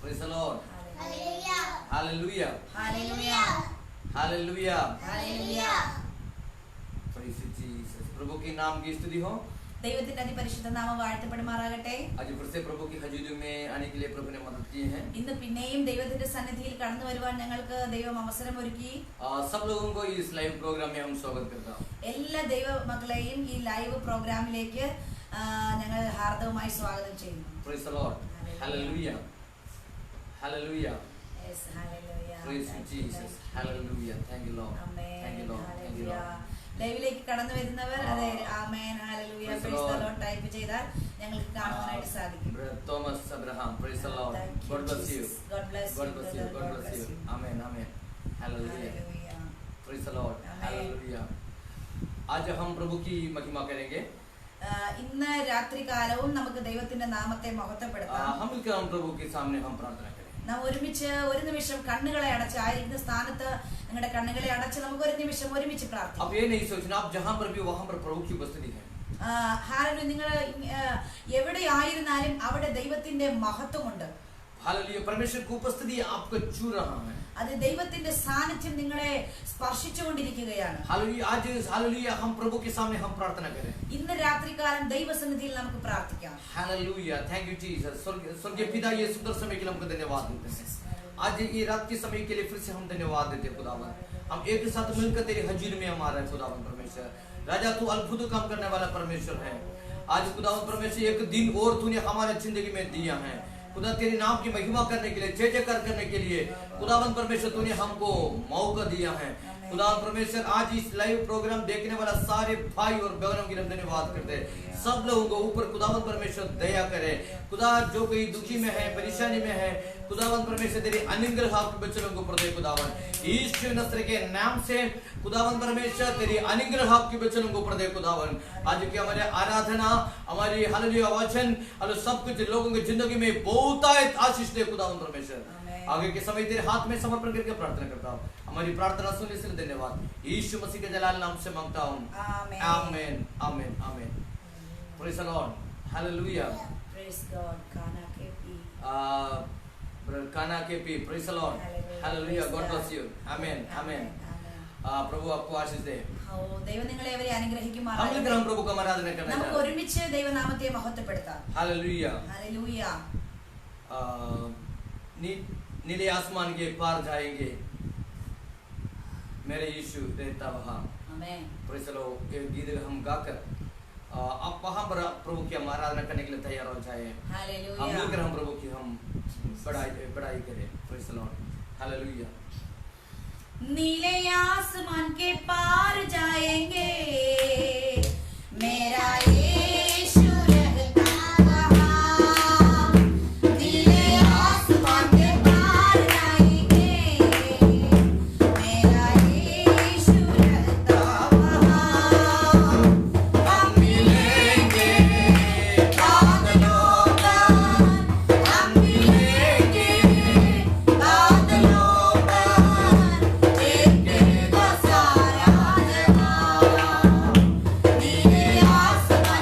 Praise the Lord. Hallelujah. Hallelujah. Hallelujah. Hallelujah. Hallelujah. Praise you, Jesus. प्रभु के नाम की स्तुति हो. ദൈവത്തിന്റെ അതിപരിശുദ്ധ നാമം വാഴ്ത്തപ്പെടുമാറാകട്ടെ. आज फिर से प्रभु की हजूरी में आने के लिए प्रभु ने मदद की है. ഇന്ന് പിന്നെയും ദൈവത്തിന്റെ സന്നിധിയിൽ കടന്നു വരുവാൻ ഞങ്ങൾക്ക് ദൈവം അവസരം ഒരുക്കി. सब लोगों को इस लाइव प्रोग्राम में हम स्वागत करता हूं. എല്ലാ ദൈവ മക്കളെയും ഈ ലൈവ് പ്രോഗ്രാമിലേക്ക് ഞങ്ങൾ ഹാർദവമായി സ്വാഗതം ചെയ്യുന്നു. Praise the Lord. Hallelujah. Hallelujah. Yes, hallelujah. Praise you, Jesus. Hallelujah. Thank you, Lord. Amen. Thank you, Lord. Thank you, Lord. ലൈവിലേക്ക് കടന്നു വരുന്നവർ അതെ amen hallelujah praise the Lord type ചെയ്താൽ ഞങ്ങൾക്ക് കാണുവാനായിട്ട് സാധിക്കും. Thomas Abraham praise the Lord. God bless you. God bless you. God bless you. God bless you. Amen. Amen. Hallelujah. Praise the Lord. Hallelujah. आज हम प्रभु की महिमा करेंगे. ഇന്ന് രാത്രികാലവും നമുക്ക് ദൈവത്തിന്റെ നാമത്തെ മഹത്വപ്പെടുത്താം. हम मिलकर हम प्रभु के सामने हम प्रार्थना करें. നാം ഒരുമിച്ച് ഒരു നിമിഷം കണ്ണുകളെ അടച്ച് ആയിരിക്കുന്ന സ്ഥാനത്ത് നിങ്ങളുടെ കണ്ണുകളെ അടച്ച് നമുക്ക് ഒരു നിമിഷം ഒരുമിച്ച് പ്രാർത്ഥിക്കാം. अब ये नहीं सोचना आप जहां पर भी वहां पर प्रभु की उपस्थिति है. ഹാലലൂയ നിങ്ങൾ എവിടെ ആയിരുന്നാലും അവിടെ ദൈവത്തിന്റെ മഹത്വമുണ്ട്. हालेलुया परमेश्वर की उपस्थिति आपको छू रहा है. അത് ദൈവത്തിന്റെ സാന്നിധ്യം നിങ്ങളെ സ്പർശിച്ചുകൊണ്ടിരിക്കുകയാണ്. हालेलुया आज हालेलुया हम प्रभु के सामने हम प्रार्थना करें. ഇന്ന് രാത്രികാലം ദൈവസന്നിധിയിൽ നമുക്ക് പ്രാർത്ഥിക്കാം. Hallelujah thank you Jesus. स्वर्गीय पिता ये सुंदर समय के लिए हमको धन्यवाद देते हैं. आज ये रात के समय के लिए फिर से हम धन्यवाद देते हैं खुदावन. हम एक साथ मिलकर तेरी हजूरी में हम आ रहे हैं खुदावन परमेश्वर. राजा तू अद्भुत काम करने वाला परमेश्वर है. आज खुदावन परमेश्वर एक दिन और तूने हमारे जिंदगी में दिया है. खुदा तेरे नाम की महिमा करने के लिए जय जयकार करने के लिए खुदावन परमेश्वर तूने हमको मौका दिया है. खुदावन परमेश्वर आज इस लाइव प्रोग्राम देखने वाला सारे भाई और बहनों के लिए धन्यवाद करते हैं. सब लोगों को ऊपर खुदावन परमेश्वर दया करे. खुदा जो कोई दुखी में है परेशानी में है खुदावन परमेश्वर तेरी अनुग्रह आपके बच्चों को प्रदे खुदावन यीशु नसर के नाम से खुदावन परमेश्वर तेरी अनुग्रह आपके बच्चों को प्रदे खुदावन. आज की हमारे आराधना हमारी हालेलुया वचन और सब कुछ लोगों की जिंदगी में बहुत आशीष दे खुदावन परमेश्वर. आगे के समय तेरे हाथ में समर्पण करके प्रार्थना करता हूँ. हमारी प्रार्थना सुनने के लिए धन्यवाद. यीशु मसीह के जलाल नाम से मांगता हूँ. आमीन आमीन आमीन. Praise the Lord. Hallelujah. Praise God. काना के P. Praise the Lord. Hallelujah. God bless you. आमीन आमीन. प्रभु आपको आशीष दे. ദൈവം നിങ്ങളെ അവരെ അനുഗ്രഹിക്കുമാറാകട്ടെ. हम मिलकर हम प्रभु का आराधना करना നമുക്ക് चाहते हैं. ഒരുമിച്ച് ദൈവനാമത്തെ മഹത്വപ്പെടുത്താം. हालेलुया. ഹല്ലേലൂയ. नीले आसमान के पार जाएंगे मेरे यीशु रहता वहाँ. आमीन. Praise the Lord. ये गीत हम गाकर आप वहाँ पर प्रभु की हम आराधना करने के लिए तैयार हो जाए. हालेलुया. हम मिलकर हम प्रभु की हम बड़ाई करें. Praise the Lord. हालेलुया. नीले आसमान के पार जाएंगे मेरा यीशु रहता वहाँ. नीले आसमान के पार जाएंगे मेरा यीशु रहता वहाँ. हम मिलेंगे बादलों पर. हम मिलेंगे बादलों पर. देखेगा सारा जहां. नीले आसमान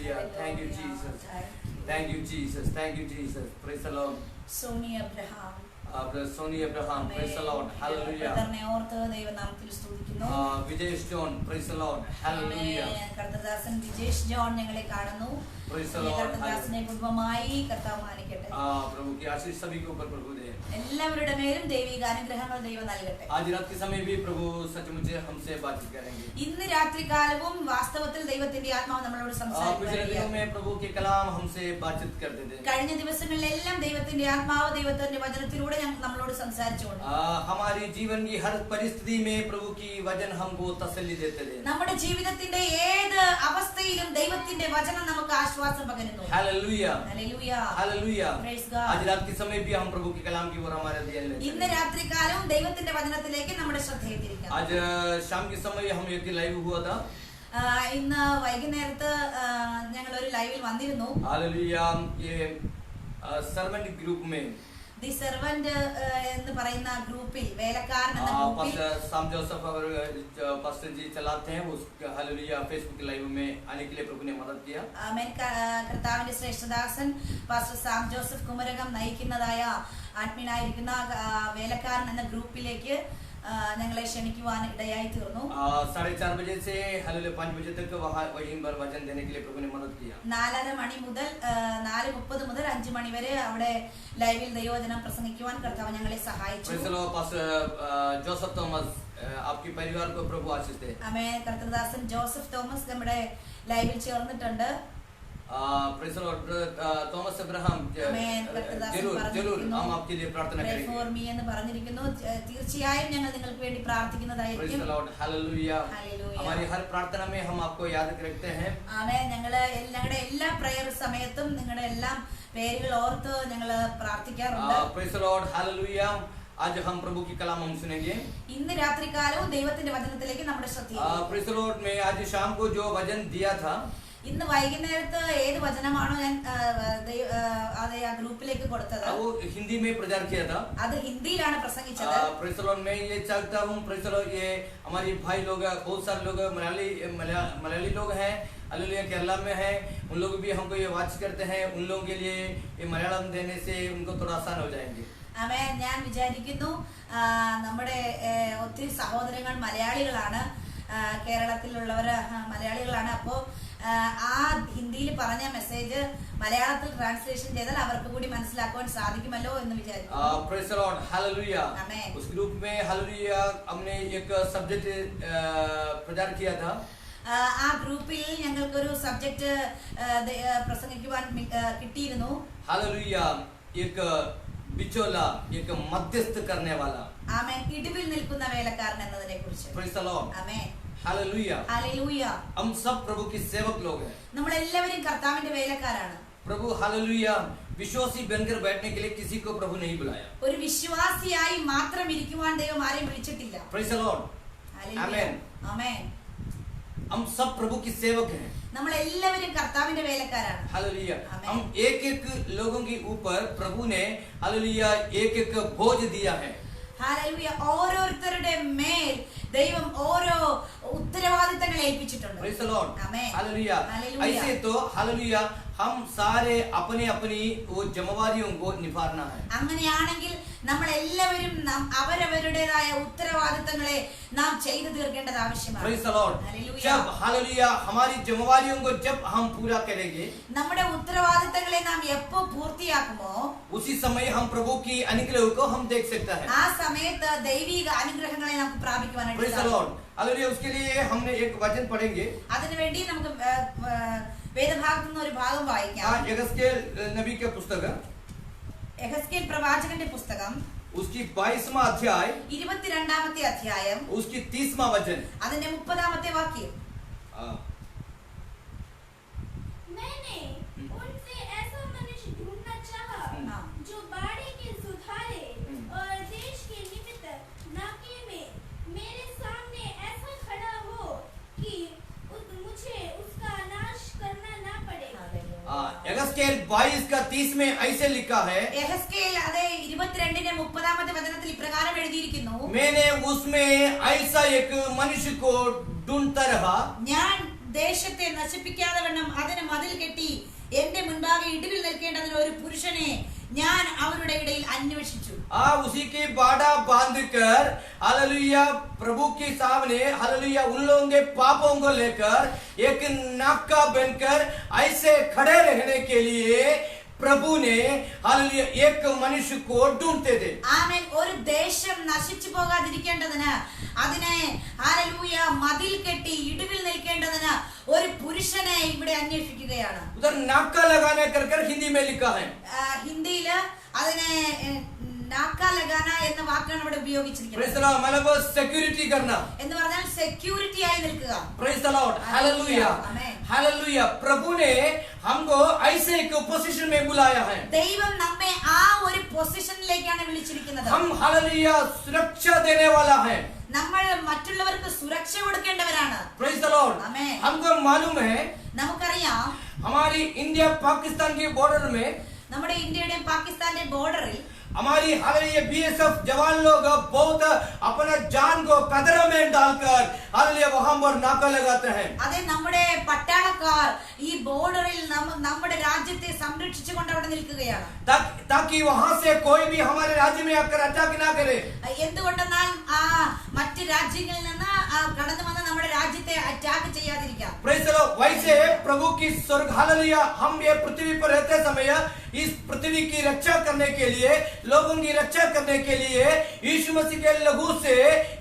Hallelujah. Thank you, Jesus. Thank you, Jesus. Thank you, Jesus. Praise the Lord. Sony Abraham. Sony Abraham. Praise the Lord. Hallelujah. ബ്രദറിനെ ഓർത്ത് ദൈവനാമത്തിൽ സ്തുതിക്കുന്നു. Vijesh John. Praise the Lord. Hallelujah. കർത്തദാസൻ വിജേഷ് ജോൺ ഞങ്ങളെ കാണുന്നു. Praise the Lord. കർത്തദാസനെ കുടുംബമായി കർത്താവ് മാനിക്കട്ടെ. प्रभु की आशीष सभी के ऊपर प्रभु दे. എല്ലാവരുടെ മേലും ദൈവിക അനുഗ്രഹങ്ങൾ ദൈവം നൽകട്ടെ. आज रात के समय भी प्रभु सचमुच हमसे बातचीत करेंगे. ഇന്ന് രാത്രികാലവും വാസ്തവത്തിൽ ദൈവത്തിന്റെ ആത്മാവ് നമ്മളോട് സംസാരിക്കുകയാണ്. में प्रभु के कलाम हमसे बातचीत करते थे. കഴിഞ്ഞ ദിവസങ്ങളിലെല്ലാം ദൈവത്തിന്റെ ആത്മാവ് ദൈവത്തിന്റെ വചനത്തിലൂടെ നമ്മളോട് സംസാരിച്ചുകൊണ്ട് हमारी जीवन की हर परिस्थिति में प्रभु की वचन हमको तसल्ली देते थे. നമ്മുടെ ജീവിതത്തിന്റെ ഏത് അവസ്ഥയിലും ദൈവത്തിന്റെ വചനം നമുക്ക് ആശ്വാസം പകരുന്നു. Hallelujah. Hallelujah. Hallelujah. Praise God. आज रात के समय भी हम प्रभु के कलाम की ओर हमारा ध्यान लेते हैं. ഇന്ന് രാത്രികാലവും ദൈവത്തിന്റെ വചനത്തിലേക്ക് നമ്മുടെ ശ്രദ്ധയെ തിരിക്കാം. आज शाम के समय हम एक लाइव हुआ था. ഇന്ന് വൈകുന്നേരത്ത് ഞങ്ങൾ ഒരു ലൈവിൽ വന്നിരുന്നു. हालेलुया. ये सर्वेंट ग्रुप में ദി സെർവന്റ് എന്ന് പറയുന്ന ഗ്രൂപ്പിൽ വേലക്കാരൻ എന്ന ഗ്രൂപ്പിൽ पास्टर साम जोसेफ और पास्टर जी चलाते हैं. उस हालेलुया फेसबुक लाइव में आने के लिए प्रभु ने मदद किया. ആമേൻ. കർത്താവിന്റെ ശ്രേഷ്ഠദാസൻ പാസ്റ്റർ സാം ജോസഫ് കുമരകം നയിക്കുന്നതായ ആത്മീയനായിരിക്കുന്ന വേലക്കാരൻ എന്ന ഗ്രൂപ്പിലേക്ക് ഞങ്ങളെ ക്ഷണിക്കുവാൻ ഇടയായി തീർന്നു. 4:30 बजे से हालेलुया 5 बजे तक वहीं पर वचन देने के लिए प्रभु ने मदद किया. 4:30 മണി മുതൽ 4:30 മുതൽ 5 മണി വരെ അവിടെ ലൈവിൽ ദൈവവചനം പ്രസംഗിക്കുവാൻ കർത്താവ് ഞങ്ങളെ സഹായിച്ചു. Praise the Lord. Pastor Joseph Thomas आपके परिवार को प्रभु आशीष दे. ആമേൻ. കർത്തദാസൻ ജോസഫ് തോമസ് നമ്മുടെ ലൈവിൽ ചേർന്നിട്ടുണ്ട്. Praise the Lord. Thomas Abraham जरूर हम आपके लिए प्रार्थना करेंगे. Pray for me എന്ന് പറഞ്ഞിരിക്കുന്നു. തീർച്ചയായും ഞങ്ങൾ നിങ്ങൾക്ക് വേണ്ടി പ്രാർത്ഥിക്കുന്നതായിരിക്കും. Praise the Lord. Hallelujah. Hallelujah. हमारी हर प्रार्थना में हम आपको याद रखते हैं. ആമേൻ. ഞങ്ങളുടെ എല്ലാ പ്രയർ സമയത്തും നിങ്ങളുടെ എല്ലാം പേരുകൾ ഓർത്ത് ഞങ്ങൾ പ്രാർത്ഥിക്കാറുണ്ട്. Praise the Lord. हालेलुया. आज हम प्रभु की कलाम हम सुनेंगे. ഇന്ന് രാത്രികാലവും ദൈവത്തിന്റെ വചനത്തിലേക്ക് നമ്മുടെ ശ്രദ്ധ. Praise the Lord. मैं आज शाम को जो वचन दिया था ഇന്ന് വൈകുന്നേരത്ത് ഏത് വചനമാണോ ഞാൻ അതെ ആ ഗ്രൂപ്പിലേക്ക് കൊടുത്തത് वो हिंदी में प्रचार किया था. അത് ഹിന്ദിയിലാണ് പ്രസംഗിച്ചത്. Praise the Lord. मैं ये चाहता हूँ प्रेज़ द लॉर्ड ये हमारे भाई लोग बहुत सारे लोग मलयाली लोग हैं हालेलुया केरला में हैं. उन लोग भी हमको ये वाच करते हैं. उन लोगों के लिए ये मलयालम देने से उनको थोड़ा आसान हो जाएंगे. ആമേൻ. ഞാൻ വിചാരിക്കുന്നു നമ്മുടെ ഒത്തിരി സഹോദരങ്ങൾ മലയാളികളാണ്. കേരളത്തിലുള്ളവർ മലയാളികളാണ്. അപ്പോൾ ആ ഹിന്ദിയിൽ പറഞ്ഞ മെസ്സേജ് മലയാളത്തിൽ ട്രാൻസ്ലേഷൻ ചെയ്താൽ അവർക്ക് കൂടി മനസ്സിലാക്കുവാൻ സാധിക്കുമല്ലോ എന്ന് വിചാരിക്കുന്നു. Praise the Lord. हालेलुया. आमेन. उस ग्रुप में हालेलुया हमने एक सब्जेक्ट प्रचार किया था. ആ ഗ്രൂപ്പിൽ ഞങ്ങൾക്കൊരു സബ്ജക്ട് പ്രസംഗിക്കുവാൻ കിട്ടിയിരുന്നു. हालेलुया. एक बिचौला एक मध्यस्थ करने वाला. ആമേൻ. ഇടിവിൽ നിൽക്കുന്ന വേലക്കാരൻ എന്നതിനെ കുറിച്ച്. Praise the Lord. Amen. Hallelujah. Hallelujah. हम सब प्रभु के सेवक लोग हैं. നമ്മളെല്ലാവരും കർത്താവിന്റെ വേലക്കാരാണ്. प्रभु हालेलुया विश्वासी बनकर बैठने के लिए किसी को प्रभु नहीं बुलाया. ഒരു വിശ്വാസിയായി മാത്രം ഇരിക്കുവാൻ ദൈവം ആരെയും വിളിച്ചിട്ടില്ല. Praise the Lord. Amen. Amen. हम सब प्रभु के सेवक हैं. നമ്മളെല്ലാവരും കർത്താവിന്റെ വേലക്കാരാണ്. हालेलुया. आमेन. हम एक-एक लोगों के ऊपर प्रभु ने हालेलुया एक-एक बोझ दिया है. ഹല്ലേലൂയ. ഓരോരുത്തരുടെ മേൽ ദൈവം ഓരോ ഉത്തരവാദിത്തങ്ങൾ ഏൽപ്പിച്ചിട്ടുണ്ട്. Praise the Lord. Amen. Hallelujah. Hallelujah. ऐसे तो हालेलुया हम सारे अपने अपनी वो जिम्मेवारियों को निभाना है. അങ്ങനെയാണെങ്കിൽ നമ്മൾ എല്ലാവരും അവരവരുടേതായ ഉത്തരവാദിത്തങ്ങളെ നാം ചെയ്തു തീർക്കേണ്ടത് ആവശ്യമാണ്. Praise the Lord. हालेलुया. जब हालेलुया हमारी जिम्मेवारियों को जब हम पूरा करेंगे നമ്മുടെ ഉത്തരവാദിത്തങ്ങളെ നാം എപ്പോ പൂർത്തിയാക്കുമോ उसी समय हम प्रभु की अनुग्रह को हम देख सकते हैं. ആ സമയത്ത് ദൈവിക അനുഗ്രഹങ്ങളെ നമുക്ക് പ്രാപിക്കുവാനായിട്ട് प्रेज़ द സാധിക്കും. लॉर्ड. हालेलुया. उसके लिए हमने एक वचन पढ़ेंगे. അതിനുവേണ്ടി നമുക്ക് വേദഭാഗത്തു നിന്ന് ഒരു ഭാഗം വായിക്കാം. यहेजकेल नबी के पुस्तक യെഹെസ്കേൽ പ്രവാചകന്റെ പുസ്തകം उसकी 22वां अध्याय 22ാമത്തെ അധ്യായം उसकी 30वां वचन. അതിന്റെ 30ാമത്തെ വാക്യം. मैंने उनसे ऐसा मनुष्य ढूंढना चाहा जो बाड़े के सुधारे और देश के निमित्त नाके में मेरे सामने ऐसा खड़ा हो कि मुझे उसका नाश करना ना पड़े. यहेजकेल 22 का 30 में ऐसे लिखा है. യെഹെസ്കേൽ അതെ 22ന്റെ 30ാമത്തെ വചനത്തിൽ ഇപ്രകാരം എഴുതിയിരിക്കുന്നു. मैंने उसमें ऐसा एक मनुष्य को ढूंढता रहा ഞാൻ ദേശത്തെ നശിപ്പിക്കാതെ വണ്ണം അതിന് മതിൽ കെട്ടി എന്റെ മുൻപാകെ ഇടിവിൽ നിൽക്കേണ്ടതിന് ഒരു പുരുഷനെ ഞാൻ അവരുടെ ഇടയിൽ അന്വേഷിച്ചു. उसी की बाड़ा बांध कर हालेलुया प्रभु के सामने हालेलुया उन लोगों के पापों को लेकर एक नाका बनकर ऐसे खड़े रहने के लिए प्रभु ने हालेलुया एक मनुष्य को ढूंढते थे. ആമേൻ. ഒരു ദേശം നശിച്ചു പോകാതിരിക്കേണ്ടതിന് അതിനെ ഹല്ലേലൂയ മതിൽ കെട്ടി ഇടിവിൽ നിൽക്കേണ്ടതിന് ഒരു പുരുഷനെ ഇവിടെ അന്വേഷിക്കുകയാണ്. उधर नाका लगाने कर हिंदी में लिखा है. ഹിന്ദിയിൽ അതിനെ നാക്ക ലഗാന എന്ന വാക്കാണ് ഇവിടെ ഉപയോഗിച്ചിരിക്കുന്നത്. Praise the Lord. मतलब security करना. എന്ന് പറഞ്ഞാൽ സെക്യൂരിറ്റി ആയി നിൽക്കുക. Praise the Lord. Hallelujah. Hallelujah. प्रभु ने हमको ऐसे एक पोजीशन में बुलाया है. ദൈവം നമ്മെ ആ ഒരു പൊസിഷനിലേക്കാണ് വിളിച്ചിരിക്കുന്നത്. हम हालेलुया सुरक्षा देने वाला है. നമ്മൾ മറ്റുള്ളവർക്ക് സുരക്ഷ കൊടുക്കേണ്ടവരാണ്. Praise the Lord. Amen. हमको मालूम है നമുക്കറിയാം हमारी इंडिया पाकिस्तान के बॉर्डर में നമ്മുടെ ഇന്ത്യയുടെയും പാകിസ്ഥാന്റെയും ബോർഡറിൽ हमारी हालेलुया बीएसएफ जवान लोग बहुत अपना जान को कदर में डालकर हालेलुया वहां पर नाका लगाते हैं. അതെ, നമ്മുടെ പട്ടാളക്കാർ ഈ ബോർഡറിൽ നമ്മുടെ രാജ്യത്തെ സംരക്ഷിച്ചുകൊണ്ട് അവിടെ നിൽക്കുകയാണ്. ताकि वहां से कोई भी हमारे राज्य में आकर अटैक ना करे. എന്തുകൊണ്ടെന്നാൽ മറ്റ് രാജ്യങ്ങളിൽ നിന്ന് കടന്നു വന്ന് നമ്മുടെ രാജ്യത്തെ അറ്റാക്ക് ചെയ്യാതിരിക്കാം. Praise the Lord. वैसे प्रभु की स्वर्ग हालेलुया हम ये पृथ्वी पर रहते समय इस पृथ्वी की रक्षा करने के लिए लोगों की रक्षा करने के लिए यीशु मसीह के लहू से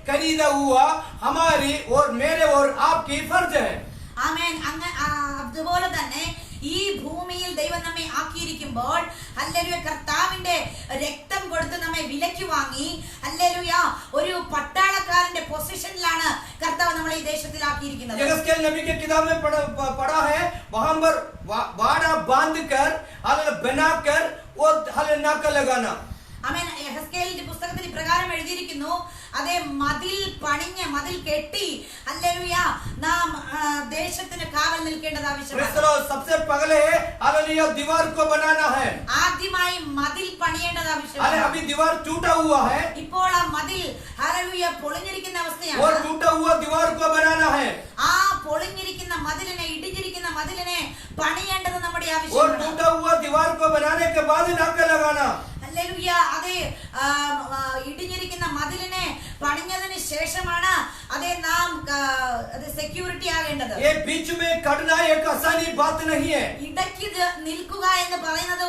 खरीदा हुआ हमारी और मेरे और आपकी फर्ज है. ആമേൻ. അതുപോലെ തന്നെ ഈ ഭൂമിയിൽ ദൈവം നമ്മെ ആക്കിയിരിക്കുമ്പോൾ ഹല്ലേലൂയ കർത്താവിന്റെ രക്തം കൊടുത്ത് നമ്മെ വിലയ്ക്ക് വാങ്ങി ഹല്ലേലൂയ ഒരു പട്ടാളക്കാരന്റെ പൊസിഷനിലാണ് കർത്താവ് നമ്മളെ ഈ ദേശത്തിൽ ആക്കിയിരിക്കുന്നത്. यहेजकेल नबी के किताब में पढ़ा है वहां पर वाड़ा बांधकर हालेलुया बनाकर वो हालेलुया नाका लगाना. ആമേൻ. യെഹെസ്കേലിന്റെ പുസ്തകത്തിൽ ഇപ്രകാരം എഴുതിയിരിക്കുന്നു, അതേ മതിൽ പണിഞ്ഞ് മതിൽ കെട്ടി ഹല്ലേലൂയ നാം ദേശത്തിന് കാവൽ നിൽക്കേണ്ടത് ആവശ്യമാണ്. सबसे पहले हालेलुया दीवार को बनाना है. ആദ്യമായി മതിൽ പണിയേണ്ടത് ആവശ്യമാണ്. अभी दीवार टूटा हुआ है ഇപ്പോൾ ആ മതിൽ ഹല്ലേലൂയ പൊളിഞ്ഞിരിക്കുന്ന അവസ്ഥയാണ്. और टूटा हुआ दीवार को बनाना है. ആ പൊളിഞ്ഞിരിക്കുന്ന മതിലിനെ ഇടിഞ്ഞിരിക്കുന്ന മതിലിനെ പണിയേണ്ടത് നമ്മുടെ और ആവശ്യമാണ്. टूटा हुआ दीवार को बनाने के बाद नाका लगाना. ഹല്ലേലൂയ. അതേ ഇടിഞ്ഞിരിക്കുന്ന മതിലിനെ പണിഞ്ഞതിന് ശേഷമാണ് അതേ നാം സെക്യൂരിറ്റി ആകേണ്ടത്. ये बीच में कटना एक आसानी बात नहीं है. ഇടയ്ക്ക് നിൽക്കുക എന്ന് പറയുന്നത്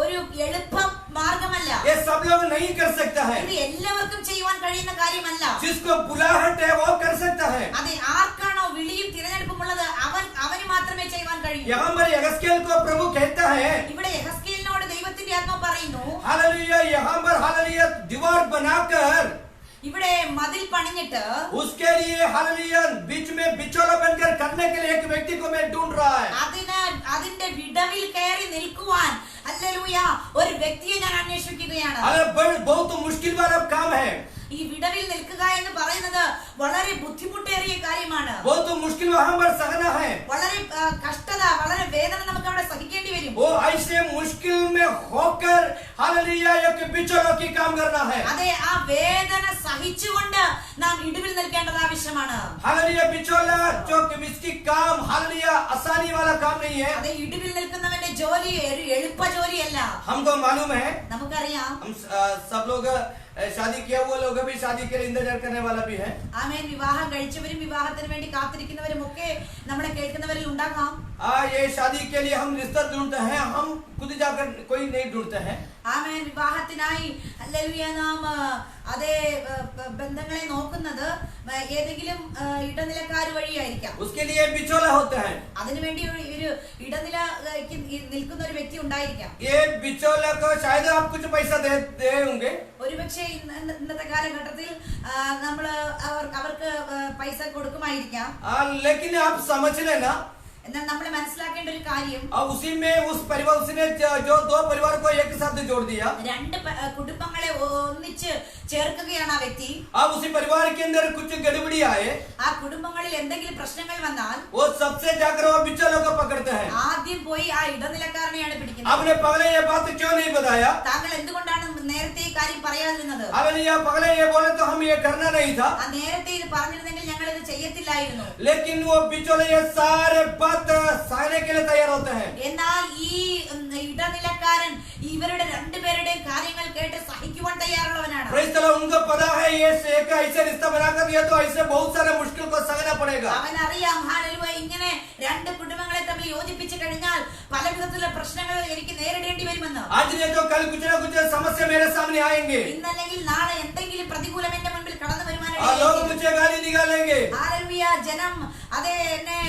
ഒരു എളുപ്പ മാർഗമല്ല. ये सब लोग नहीं कर सकता है. ഇത് എല്ലാവർക്കും ചെയ്യുവാൻ കഴിയുന്ന കാര്യമല്ല. जिसको बुलाहट है वो कर सकता है. അതെ, ആർക്കാണോ വിളിയും തിരഞ്ഞെടുപ്പുമുള്ളത് അവന് മാത്രമേ ചെയ്യുവാൻ കഴിയൂ. यहाँ पर यहेजकेल को प्रभु कहता है ഇവിടെ യെഹെസ്കേലിനോട് ദൈവത്തിന്റെ ആത്മാവ് പറയുന്നു, हालेलुया यहाँ पर हालेलुया दीवार बनाकर ഇവിടെ മതിൽ പണിഞ്ഞിട്ട് उसके लिए हालेलुया बीच में बिचौला बनकर करने के लिए एक व्यक्ति को मैं ढूंढ रहा है. അതിന്റെ വിടവിൽ കയറി നിൽക്കുവാൻ ഹല്ലേലൂയ ഒരു വ്യക്തിയെ ഞാൻ അന്വേഷിക്കുകയാണ്. बहुत मुश्किल वाला काम है. ഈ വിടവിൽ നിൽക്കുക എന്ന് പറയുന്നത് വളരെ ബുദ്ധിമുട്ടേറിയ കാര്യമാണ്. बहुत मुश्किल वहाँ पर सहना है. വളരെ കഷ്ടത, വളരെ വേദന നമുക്ക് അവിടെ സഹിക്കേണ്ടി വരും. वो ऐसे मुश्किल में होकर हालेलुया एक बिचौला की काम करना है. അതെ, ആ വേദന സഹിച്ചുകൊണ്ട് നാം ഇടിവിൽ നിൽക്കേണ്ടത് ആവശ്യമാണ്. हालेलुया बिचौला जो इसकी काम हालेलुया आसानी वाला काम नहीं है. അതെ, ഇടിവിൽ നിൽക്കുന്നവന്റെ ജോലി ഒരു എളുപ്പ ജോലിയല്ല. हमको मालूम है. നമുക്കറിയാം. हम सब लोग शादी किया हुआ लोग भी शादी के लिए इंतजार करने वाला भी है. ആമേൻ. വിവാഹം കഴിച്ചവരും വിവാഹത്തിന് വേണ്ടി കാത്തിരിക്കുന്നവരും ഒക്കെ നമ്മളെ കേൾക്കുന്നവരിൽ ഉണ്ടാകാം. ये शादी के लिए हम रिश्ता ढूंढते हैं. हम खुद जाकर कोई नहीं ढूंढते हैं. ആമേൻ. വിവാഹത്തിനായി ഹല്ലേലൂയ നാം അതേ ബന്ധങ്ങളെ നോക്കുന്നത് ഏതെങ്കിലും ഇടനിലക്കാർ വഴിയായിരിക്കാം. उसके लिए बिचौला होता है. അതിനുവേണ്ടി ഒരു ഇടനില നിൽക്കുന്ന ഒരു വ്യക്തി ഉണ്ടായിരിക്കാം. ये बिचौला को शायद आप कुछ पैसा दे होंगे. ഒരുപക്ഷെ ഇന്നത്തെ കാലഘട്ടത്തിൽ അവർക്ക് പൈസ കൊടുക്കുമായിരിക്കാം. लेकिन आप समझ लेना എന്നാൽ നമ്മൾ മനസ്സിലാക്കേണ്ട ഒരു കാര്യം, उसी में उस परिवार उसने जो दो परिवार को एक साथ जोड़ दिया. രണ്ട് കുടുംബങ്ങളെ ഒന്നിച്ച് ചേർക്കുകയാണ് ആ വ്യക്തി. अब उसी परिवार के अंदर कुछ गड़बड़ी आए ആ കുടുംബങ്ങളിൽ എന്തെങ്കിലും പ്രശ്നങ്ങൾ വന്നാൽ वो सबसे जाकर वो बिचौलों को पकड़ते हैं। ആദ്യം പോയി ആ ഇടനിലക്കാരനെയാണ് പിടിക്കുന്നത്. आपने पहले ये बात क्यों नहीं बताया? താങ്കൾ എന്തുകൊണ്ടാണ് നേരത്തെ ഈ കാര്യം പറയാതിരുന്നത്? हालेलुया, पहले ये बोले तो हम ये करना नहीं था। ആ നേരത്തെ ഇത് പറഞ്ഞിരുന്നെങ്കിൽ ഞങ്ങൾ ഇത് ചെയ്യത്തില്ലായിരുന്നു. लेकिन वो बिचौले ये सारे बात सहने के लिए तैयार होते हैं। എന്നാൽ ഈ ഇടനിലക്കാരൻ ഇവരുടെ രണ്ടുപേരുടെയും കാര്യങ്ങൾ കേട്ട് സഹിക്കുവാൻ തയ്യാറുള്ളവനാണ്. प्रेज़ द लॉर्ड, उनको पता है ये एक ऐसे रिश्ता बनाकर दिया तो ऐसे बहुत सारे मुश्किल को सहना पड़ेगा। അവനറിയാം ഹല്ലേലൂയ ഇങ്ങനെ രണ്ട് കുടുംബങ്ങളെ തമ്മിൽ യോജിപ്പിച്ചു കഴിഞ്ഞാൽ പല വിധത്തിലുള്ള പ്രശ്നങ്ങൾ എനിക്ക് നേരിടേണ്ടി വരുമെന്ന്. आज नहीं तो कल कुछ ना कुछ समस्या मेरे सामने आएंगे। ഇന്നല്ലെങ്കിൽ നാളെ എന്തെങ്കിലും പ്രതികൂലം എന്റെ മുൻപിൽ കടന്നു लोग मुझे गाली निकालेंगे। ഹല്ലേലൂയ ജനം എന്നെ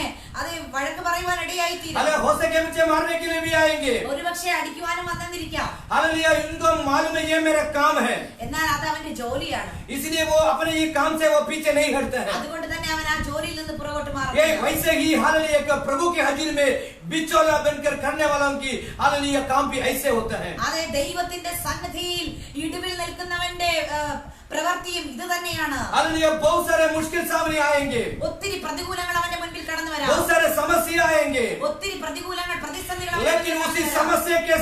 വഴക്ക് പറയുവാൻ ഇടയായിത്തീരും. अरे हो सके मुझे मारने के लिए भी आएंगे। ഒരുപക്ഷെ അടിക്കുവാനും വന്നെന്നിരിക്കാം. हालेलुया, इनको मालूम है ये मेरा काम है, എന്നാൽ അത് അവന്റെ ജോലിയാണ്. इसलिए वो अपने ये काम से वो पीछे नहीं हटते हैं। അതുകൊണ്ട് തന്നെ അവൻ ആ ജോലിയിൽ നിന്ന് പുറകോട്ട് ये മാറും. वैसे ही हालेलुया प्रभु के हजूर में बिचौला बनकर करने वालों की हालेलुया काम भी ऐसे होता है। അതെ, ദൈവത്തിന്റെ സന്നിധിയിൽ ഇടിവിൽ നിൽക്കുന്നവന്റെ പ്രവൃത്തിയും ഇത് തന്നെയാണ്. हालेलुया, बहुत सारे मुश्किल सामने आएंगे, ഒത്തിരി പ്രതികൂലങ്ങൾ അവന്റെ മുൻപിൽ കടന്നു വരാം. बहुत सारे समस्या आएंगे, ഒത്തിരി പ്രതികൂലങ്ങൾ പ്രതിസന്ധികൾ അവന്റെ लेकिन മുൻപിൽ उसी കടന്നു വരാം. समस्या के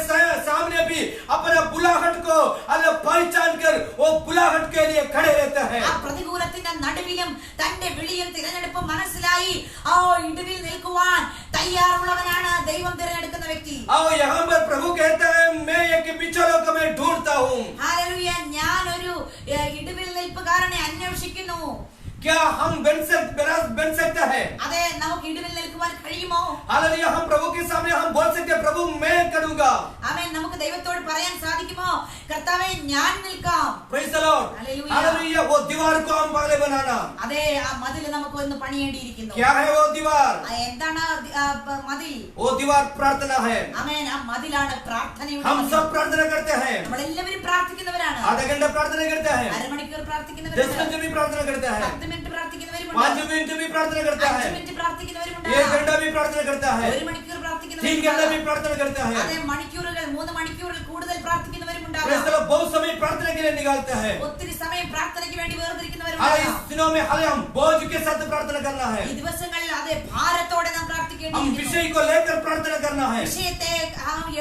सामने भी अपना बुलाहट को अल्लाह पहचान कर वो बुलाहट के लिए खड़े रहते हैं। ആ പ്രതികൂലത്തിന്റെ നടുവിലും തന്റെ വിളിയും തിരഞ്ഞെടുപ്പും മനസ്സിലായി ആ ഇടിവിൽ നിൽക്കുവാൻ തയ്യാറുള്ളവനാണ് ദൈവം തിരഞ്ഞെടുക്കുന്ന വ്യക്തി. आओ यहाँ पर प्रभु कहता है मैं एक बिचौलों को मैं ढूंढता हूँ। ഹല്ലേലൂയ, ഞാൻ ഒരു ഇടിവിൽ നിൽപ്പുകാരനെ അന്വേഷിക്കുന്നു. क्या हम बन सकता है? അതെ, നമുക്ക് ഇടിവിൽ നിൽക്കുവാൻ കഴിയുമോ? हालेलुया, हम प्रभु के सामने हम बोल सकते हैं प्रभु मैं करूंगा। ആമേൻ. നമുക്ക് ദൈവത്തോട് പറയാൻ സാധിക്കുമോ, കർത്താവേ ഞാൻ നിൽക്കാം? Praise the Lord, hallelujah. Hallelujah, वो दीवार को हम पहले बनाना। അതെ, ആ മതിൽ നമുക്ക് ഒന്ന് പണിയേണ്ടിയിരിക്കുന്നു. क्या है वो दीवार? എന്താണ് മതിൽ? वो दीवार प्रार्थना है। ആമേൻ. ആ മതിലാണ് പ്രാർത്ഥനയുടെ हम മതിൽ. सब प्रार्थना करते हैं, നമ്മളെല്ലാവരും പ്രാർത്ഥിക്കുന്നവരാണ്. आधा घंटा प्रार्थना करते हैं, അരമണിക്കൂർ 10 പ്രാർത്ഥിക്കുന്നവരുണ്ട്, मिनट भी प्रार्थना करते हैं, 10 മിനിറ്റ് പ്രാർത്ഥിക്കുന്നവരുമുണ്ട്, 5 मिनट भी प्रार्थना करता 5 है, മിനിറ്റ് പ്രാർത്ഥിക്കുന്നവരുമുണ്ട്, 1 घंटा भी प्रार्थना करता है, 1 മണിക്കൂർ 3 പ്രാർത്ഥിക്കുന്നവരുമുണ്ട്, घंटा भी प्रार्थना करता है। അതെ മണിക്കൂറുകൾ 3 മണിക്കൂറിൽ കൂടുതൽ പ്രാർത്ഥിക്കുന്നവരുമുണ്ടാകും. प्रेज़ द लॉर्ड, बहुत समय प्रार्थना के लिए निकालते हैं। ഒത്തിരി സമയം പ്രാർത്ഥനയ്ക്ക് വേണ്ടി इस വേർതിരിക്കുന്നവരുമുണ്ടാകും. दिनों में हम बोझ के साथ प्रार्थना करना है, ഈ ദിവസങ്ങളിൽ അതെ ഭാരത്തോടെ നാം हम പ്രാർത്ഥിക്കേണ്ടിയിരിക്കുന്നു. विषय को लेकर प्रार्थना करना है, വിഷയത്തെ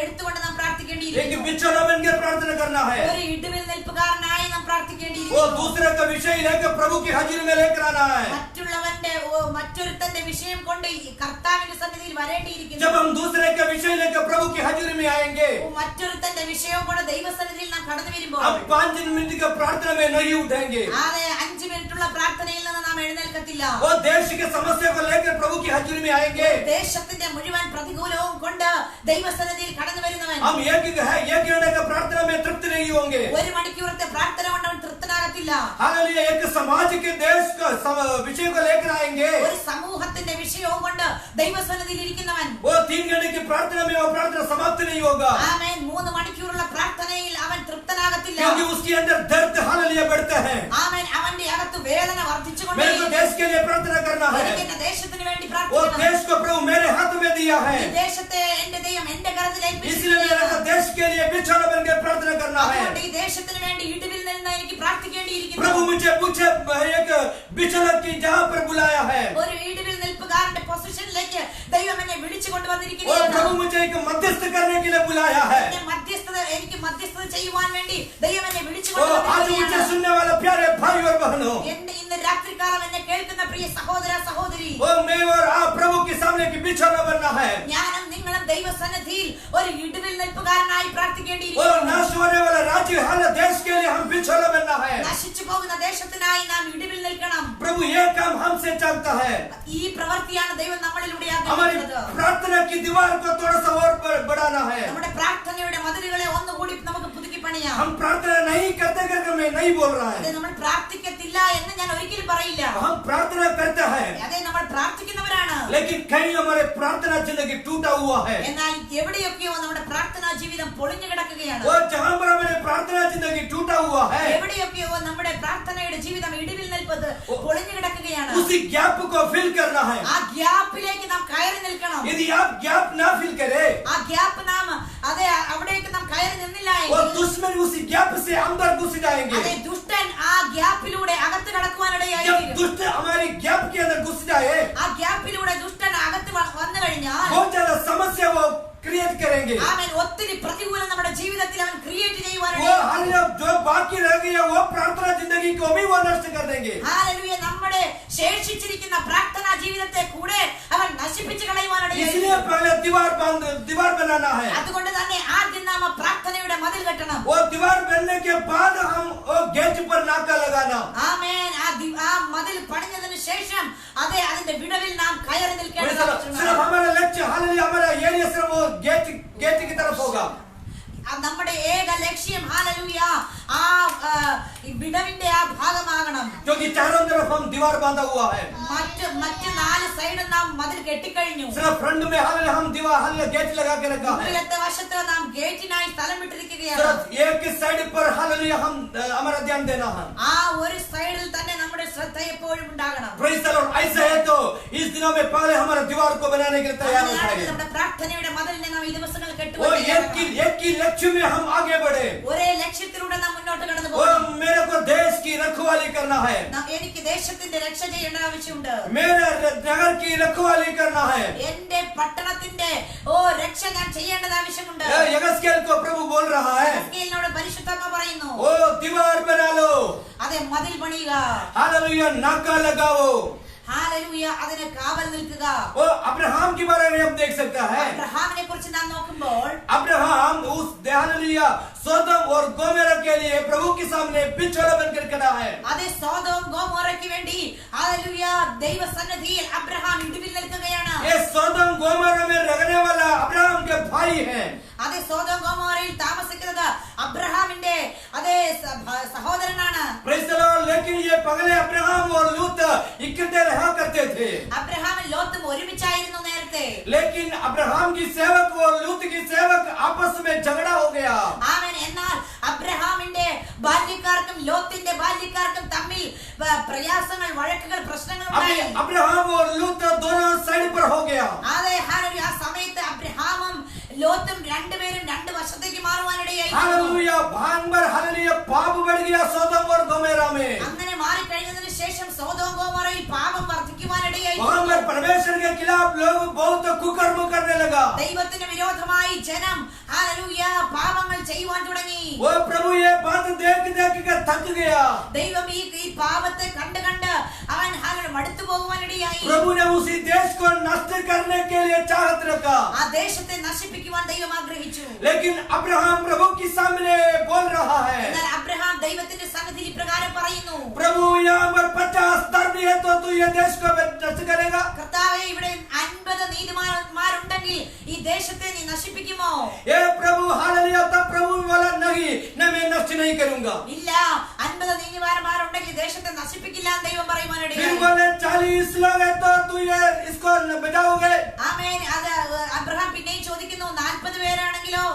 എടുത്തുകൊണ്ട് നാം एक പ്രാർത്ഥിക്കേണ്ടിയിരിക്കുന്നു. बिचौला बनकर प्रार्थना करना है, ഒരു ഇടിവിൽ നിൽപ്പുകാരനായി നാം वो പ്രാർത്ഥിക്കേണ്ടിയിരിക്കുന്നു. दूसरे का विषय लेकर प्रभु की हाजिरी में लेकर आना है। മറ്റൊരുത്തന്റെ വിഷയം കൊണ്ട് ഈ കർത്താവിന്റെ സന്നിധിയിൽ വരേണ്ടിയിരിക്കുന്നു. जब हम दूसरे का विषय लेकर प्रभु की हाजिरी में आएंगे, മറ്റൊരുത്തന്റെ വിഷയം കൊണ്ട് ദൈവസന്നിധിയിൽ നാം കടന്നു വരുമ്പോൾ हम 5 मिनट की प्रार्थना में नहीं उठेंगे, അതെ 5 മിനിറ്റുള്ള പ്രാർത്ഥനയിൽ നിന്ന് നാം എഴുന്നേൽക്കത്തില്ല. वो देश की समस्या को लेकर प्रभु की हाजिरी में आएंगे, ദേശത്തിന്റെ മുഴുവൻ പ്രതികൂലവും കൊണ്ട് ദൈവസന്നിധിയിൽ കടന്നു വരുന്നവൻ हम एक घंटे का प्रार्थना में तृप्त नहीं होंगे। 1 മണിക്കൂറത്തെ പ്രാർത്ഥന കൊണ്ട് അവൻ തൃപ്തനാകത്തില്ല. हालेलुया, एक समाज के देश का विषय को लेकर आएंगे, ഒരു സമൂഹത്തിന്റെ വിഷയവും കൊണ്ട് ദൈവസന്നിധിയിൽ ഇരിക്കുന്നവൻ वो 3 घंटे की प्रार्थना में वो प्रार्थना समाप्त नहीं होगा, ആമേൻ 3 മണിക്കൂറുള്ള പ്രാർത്ഥനയിൽ അവൻ തൃപ്തനാകത്തില്ല. क्योंकि उसके अंदर दर्द हालेलुया बढ़ता है। ആമേൻ അവന്റെ അകത്ത് വേദന मेरे को വർദ്ധിച്ചുകൊണ്ടേയിരിക്കും. देश के लिए प्रार्थना करना है, എനിക്ക് എന്റെ ദേശത്തിന് വേണ്ടി वो പ്രാർത്ഥിക്കണം. देश को प्रभु मेरे हाथ में दिया है, ഈ ദേശത്തെ എന്റെ ദൈവം എന്റെ കരത്തിൽ इसलिए मेरे को ഏൽപ്പിച്ചിരിക്കുകയാണ്. देश के लिए बिछौना बनकर प्रार्थना करना है। അതുകൊണ്ട് ഈ ദേശത്തിന് വേണ്ടി ഇടിവിൽ നിന്ന് എനിക്ക് പ്രാർത്ഥിക്കേണ്ടിയിരിക്കുന്നു. प्रभु मुझे पूछे एक बिचौला की जहाँ पर बुलाया है, ഒരു ഇടിവിൽ നിൽപ്പുകാരന്റെ പൊസിഷനിലേക്ക് ദൈവം എന്നെ വിളിച്ചു और കൊണ്ടുവന്നിരിക്കുകയാണ്. प्रभु मुझे एक मध्यस्थ करने के लिए बुलाया है। എനിക്ക് മധ്യസ്ഥത ചെയ്യുവാൻ വേണ്ടി ദൈവം എന്നെ വിളിച്ചു आज मुझे കൊണ്ടുവന്നിരിക്കുകയാണ്. सुनने वाला प्यारे भाई और बहनों, ഇന്ന് രാത്രികാലം എന്നെ കേൾക്കുന്ന പ്രിയ സഹോദര സഹോദരി, वो मैं और आप प्रभु के सामने की बिछौना बनना है, ഞാനും നിങ്ങളും ദൈവസന്നിധിയിൽ ഒരു ഇടിവിൽ നിൽപ്പുകാരനായി और പ്രാർത്ഥിക്കേണ്ടിയിരിക്കുന്നു. नाश होने वाला राज्य हाल देश के लिए हम बिछौना बनना है। നശിച്ചു പോകുന്ന ദേശത്തിനായി നാം ഇടിവിൽ നിൽക്കണം. प्रभु ये काम हमसे चाहता है, ഈ പ്രവൃത്തിയാണ് ദൈവം നമ്മളിലൂടെ हमारी ആഗ്രഹിക്കുന്നത്. प्रार्थना की दीवार को थोड़ा सा और बढ़ाना है। നമ്മുടെ പ്രാർത്ഥനയുടെ മതിലുകളെ ഒന്നുകൂടി നമുക്ക് പുതുക്കി പണിയാം. हम प्रार्थना नहीं करते करके मैं नहीं बोल रहा അതെ, है, നമ്മൾ പ്രാർത്ഥിക്കത്തില്ല എന്ന് ഞാൻ ഒരിക്കലും പറയില്ല. हम प्रार्थना करते हैं, അതെ, നമ്മൾ പ്രാർത്ഥിക്കുന്നവരാണ്. लेकिन कहीं हमारे प्रार्थना जिंदगी टूटा हुआ है, എന്നാൽ എവിടെയൊക്കെയോ നമ്മുടെ പ്രാർത്ഥനാ ജീവിതം പൊളിഞ്ഞു കിടക്കുകയാണ്. और जहाँ पर हमारे प्रार्थना जिंदगी टूटा हुआ है, എവിടെയൊക്കെയോ നമ്മുടെ പ്രാർത്ഥനയുടെ ജീവിതം ഇടിവിൽ നിൽപ്പത് പൊളിഞ്ഞു കിടക്കുകയാണ്. उसी गैप को फिल करना है। ആ ഗ്യാപ്പിലേക്ക് നാം കയറി നിൽക്കണം. यदि आप गैप ना फिल करें, ആ ഗ്യാപ്പ് നാം അതെ അവിടേക്ക് നാം കയറി നിന്നില്ല और എങ്കിൽ दुश्मन उसी गैप से अंदर घुस जाएंगे। അതെ ദുഷ്ടൻ ആ ഗ്യാപ്പിലൂടെ അകത്ത് കടക്കുവാനിടയായി जब തീരും. दुष्ट हमारी गैप के अंदर घुस जाए, ആ ഗ്യാപ്പിലൂടെ ദുഷ്ടൻ അകത്ത് വന്നു കഴിഞ്ഞാൽ बहुत ज्यादा देंगे। ആമേൻ. ഒത്തിരി പ്രതികൂലം നമ്മുടെ ജീവിതത്തിൽ അവൻ ക്രിയേറ്റ് वो ചെയ്യുവാനാണ്. जो बाकी रह गई है वो प्रार्थना जिंदगी को भी वो नष्ट कर देंगे। ഹല്ലേലൂയ. നമ്മുടെ ശേഷിച്ചിരിക്കുന്ന പ്രാർത്ഥനാ ജീവിതത്തെ കൂടെ അവൻ നശിപ്പിച്ചു കളയുവാനാണ്. इसलिए पहले दीवार बनाना है। അതുകൊണ്ട് തന്നെ ആദ്യം നാം പ്രാർത്ഥനയുടെ മതിൽ കെട്ടണം. वो दीवार बनने के बाद हम गेट पर नाका लगाना। ആമേൻ. ആ മതിൽ പണിഞ്ഞതിന് ശേഷം അതിന്റെ വിടവിൽ നാം കയറി നിൽക്കേണ്ടത്. सिर्फ हमारा लक्ष्य हालेलुया हमारा एरिया सिर्फ वो गेट की तरफ होगा। നമ്മുടെ ഏക ലക്ഷ്യം ഹല്ലേലൂയ ആ വിടവിന്റെ ആ ഭാഗമാകണം. क्योंकि चारों तरफ हम दीवार बांधा हुआ है। മറ്റ് നാല് സൈഡും നാം മതിൽ കെട്ടിക്കഴിഞ്ഞു. सिर्फ फ्रंट में हालेलुया हम दीवार हालेलुया गेट लगा के रखा है। മുകളിലത്തെ വശത്ത് നാം ഗേറ്റിനായി സ്ഥലം വിട്ടിരിക്കുകയാണ്. सिर्फ एक साइड पर हालेलुया हम हमारा ध्यान देना है। ആ ഒരു സൈഡിൽ തന്നെ നമ്മുടെ ശ്രദ്ധ എപ്പോഴും ഉണ്ടാകണം. Praise the Lord. ऐसा है तो इस दिनों में पहले हमारा दीवार को बनाने के लिए तैयार हो जाएंगे। നമ്മുടെ പ്രാർത്ഥനയുടെ മതിലിനെ നാം ഈ ദിവസങ്ങളിൽ वो കെട്ടുകയാണ്. एक ही लक्ष्य में हम आगे बढ़े। ഒരേ ലക്ഷ്യത്തിലൂടെ നാം മുന്നോട്ട് കടന്നു वो പോകും. मेरे को देश की रखवाली करना है। എനിക്ക് ദേശത്തിന്റെ രക്ഷ ചെയ്യേണ്ട ആവശ്യമുണ്ട്. मेरे नगर की रखवाली करना है। എന്റെ പട്ടണത്തിന്റെ രക്ഷ ഞാൻ ചെയ്യേണ്ടത് ആവശ്യമുണ്ട്. यगस्केल को प्रभु बोल रहा है, യഹസ്കേലിനോട് പരിശുദ്ധാത്മ പറയുന്നു, ओ दीवार बना लो। അതെ മതിൽ പണിയുക. हालेलुया नाका लगाओ। ഹല്ലേലൂയ അതിനെ കാവൽ നിൽക്കുക. वो अब्राहम के बारे में हम देख सकता है। അബ്രഹാമിനെ കുറിച്ച് നാം നോക്കുമ്പോൾ अब्राहम उस हालेलुया सोदम और गोमेरा के लिए प्रभु के सामने बिछोड़ा बनकर खड़ा है। അതെ സോദോം ഗോമോറയ്ക്ക് വേണ്ടി ഹല്ലേലൂയ ദൈവസന്നിധിയിൽ അബ്രഹാം ഇടിവിൽ നിൽക്കുകയാണ്. ये सोदम गोमेरा में रहने वाला अब्राहम के भाई है। അതെ സോദോം ഗോമോറയിൽ താമസിക്കുന്നത് അബ്രഹാമിന്റെ അതേ സഹോദരനാണ്. Praise the Lord. लेकिन ये पगले अब्राहम और लूत इकट्ठे रहा करते थे। അബ്രഹാമും ലോത്തും ഒരുമിച്ചായിരുന്നു നേരത്തെ. लेकिन अब्राहम की सेवक और लूत की सेवक आपस में झगड़ा हो गया। ആമേൻ. എന്നാൽ അബ്രഹാമിന്റെ ബാല്യക്കാർക്കും ലോത്തിന്റെ ബാല്യക്കാർക്കും തമ്മിൽ പ്രയാസങ്ങൾ, വഴക്കുകൾ, പ്രശ്നങ്ങൾ ഉണ്ടായി. अब्राहम और लूत दोनों साइड पर हो गया। അതെ ഹല്ലേലൂയ. ആ സമയത്ത് അബ്രഹാമും ലോത്തും രണ്ടുപേരും രണ്ട് വശത്തേക്ക് മാറുവാനിടയായി. हालेलुया भांबर हालेलुया पाप बढ़ गया सोदम और गोमेरा में। അങ്ങനെ മാറിക്കഴിഞ്ഞതിന് ശേഷം സോദോം ഗോമോറയിൽ പാപം വർദ്ധിക്കുവാനിടയായി. वहां पर परमेश्वर के खिलाफ लोग बहुत कुकर्म करने लगा। ദൈവത്തിന് വിരോധമായി ജനം ഹല്ലേലൂയ പാപങ്ങൾ ചെയ്യുവാൻ തുടങ്ങി. वो प्रभु ये बात देख देख कर थक गया। ദൈവം ഈ പാപത്തെ കണ്ട് കണ്ട് അവൻ മടുത്തു പോകുവാനിടയായി. प्रभु ने उसी देश को नष्ट करने के लिए चाहत रखा। ആ ദേശത്തെ നശിപ്പിക്കുവാൻ ദൈവം ആഗ്രഹിച്ചു. लेकिन अब्राहम प्रभु के सामने बोल रहा है, എന്നാൽ അബ്രഹാം ദൈവത്തിന്റെ സന്നിധിയിൽ ഇപ്രകാരം പറയുന്നു, प्रभु यहाँ पर 50 धर्मी है तो तू ये देश को नष्ट करेगा? കർത്താവേ, ഇവിടെ 50 നീതിമാന്മാരുണ്ടെങ്കിൽ ഈ ദേശത്തെ നീ നശിപ്പിക്കുമോ? ये प्रभु हालेलुया तब प्रभु बोला नहीं न मैं नष्ट नहीं करूंगा। ഇല്ല, 50 നീതിമാന്മാരുണ്ടെങ്കിൽ ദേശത്തെ നശിപ്പിക്കില്ല എന്ന് ദൈവം फिर പറയുവാനിടയായി. बोले 40 लोग है तो तू ये इसको बचाओगे? ആമേൻ. അത് അബ്രഹാം പിന്നെയും ചോദിക്കുന്നു, 40 പേരാണെങ്കിലോ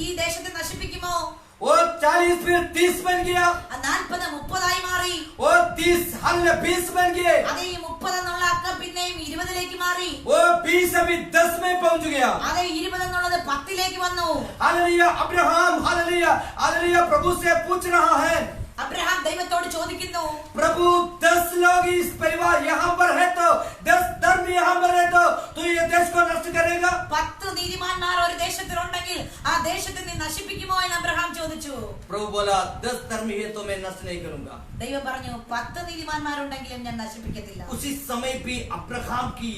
ഈ ദേശത്തെ നശിപ്പിക്കുമോ? वो 40 फिर 30 बन गया। 40 30 മാറി. वो 30 हालेलुया 20 बन गए। അതേ ഈ 30 എന്നുള്ള അക്കം പിന്നെയും 20ലേക്ക് മാറി. वो 20 अभी 10 में पहुंच गया। അതേ 20 എന്നുള്ളത് 10ലേക്ക് വന്നു. हालेलुया अब्राहम हालेलुया हालेलुया प्रभु से पूछ रहा है, അബ്രഹാം ദൈവത്തോട് ചോദിക്കുന്നു, प्रभु 10 लोग इस परिवार यहाँ पर है तो 10 धर्म यहाँ पर है तो तू ये देश को नष्ट करेगा? 10 നീതിമാന്മാർ ഒരു ദേശത്തിലുണ്ടെങ്കിൽ ആ ദേശത്തെ നീ നശിപ്പിക്കുമോ എന്ന് അബ്രഹാം ചോദിച്ചു. प्रभु बोला 10 धर्मी है तो मैं नष्ट नहीं करूंगा। ദൈവം പറഞ്ഞു, 10 നീതിമാന്മാരുണ്ടെങ്കിലും ഞാൻ നശിപ്പിക്കത്തില്ല. उसी समय भी अब्राहम की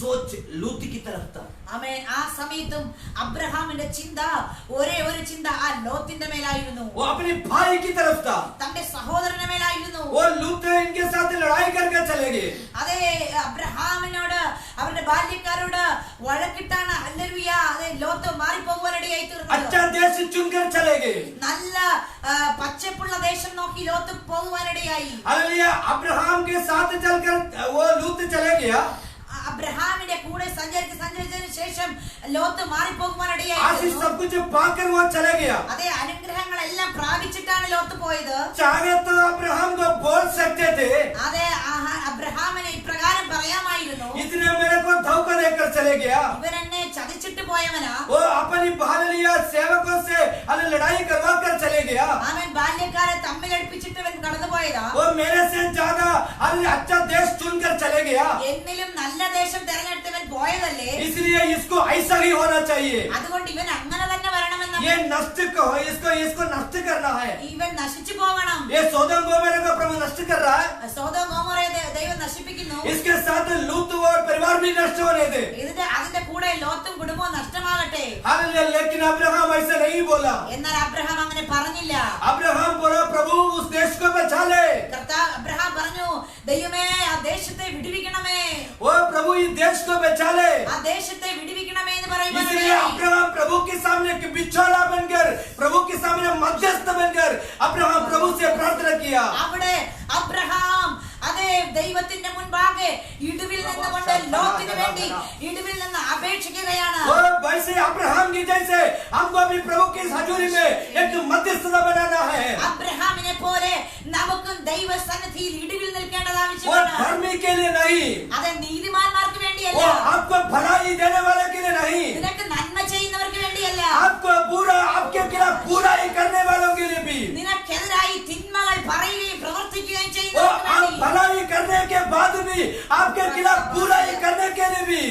सोच लूत की तरफ था। ആമേൻ. ആ സമയത്തും അബ്രഹാമിന്റെ ചിന്ത ഒരേ ഒരു ചിന്ത ആ ലോത്തിന്റെ മേലായിരുന്നു. वो अपने भाई की तरफ था। തന്റെ സഹോദരന്റെ മേലായിരുന്നു. वो लूत इनके साथ लड़ाई करके चले गए। അതെ അബ്രഹാമിനോട് അവരുടെ ബാല്യക്കാരോട് വഴക്കിട്ടാണ് ഹല്ലേലൂയ അതെ ലോത്ത് മാറിപ്പോകുവാനിടയായി തീർന്നത്. अच्छा देश चुनकर चले गए। നല്ല പച്ചപ്പുള്ള ദേശം നോക്കി ലോത്ത് പോകുവാനിടയായി. हालेलुया अब्राहम के साथ चलकर वो लूत चले गया। അബ്രഹാമിന്റെ കൂടെ സഞ്ചരിച്ചതിന് ശേഷം ലോത്ത് മാറിപ്പോകുവാനിടയായി. आशीष सब कुछ पाकर वो चले गया। അതെ അനുഗ്രഹങ്ങളെല്ലാം പ്രാപിച്ചിട്ടാണ് ലോത്ത് പോയത്. चाहे तो अब्राहम को बोल सकते थे, അതെ അബ്രഹാമിന് ഇപ്രകാരം പറയാമായിരുന്നു, इसने मेरे को धोखा देकर चले गया। ഇവൻ എന്നെ ചതിച്ചിട്ട് പോയവനാ. वो अपनी हालेलुया सेवकों से लड़ाई करवा कर चले गया। അവൻ ബാല്യക്കാരെ തമ്മിലടിപ്പിച്ചിട്ട് ഇവൻ കടന്നുപോയതാ. वो मेरे से ज्यादा अरे अच्छा देश चुनकर चले गया, എന്നിലും നല്ല ദേശം തെരഞ്ഞെടുത്തവൻ പോയതല്ലേ, इसलिए इसको ऐसा ही होना चाहिए। അതുകൊണ്ട് ഇവൻ അങ്ങനെ തന്നെ വരണമെന്ന് ये नष्ट को इसको नष्ट करना है। ഇവൻ നശിച്ചു പോകണം. ये सोदम गोमेर का प्रभु नष्ट कर रहा है, സോദോം ഗൊമോറയെ ദൈവം നശിപ്പിക്കുന്നു. इसके साथ लूत और परिवार भी नष्ट होने दे। അതിന്റെ കൂടെ ലോത്തും കുടുംബവും നഷ്ടമാകട്ടെ. हालेलुया। लेकिन अब्राहम ऐसा नहीं बोला। എന്നാൽ അബ്രഹാം അങ്ങനെ പറഞ്ഞില്ല. अब्राहम बोला प्रभु उस देश को बचा ले। അബ്രഹാം പറഞ്ഞു, ദൈവമേ ആ ദേശത്തെ വിടുവിക്കണമേ, ओ प्रभु इस देश को बचा ले। ആ ദേശത്തെ വിടുവിക്കണമേ എന്ന് इसलिए പറയുമ്പോൾ अब्राहम प्रभु के सामने एक बिछौना बनकर, प्रभु के सामने मध्यस्थ बनकर अब्राहम प्रभु से प्रार्थना किया। അവിടെ അബ്രഹാം അതേ ദൈവത്തിന്റെ മുൻപാകെ ഇടുവിൽ നിന്നുകൊണ്ട് ലോത്തിന് വേണ്ടി ഇടുവിൽ നിന്ന് അപേക്ഷിക്കുകയാണ്. और वैसे अब्राहम की जैसे हमको भी प्रभु की हजूरी में एक मध्यस्थता बनाना है। അബ്രഹാമിനെ പോലെ നമുക്കും ദൈവസന്നിധിയിൽ ഇടുവിൽ നിൽക്കേണ്ടത് वो ആവശ്യമാണ്. धर्मी के लिए नहीं, അത് നീതിമാന്മാർക്ക് वो വേണ്ടിയല്ല, आपको भलाई देने वाले के लिए नहीं, നിനക്ക് നന്മ ചെയ്യുന്നവർക്ക് വേണ്ടിയല്ല, आपको बुरा आपके खिलाफ बुराई करने वालों के लिए भी, നിനക്കെതിരായി തിന്മകൾ പറയുകയും പ്രവർത്തിക്കുകയും वो ചെയ്യുന്നവർക്ക് आप വേണ്ടി, भलाई करने के बाद भी आपके खिलाफ बुराई करने के लिए भी,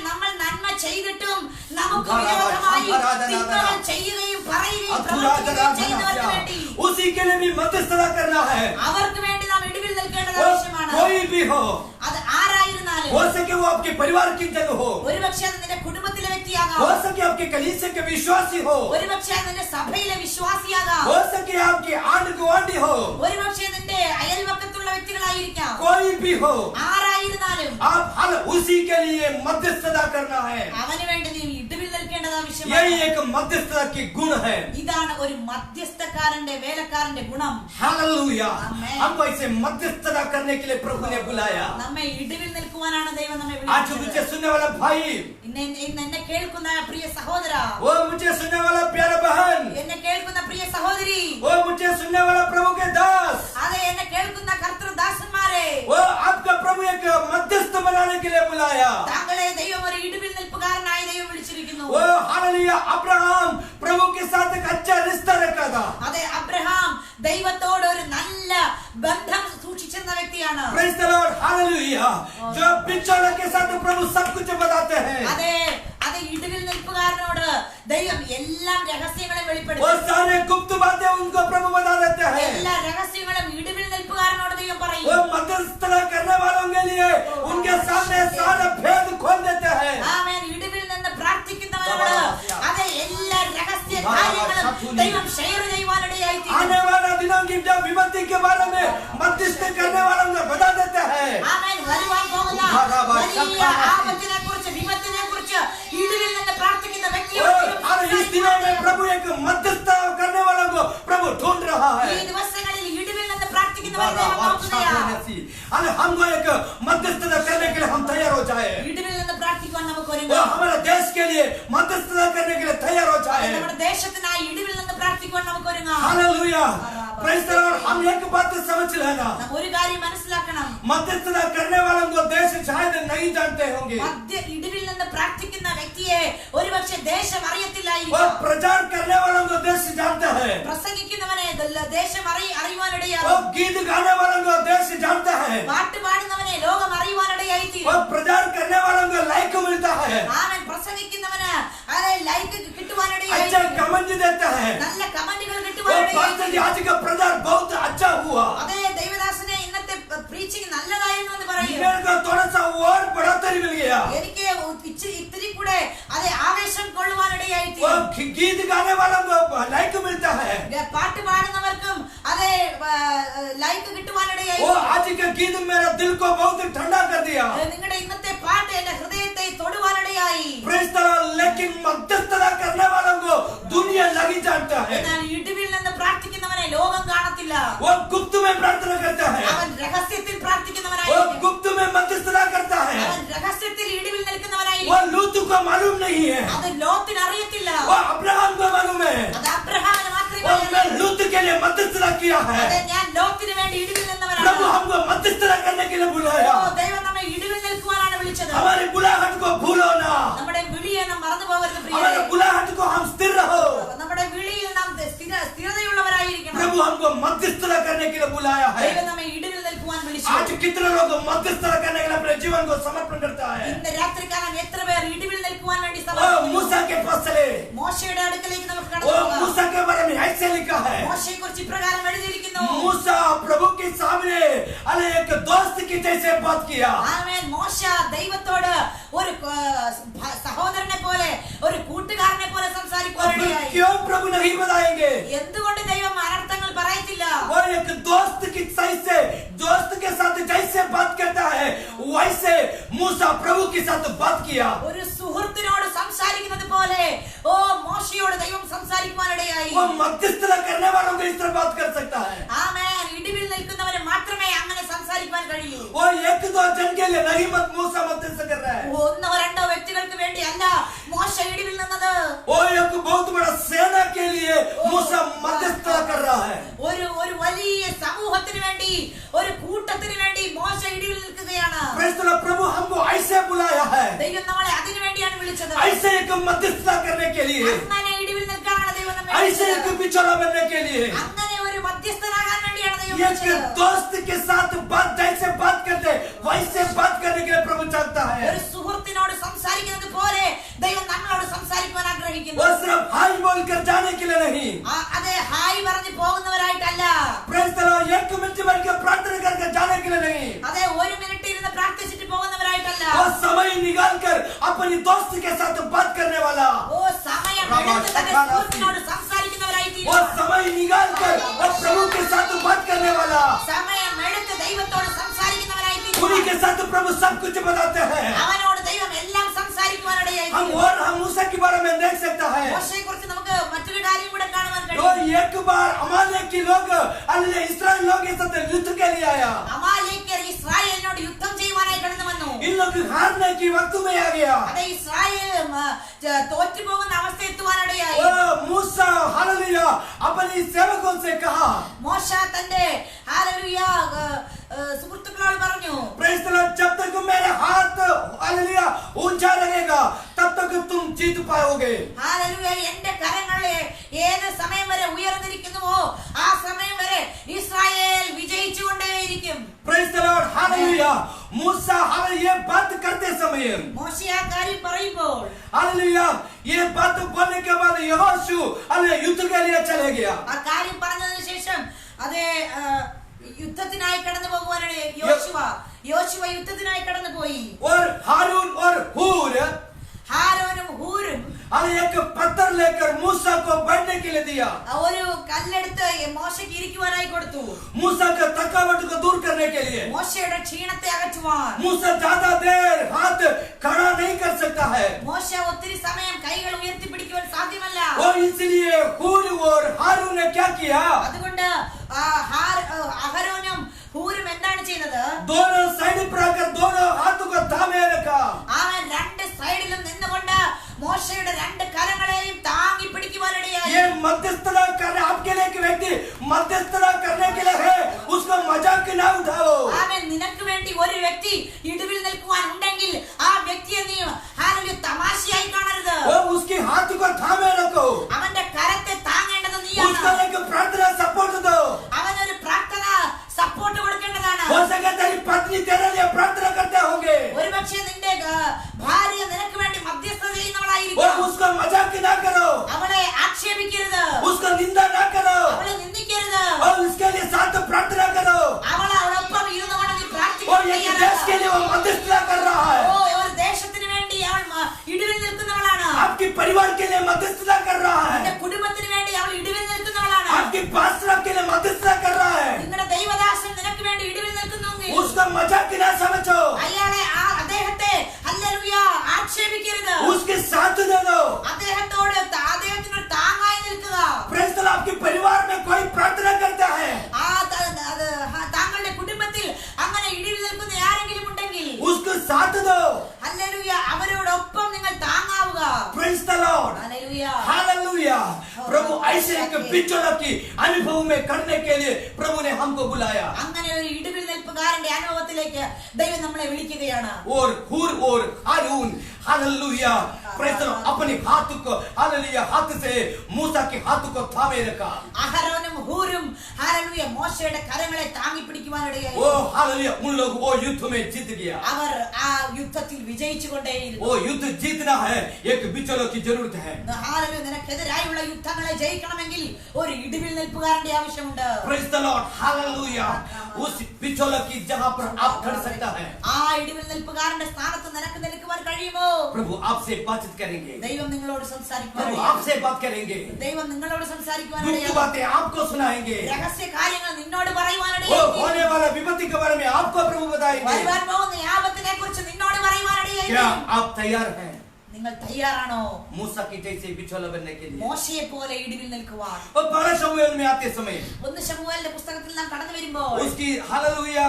നമ്മൾ നന്മ ചെയ്തിട്ടും നമുക്ക് വിരോധമായി തിന്മകൾ ചെയ്യുകയും പറയുകയും പ്രവർത്തിക്കുകയും ചെയ്യുന്നവർക്ക് വേണ്ടി, उसी के लिए भी मध्यस्थता करना है। അവർക്ക് വേണ്ടി നാം ഇടിവിൽ നിൽക്കേണ്ടത് वो ആവശ്യമാണ്. कोई भी हो, അത് ആരായിരുന്നാലും, हो सके वो आपके परिवार की जन हो, ഒരുപക്ഷെ അത് നിന്റെ കുടുംബത്തിലെ വ്യക്തിയാകാം, हो सके आपके कलीसिया के विश्वासी हो, ഒരുപക്ഷെ അത് निന്റെ സഭയിലെ വിശ്വാസിയാകാം, हो सके आपकी आंड गुआंढी हो, ഒരുപക്ഷെ നിന്റെ അയൽവക്കത്തുള്ള വ്യക്തികളായിരിക്കാം, कोई भी हो, ആരായിരുന്നാലും आप हर उसी के लिए मध्यस्थता करना है। അവന് വേണ്ടി നീ ഇടിവിൽ നിൽക്കേണ്ടത് ആവശ്യമാണ്. यही एक मध्यस्थता की गुण है। ഇതാണ് ഒരു മധ്യസ്ഥക്കാരന്റെ വേലക്കാരന്റെ ഗുണം. हालेलुया। आमेन। हमको ऐसे मध्यस्थता करने के लिए प्रभु ने बुलाया। നമ്മെ ഇടിവിൽ നിൽക്കുവാനാണ് ദൈവം നമ്മെ आज मुझे വിളിച്ചത്. सुनने वाला भाई, ഇന്ന് എന്നെ കേൾക്കുന്ന പ്രിയ സഹോദര, वो मुझे सुनने वाला प्यारा बहन, എന്നെ കേൾക്കുന്ന പ്രിയ സഹോദരി, वो मुझे सुनने वाला प्रभु के दास, അതെ എന്നെ കേൾക്കുന്ന കർത്തൃദാസന്മാരെ, वो आपका प्रभु एक मध्यस्थ बनाने के लिए बुलाया। താങ്കളെ ദൈവം ഒരു ഇടിവിൽ നിൽപ്പുകാരനായി ദൈവം വിളിച്ചിരിക്കുന്നു. वो हालेलुया। अब्राहम प्रभु के साथ एक अच्छा रिश्ता रखा था। അതെ അബ്രഹാം ദൈവത്തോട് ഒരു നല്ല ബന്ധം സൂക്ഷിച്ചിരുന്ന വ്യക്തിയാണ്. Praise the Lord, hallelujah. जो बिछौना के साथ प्रभु सब कुछ बताते हैं, അതെ അതെ ഇടിവിൽ നിൽപ്പുകാരനോട് ദൈവം എല്ലാം രഹസ്യങ്ങളെ वो വെളിപ്പെടുത്തും. सारे गुप्त बातें उनको प्रभु बता देते हैं। എല്ലാ രഹസ്യങ്ങളും ഇടിവിൽ നിൽപ്പുകാരനോട് ദൈവം वो പറയും. मध्यस्थता करने वालों के लिए उनके सामने सारे भेद खोल देते हैं। ആമേൻ. ഇടിവിൽ നിന്ന് പ്രാർത്ഥിക്കുന്നവരോട് അതെ എല്ലാ രഹസ്യ കാര്യങ്ങളും ദൈവം ഷെയർ ചെയ്യുവാനിടയായി തീരും. आने वाला दिनों की जब विपत्ति के बारे में मध्यस्थ करने वालों को बता देते हैं। ആമേൻ. വരുവാൻ പോകുന്ന വലിയ ആപത്തിനെ കുറിച്ച് വിപത്തിനെ കുറിച്ച് ഇടിവിൽ നിന്ന് പ്രാർത്ഥിക്കുന്ന और इस दिनों में प्रभु एक मध्यस्थता करने वालों को प्रभु ढूंढ रहा ഈ है। ദിവസങ്ങളിൽ ഇടിവിൽ നിന്ന് പ്രാർത്ഥിക്കുന്നവരെ ദൈവം നോക്കുകയാണ്. अरे हमको एक मध्यस्थता करने के लिए हम तैयार हो जाए। ഇടിവിൽ നിന്ന് പ്രാർത്ഥിക്കുവാൻ നമുക്ക് वो ഒരുങ്ങാം. हमारे देश के लिए मध्यस्थता करने के लिए तैयार हो जाए। നമ്മുടെ ദേശത്തിനായി ഇടിവിൽ നിന്ന് പ്രാർത്ഥിക്കുവാൻ നമുക്ക് ഒരുങ്ങാം. हालेलुया। Praise the Lord. हम एक बात समझ लेना, നാം ഒരു കാര്യം മനസ്സിലാക്കണം. मध्यस्थता करने वालों को देश शायद नहीं जानते होंगे, ഇടിവിൽ നിന്ന് പ്രാർത്ഥിക്കുന്ന വ്യക്തിയെ ഒരുപക്ഷെ ദേശം वो അറിയത്തില്ലായിരിക്കും. प्रचार करने वालों को देश जानता है, പ്രസംഗിക്കുന്നവനെ ദേശം അറിയുവാനിടയാകും. वो गीत गाने वालों को देश जानता है, പാട്ട് പാടുന്നവനെ ലോകം അറിയുവാനിടയായി वो തീരും. प्रचार करने वालों को लाइक मिलता है, അവൻ പ്രസംഗിക്കുന്നവന് അതെ ലൈക്ക് കിട്ടുവാനിടയായി अच्छा തീരും. कमेंट देता है। നല്ല കമന്റുകൾ वो കിട്ടുവാനിടയായി पास्टर जी തീരും. आज का प्रचार बहुत अच्छा हुआ, അതെ ദൈവദാസനെ ഇന്നത്തെ പ്രീച്ചിങ് നല്ലതായിരുന്നു എന്ന് പറയും. मेरे को थोड़ा सा और बढ़ोतरी मिल गया। എനിക്ക് ഇത്തിരി കൂടെ അതെ ആവേശം കൊള്ളുവാനിടയായി वो തീരും. गीत गाने वालों को लाइक मिलता है, പാട്ട് പാടുന്നവർക്കും അതെ ലൈക്ക് കിട്ടുവാനിടയായി वो आज का गीत मेरा दिल को बहुत ठंडा कर दिया। നിങ്ങളുടെ ഇന്നത്തെ പാട്ട് എന്റെ ഹൃദയത്തെ തൊടുവാനിടയായി. Praise the Lord. लेकिन मध्यस्थता करने वालों को दुनिया नहीं जानता है, എന്നാൽ ഇടിവിൽ നിന്ന് പ്രാർത്ഥിക്കുന്നവനെ ലോകം കാണത്തില്ല. वो गुप्त में प्रार्थना करता है, അവൻ രഹസ്യത്തിൽ वो പ്രാർത്ഥിക്കുന്നവനായിരിക്കും. गुप्त में मध्यस्थता करता है। അവൻ രഹസ്യത്തിൽ ഇടിവിൽ वो നിൽക്കുന്നവനായിരിക്കും. लूत को मालूम नहीं है, അത് ലോത്തിന് അറിയത്തില്ല. वो अब्राहम को मालूम है। അത് അബ്രഹാമിന് മാത്രമേ और मैं അറിയൂ. लूत के लिए मध्यस्थता किया है। അതെ ഞാൻ ലോത്തിന് വേണ്ടി ഇടിവിൽ നിന്നവനാണ്. प्रभु हमको मध्यस्थता करने के लिए बुलाया। ഓ, ദൈവം നമ്മെ ഇടിവിൽ നിൽക്കുവാനാണ് വിളിച്ചത്. हमारी बुलाहट को भूलो ना, നമ്മുടെ വിളിയെ നാം മറന്നു പോകരുത് हमारे പ്രിയരേ. बुलाहट को हम स्थिर रहो। നമ്മുടെ വിളിയിൽ നാം സ്ഥിരതയുള്ളവരായിരിക്കണം. प्रभु हमको मध्यस्थता करने के लिए बुलाया है। ദൈവം നമ്മെ ഇടിവിൽ നിൽക്കുവാൻ വിളിച്ചു. लोग मध्यस्थता करने के लिए अपने जीवन को समर्पण करता है? ഇന്ന് രാത്രികാലം എത്ര പേർ ഇടിവിൽ നിൽക്കുവാൻ വേണ്ടി ओ സമർപ്പിക്കുന്നു? मूसा के पास चले। മോശയുടെ അടുക്കലേക്ക് നമുക്ക് ओ കടന്നു പോകാം. मूसा के बारे में ऐसे लिखा है, മോശയെ കുറിച്ച് ഇപ്രകാരം എഴുതിയിരിക്കുന്നു. मूसा प्रभु के सामने अरे एक दोस्त की जैसे बात किया। ആമേൻ. മോശ ദൈവത്തോട് ഒരു സഹോദരനെ പോലെ ഒരു കൂട്ടുകാരനെ പോലെ സംസാരിക്കുകയായി. क्यों प्रभु नहीं बताएंगे? എന്തുകൊണ്ട് ദൈവം അനർത്ഥങ്ങൾ പറയത്തില്ല? वो एक दोस्त की जैसे दोस्त के साथ जैसे बात करता है वैसे मूसा प्रभु के साथ बात किया। ഒരു സുഹൃത്തിനോട് സംസാരിക്കുന്നത് പോലെ ഓ മോശയോട് ദൈവം സംസാരിക്കുവാനിടയായി. वो मध्यस्थता करने वालों को इस तरह बात कर सकता है। ആമേൻ. ഇടിവിൽ നിൽക്കുന്നവരെ മാത്രമേ അങ്ങനെ സംസാരിക്കുവാൻ കഴിയൂ. वो एक दो जन के लिए नहीं मत मूसा मध्यस्थ कर रहा है। ഒന്നോ രണ്ടോ വ്യക്തികൾക്ക് വേണ്ടി അല്ല മോശ ഇടിവിൽ നിന്നത്. वो एक बहुत बड़ा सेना के लिए मूसा मध्यस्थता कर रहा है। ഒരു വലിയ സമൂഹത്തിന് വേണ്ടി ഒരു കൂട്ടത്തിന് വേണ്ടി മോശ ഇടിവിൽ നിൽക്കുകയാണ്. प्रेज़ द लॉर्ड, प्रभु हमको ऐसे बुलाया है, ദൈവം നമ്മളെ അതിനു വേണ്ടിയാണ് വിളിച്ചത്. ऐसे एक मध्यस्थता करने के लिए, അങ്ങനെ ഇടിവിൽ നിൽക്കാനാണ് ദൈവം നമ്മെ ऐसे एक വിളിച്ചത്. बिछोड़ा बनने के लिए। അങ്ങനെ ഒരു മധ്യസ്ഥനാകാൻ വേണ്ടിയാണ് ദൈവം एक വിളിച്ചത്. दोस्त के साथ बात जैसे बात करते वैसे बात करने के लिए प्रभु चाहता है। ഒരു സുഹൃത്തിനോട് സംസാരിക്കുന്നത് പോലെ ദൈവം നമ്മളോട് സംസാരിക്കുവാൻ ആഗ്രഹിക്കുന്നു. वो सिर्फ हाय बोलकर जाने के लिए नहीं, അതെ, ഹായ് പറഞ്ഞു പോകുന്നവരായിട്ടല്ല. प्रेज़ द लॉर्ड, एक मिनट बैठकर प्रार्थना करके जाने के लिए नहीं, അതെ, ഒരു മിനിറ്റ് ഇരുന്ന് പ്രാർത്ഥിച്ചിട്ട് പോകുന്നവരായിട്ടല്ല. वो समय निकाल कर अपनी दोस्त के साथ बात करने वाला, ഓ സമയം എടുത്ത് തന്റെ സുഹൃത്തിനോട് സംസാരിക്കുന്നവരായി वो समय निकाल कर और प्रभु के साथ बात करने वाला, സമയം എടുത്ത് ദൈവത്തോട് സംസാരിക്കുന്നവരായി उन्हीं के साथ प्रभु सब कुछ बताते हैं। അവനോട് ദൈവം എല്ലാം സംസാരിക്കുവാനിടയായി. हम मूसा के बारे में देख सकता है। മോശയെ കുറിച്ച് നമുക്ക് മറ്റൊരു കാര്യം കൂടെ കാണുവാൻ तो കഴിയും. एक बार अमालेक के लोग इस्राएल लोग के साथ युद्ध के लिए आया, അമാലേക്യർ ഇസ്രായേലിനോട് യുദ്ധം ചെയ്യുവാനായി കടന്നു വന്നു. इन लोग हारने की वक्त में आ गया। അതെ, ഇസ്രായേൽ തോറ്റുപോകുന്ന അവസ്ഥ എത്തുവാനിടയായി. ओ मूसा हालेलुया अपने सेवकों से कहा, മോശ തന്റെ ഹല്ലേലൂയ സുഹൃത്തുക്കളോട് പറഞ്ഞു, प्रेज़ द लॉर्ड, जब तक मेरे हाथ हालेलुया ऊंचा रहेगा तब तक तुम जीत पाओगे। ഹല്ലേലൂയ എന്റെ കരങ്ങളെ ഏത് സമയം വരെ ഉയർന്നിരിക്കുന്നുവോ ആ സമയം വരെ ഇസ്രായേൽ വിജയിച്ചുകൊണ്ടേയിരിക്കും. Praise the Lord hallelujah. मूसा हालेलुया ये बात करते समय മോശ ആ കാര്യം പറയുമ്പോൾ हालेलुया ये बात बोलने के बाद यहोशू युद्ध के लिए चले गया। ആ കാര്യം പറഞ്ഞതിന് ശേഷം അതെ യുദ്ധത്തിനായി കടന്നു പോകുവാനാണ് യോശുവ യുദ്ധത്തിനായി കടന്നു പോയി. और हारून और हूर ഹാരോനും ഹൂരും एक पत्थर लेकर मूसा को बैठने के लिए दिया। ഒരു കല്ലെടുത്ത് മോശയ്ക്ക് ഇരിക്കുവാനായി കൊടുത്തു. मूसा का थकावट को दूर करने के लिए। മോശയുടെ ക്ഷീണത്തെ അകറ്റുവാൻ. मूसा ज्यादा देर हाथ खड़ा नहीं कर सकता है, മോശ ഒത്തിരി സമയം കൈകൾ ഉയർത്തിപ്പിടിക്കുവാൻ സാധ്യമല്ല. और इसलिए हूर और हारून ने क्या किया, അതുകൊണ്ട് അഹരോനും ഹൂരും എന്താണ് ചെയ്തത്? दोनों साइड पर आकर दोनों हाथों को थामे रखा। അവൻ രണ്ട് സൈഡിലും നിന്നുകൊണ്ട് മോശയുടെ രണ്ട് കരങ്ങളെയും താങ്ങി പിടിക്കുവാനിടയായി. ये मध्यस्थता करने आपके लिए एक व्यक्ति मध्यस्थता करने के लिए है, उसका मजाक ना उठाओ। അവൻ നിനക്ക് വേണ്ടി ഒരു വ്യക്തി ഇടിവിൽ നിൽക്കുവാൻ ഉണ്ടെങ്കിൽ ആ വ്യക്തിയെ നീ ഹല്ലേലൂയ തമാശയായി കാണരുത്. वो उसके हाथ को थामे रखो, അവന്റെ കരത്തെ താങ്ങേണ്ടത് നീയാണ്. उसका एक प्रार्थना सपोर्ट दो। അവനൊരു പ്രാർത്ഥന സപ്പോർട്ട് കൊടുക്കേണ്ടതാണ്. हो सके तेरी पत्नी तेरे लिए प्रार्थना करते होंगे, ഒരുപക്ഷെ നിന്റെ ഭാര്യ നിനക്ക് വേണ്ടി മധ്യസ്ഥത और ചെയ്യുന്നവളായിരിക്കും. उसका मजाक ना करो, അവളെ ആക്ഷേപിക്കരുത്, उसका निंदा ना करो, അവളെ നിന്ദിക്കരുത്. और उसके लिए साथ प्रार्थना करो। അവളോടൊപ്പം ഇരുന്നുകൊണ്ട് നീ और एक देश के लिए वो मध्यस्थता कर रहा है, ഒരു ദേശത്തിന് വേണ്ടി അവൾ ഇടിവിൽ നിൽക്കുന്നവളാണ്. आपके परिवार के लिए मध्यस्थता कर रहा നിന്റെ है, കുടുംബത്തിന് വേണ്ടി അവൾ ഇടിവിൽ നിൽക്കുന്നവളാണ്. आपके पास्टर के लिए मध्यस्थता कर रहा है। നിങ്ങളുടെ ദൈവദാസൻ നിനക്ക് വേണ്ടി ഇടിവിൽ നിൽക്കുന്നുവെങ്കിൽ उसका मजाक ना समझो, അദ്ദേഹത്തെ ഹല്ലേലൂയ ആക്ഷേപിക്കരുത്. उसके साथ दे दो। അദ്ദേഹത്തിനോട് താങ്ങായി നിൽക്കുക. प्रेज़ द लॉर्ड, आपके परिवार में कोई प्रार्थना करता है, താങ്കളുടെ കുടുംബത്തിൽ അങ്ങനെ ഇടിവിൽ നിൽക്കുന്ന ആരെങ്കിലും ഉണ്ടെങ്കിൽ उसको साथ दो। ഹല്ലേലൂയ അവരോടൊപ്പം നിങ്ങൾ താങ്ങാവുക. Praise the Lord hallelujah. Hallelujah. प्रभु ऐसे एक बिछोड़ा की अनुभव में करने के लिए प्रभु ने हमको बुलाया। അങ്ങനെ ഒരു ഇടിവിൽ നിൽപ്പുകാരന്റെ അനുഭവത്തിലേക്ക് ദൈവം നമ്മളെ വിളിക്കുകയാണ്. और हूर और हारून हालेलुया प्रेज द लॉर्ड अपने हाथ को हालेलुया हाथ से मूसा के हाथ को थामे रखा അഹരോനും ഹൂരും ഹല്ലേലൂയ മോശയുടെ കരങ്ങളെ താങ്ങി പിടിക്കുവാനിടയായി. ओ हालेलुया उन लोग वो युद्ध में जीत गया അവർ ആ യുദ്ധത്തിൽ വിജയിച്ചുകൊണ്ടേയിരുന്നു. वो युद्ध जीतना है एक बिचौलियों की जरूरत है ഹല്ലേലൂയ നിനക്കെതിരായുള്ള യുദ്ധങ്ങളെ ജയിക്കണമെങ്കിൽ ഒരു ഇടിവിൽ നിൽപ്പുകാരന്റെ ആവശ്യമുണ്ട്. प्रेज द लॉर्ड हालेलुया उस बिचौलियों की जगह पर आप खड़ सकता है ആ ഇടിവിൽ നിൽപ്പുകാരന്റെ സ്ഥാനത്ത് നിനക്ക് നിൽക്കുവാൻ കഴിയുമോ? प्रभु आपसे बातचीत करेंगे ദൈവം നിങ്ങളോട് प्रभु സംസാരിക്കുവാൻ आपसे बात करेंगे ദൈവം നിങ്ങളോട് दुख की സംസാരിക്കുവാനിടയായി. बातें आपको सुनाएंगे രഹസ്യ കാര്യങ്ങൾ നിന്നോട് वो പറയുവാനിടയായി. होने वाला विपत्ति के बारे में आपको प्रभु बताएंगे വരുവാൻ പോകുന്ന ആപത്തിനെ കുറിച്ച് നിന്നോട് പറയുവാനിടയായി. क्या आप तैयार हैं നിങ്ങൾ തയ്യാറാണോ मूसा की जैसे बिचौला बनने के लिए മോശയെ പോലെ ഇടിവിൽ നിൽക്കുവാൻ? और पहला शमूएल में आते समय ഒന്ന് ശമൂവേലിന്റെ പുസ്തകത്തിൽ നാം കടന്നു വരുമ്പോൾ उसकी हालेलुया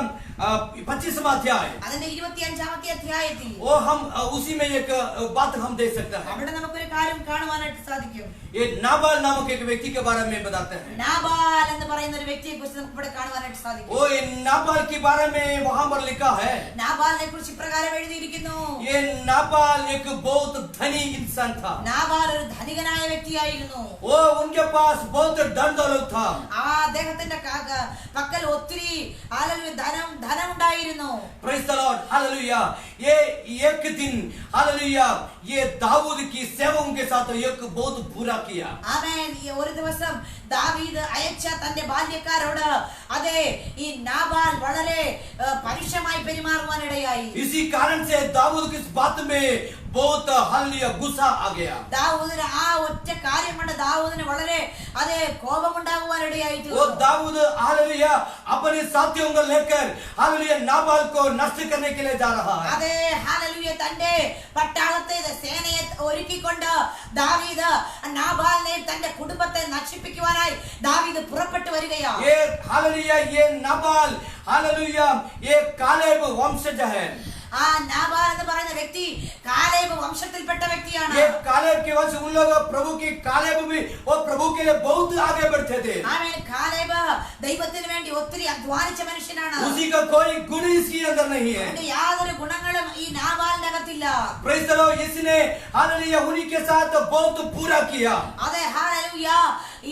25वां अध्याय അതിന്റെ 25ാമത്തെ അധ്യായത്തിൽ वो हम उसी में एक बात हम देख सकते हैं അവിടെ നമുക്കൊരു കാര്യം കാണുവാനായിട്ട് സാധിക്കും. ये नाबाल नामक एक व्यक्ति के बारे में बताते हैं നാബാൽ എന്ന് പറയുന്ന ഒരു വ്യക്തിയെ കുറിച്ച് നമുക്ക് ഇവിടെ കാണുവാനായിട്ട് സാധിക്കും. वो ये नाबाल के बारे में वहां पर लिखा है നാബാലിനെ കുറിച്ച് ഇപ്രകാരം എഴുതിയിരിക്കുന്നു. ये नाबाल एक बहुत धनी इंसान था നാബാൽ ഒരു ധനികനായ വ്യക്തിയായിരുന്നു. वो उनके पास बहुत धन दौलत था ആ അദ്ദേഹത്തിന്റെ പക്കൽ ഒത്തിരി ധനം ഉണ്ടായിരുന്നു. प्रेज द लॉर्ड हालेलुया ये एक दिन हालेलुया ये दाऊद की सेवकों के साथ एक बहुत बुरा किया ആമേൻ. ഈ ഒരു ദിവസം ദാവീദ് അയച്ച തന്റെ ബാല്യക്കാരോട് അതെ ഈ നാബാൽ വളരെ പരുഷമായി പെരുമാറുവാനിടയായി. इसी कारण से दाऊद की इस बात में बहुत हालेलुया गुस्सा आ गया ദാവൂദിന് ആ ഒറ്റ കാര്യം കൊണ്ട് ദാവൂദിന് വളരെ അതെ കോപമുണ്ടാകുവാനിടയായി. वो दाऊद हालेलुया अपने साथियों को लेकर हालेलुया नाबाल को नष्ट करने के लिए जा रहा है അതെ ഹല്ലേലൂയ തന്റെ പട്ടാളത്തെ സേനയെ ഒരുക്കിക്കൊണ്ട് ദാവീദ് നാബാലിനെ തന്റെ കുടുംബത്തെ നശിപ്പിക്കുവാനായി ദാവീദ് പുറപ്പെട്ടു വരികയാണ്. ये हालेलुया ये नाबाल हालेलुया ये कालेब वंशज है ആ നാബാൽ എന്ന് പറയുന്ന വ്യക്തി കാലേബ് വംശത്തിൽപ്പെട്ട വ്യക്തിയാണ്. ये कालेब के वंश उन लोग प्रभु की कालेब भी वो प्रभु के लिए बहुत आगे बढ़ते थे ആമേൻ. കാലേബ് ദൈവത്തിന് വേണ്ടി ഒത്തിരി അധ്വാനിച്ച മനുഷ്യനാണ്. उसी का कोई गुण इसके अंदर नहीं है അതിന്റെ യാതൊരു ഗുണങ്ങളും ഈ നാബാലിന്റെ അകത്തില്ല. प्रेज द लॉर्ड इसने हालेलुया उन्हीं के साथ बहुत बुरा किया അതെ ഹല്ലേലൂയ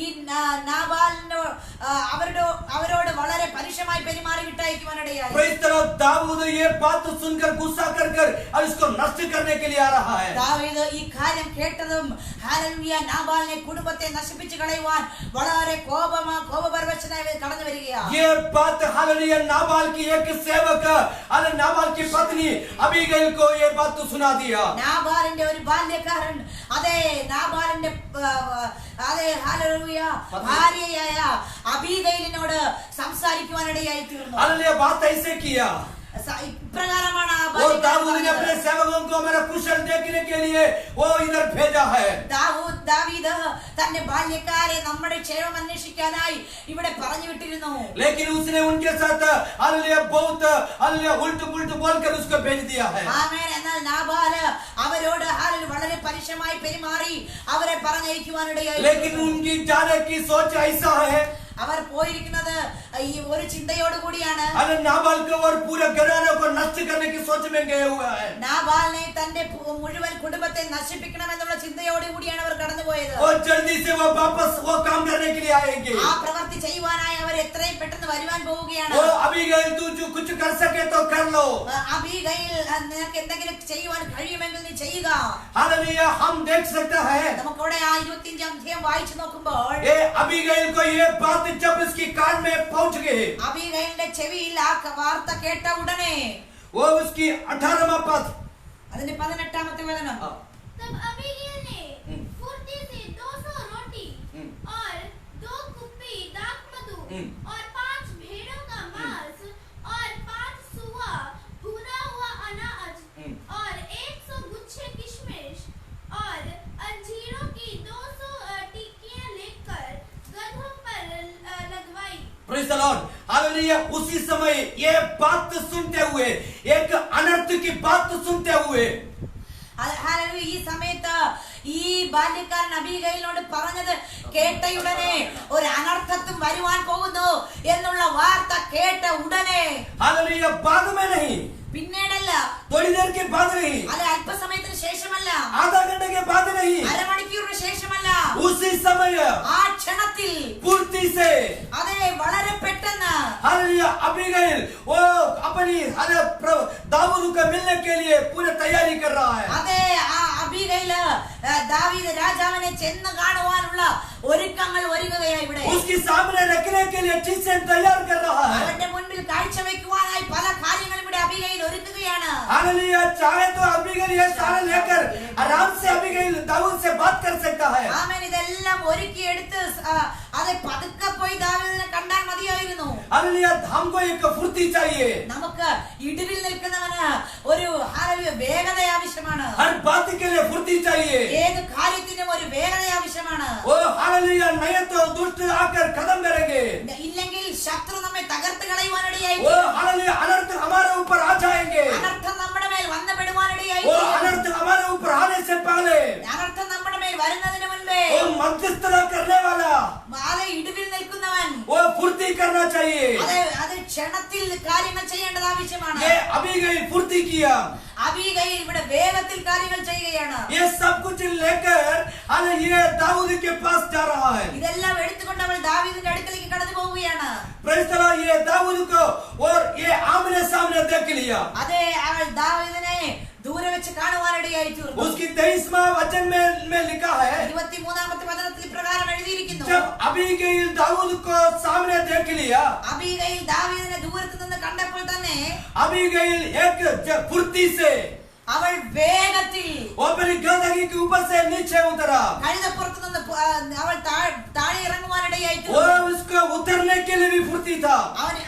ഈ നാബാലിനോട് അവരോട് വളരെ പരുഷമായി പെരുമാറി വിട്ടയക്കുവാനിടയായി. प्रेज द लॉर्ड दाऊद ये बात सुनकर गुस्सा कर और इसको नष्ट करने के लिए आ रहा है ദാവീദ് ഈ കാര്യം കേട്ടതും ഹല്ലേലൂയ നാബാലിനെ കുടുംബത്തെ നശിപ്പിച്ചു കളയുവാൻ വളരെ കോപപരവശനായി കടന്നു വരികയാണ്. ये बात हालेलुया नाबाल की एक सेवक अरे नाबाल की पत्नी अबीगैल को ये बात तो सुना दिया നാബാലിന്റെ ഒരു ബാല്യക്കാരൻ അതെ നാബാലിന്റെ അതെ ഹല്ലേലൂയ ഭാര്യയായ അബീഗൈലിനോട് സംസാരിക്കുവാനിടയായി തീർന്നു. हालेलुया बात ऐसे किया ഇപ്രകാരമാണ് ആ वो दाऊद ने ബാല്യക്കാരൻ अपने सेवकों को मेरा कुशल देखने के लिए वो इधर भेजा है ദാവീദ് തന്റെ ബാല്യക്കാരെ നമ്മുടെ ക്ഷേമം അന്വേഷിക്കാനായി ഇവിടെ പറഞ്ഞു വിട്ടിരുന്നു. लेकिन उसने उनके साथ हालेलुया बहुत हालेलुया उल्ट पुल्ट बोलकर उसको भेज दिया है ആമേൻ. എന്നാൽ നാബാല് അവരോട് വളരെ പരുഷമായി പെരുമാറി അവരെ പറഞ്ഞയക്കുവാനിടയായി. लेकिन उनकी जाने की सोच ऐसा है അവർ പോയിരിക്കുന്നത് ഈ ഒരു ചിന്തയോട് കൂടിയാണ്. अरे नाबाल को और पूरे घराने को नष्ट करने की सोच में गए हुए हैं നാബാലിനെ തന്റെ മുഴുവൻ കുടുംബത്തെ നശിപ്പിക്കണം എന്നുള്ള ചിന്തയോട് കൂടിയാണ് അവർ കടന്നുപോയത്. और जल्दी से वो वापस वो काम करने के लिए आएंगे ആ പ്രവൃത്തി ചെയ്യുവാനായി അവർ എത്രയും പെട്ടെന്ന് വരുവാൻ പോവുകയാണ്. वो अबीगैल तू जो कुछ कर सके तो कर लो അബീഗയിൽ നിനക്ക് എന്തെങ്കിലും ചെയ്യുവാൻ കഴിയുമെങ്കിൽ നീ ചെയ്യുക. हालेलुया हम देख सकते हैं നമുക്കവിടെ ആ 25ാം അധ്യായം വായിച്ചു നോക്കുമ്പോൾ ये अबीगैल को ये बात जब इसकी कान में पहुंच गई അബീഗയിലിന്റെ ചെവിയിൽ ആ വാർത്ത കേട്ട ഉടനെ वो उसकी 18वां पद അതിന്റെ 18ാമത്തെ വചനം तब अबीगैल ने फुर्ती से 200 रोटी और 2 कुप्पी दाखमधु और 5 भेड़ों का मांस और 5 सुआ भुना हुआ अनाज और 100 गुच्छे किशमिश और अंजीरों की 200 टिक्कियां लेकर गधों पर लगवाई. प्रेज द लॉर्ड हालेलुया उसी समय ये बात सुनते हुए एक अनर्थ की बात सुनते हुए ഹല്ലേലൂയ ഈ സമയത്ത് ഈ ബാല്യക്കാരൻ അബീഗയിലിനോട് പറഞ്ഞത് കേട്ടയുടനെ ഒരു അനർത്ഥത്തും വരുവാൻ പോകുന്നു എന്നുള്ള വാർത്ത കേട്ട ഉടനെ हालेलुया बाद में नहीं പിന്നീടല്ല, थोड़ी देर के बाद नहीं, അല്ലെ അല്പസമയത്തിന് ശേഷമല്ല, आधा घंटे के बाद नहीं, അരമണിക്കൂറിന് ശേഷമല്ല, उसी समय ആ ക്ഷണത്തിൽ पूर्ति से അതെ വളരെ പെട്ടെന്ന് हालेलुया अबीगैल वो अपनी दाऊद को मिलने के लिए पूरी तैयारी कर रहा है। അതെ ആ അബീഗയില് ദാവീദ് രാജാവിനെ ചെന്ന് കാണുവാനുള്ള ഒരുക്കങ്ങൾ ഒരുങ്ങുകയായി ഇവിടെ. उसके सामने रखने के लिए चीजें तैयार कर रहा है। അവന്റെ മുൻപിൽ കാഴ്ചവെക്കുവാനായി പല കാര്യങ്ങളും ഇവിടെ അബീഗയിൽ ഒരുക്കുകയാണ്. हालेलुया चाहे तो अबीगैल ये सारा लेकर आराम से अबीगैल दाऊद से बात कर सकता है। ആമേൻ. ഇതെല്ലാം ഒരുക്കിയെടുത്ത് അതെ പതുക്കെ പോയി ദാവീദിനെ കണ്ടാൽ മതിയായിരുന്നു. हालेलुया हमको एक फुर्ती चाहिए, നമുക്ക് ഇടിവിൽ നിൽക്കുന്നവന് ഒരു ഹല്ലേലൂയ വേഗത ആവശ്യമാണ്. हर बात के लिए फुर्ती चाहिए। ഏത് കാര്യത്തിനും ഒരു വേഗത ആവശ്യമാണ്. ओ हालेलुया नहीं तो दुष्ट आकर खत्म करेंगे। ഇല്ലെങ്കിൽ ശത്രു നമ്മെ തകർത്ത് കളയുവാനിടയായി. ओ हालेलुया अनर्थ हमारे ऊपर आ जाएंगे। അനർത്ഥം നമ്മുടെ മേൽ വന്നു പെടുവാനിടയായി. ओ अनर्थ हमारे ऊपर आने से पहले അനർത്ഥം നമ്മുടെ മേൽ വരുന്നതിന് മുൻപേ वो मध्यस्थता करने वाला അതെ ഇടിവിൽ നിൽക്കുന്നവൻ वो फुर्ती करना चाहिए। അത് ക്ഷണത്തിൽ കാര്യങ്ങൾ ചെയ്യേണ്ടത് ആവശ്യമാണ്. ये अबीगैल फुर्ती किया, അബീഗയിൽ ഇവിടെ വേഗത്തിൽ കാര്യങ്ങൾ ചെയ്യുകയാണ്. ये सब कुछ लेकर ये दाऊद के पास जा रहा है। ഇതെല്ലാം എടുത്തുകൊണ്ട് അവൾ ദാവീദിന്റെ അടുക്കലേക്ക് കടന്നു പോവുകയാണ്. प्रेज़ द लॉर्ड ये दाऊद को और ये आमने सामने देख लिया। അതെ അവൾ ദാവീദിനെ ദൂരെ വെച്ച് കാണുവാനിടയായി തീർന്നു. उसकी 23वां वचन में लिखा है 23-ാമത്തെ വചനത്തിൽ പ്രകാരം എഴുതിയിരിക്കുന്നു. जब अबीगैल दाऊद को सामने देख लिया, അബീഗയിൽ ദാവീദിനെ ദൂരത്ത് നിന്ന് കണ്ടപ്പോൾ തന്നെ अबीगैल एक फुर्ती से അവൾ വേഗത്തിൽ वो अपनी गदही के ऊपर से नीचे उतरा। കഴുതപ്പുറത്ത് നിന്ന് അവൾ താഴെ ഇറങ്ങുവാനിടയായി वो തീർന്നു. उसको उतरने के लिए भी फुर्ती था।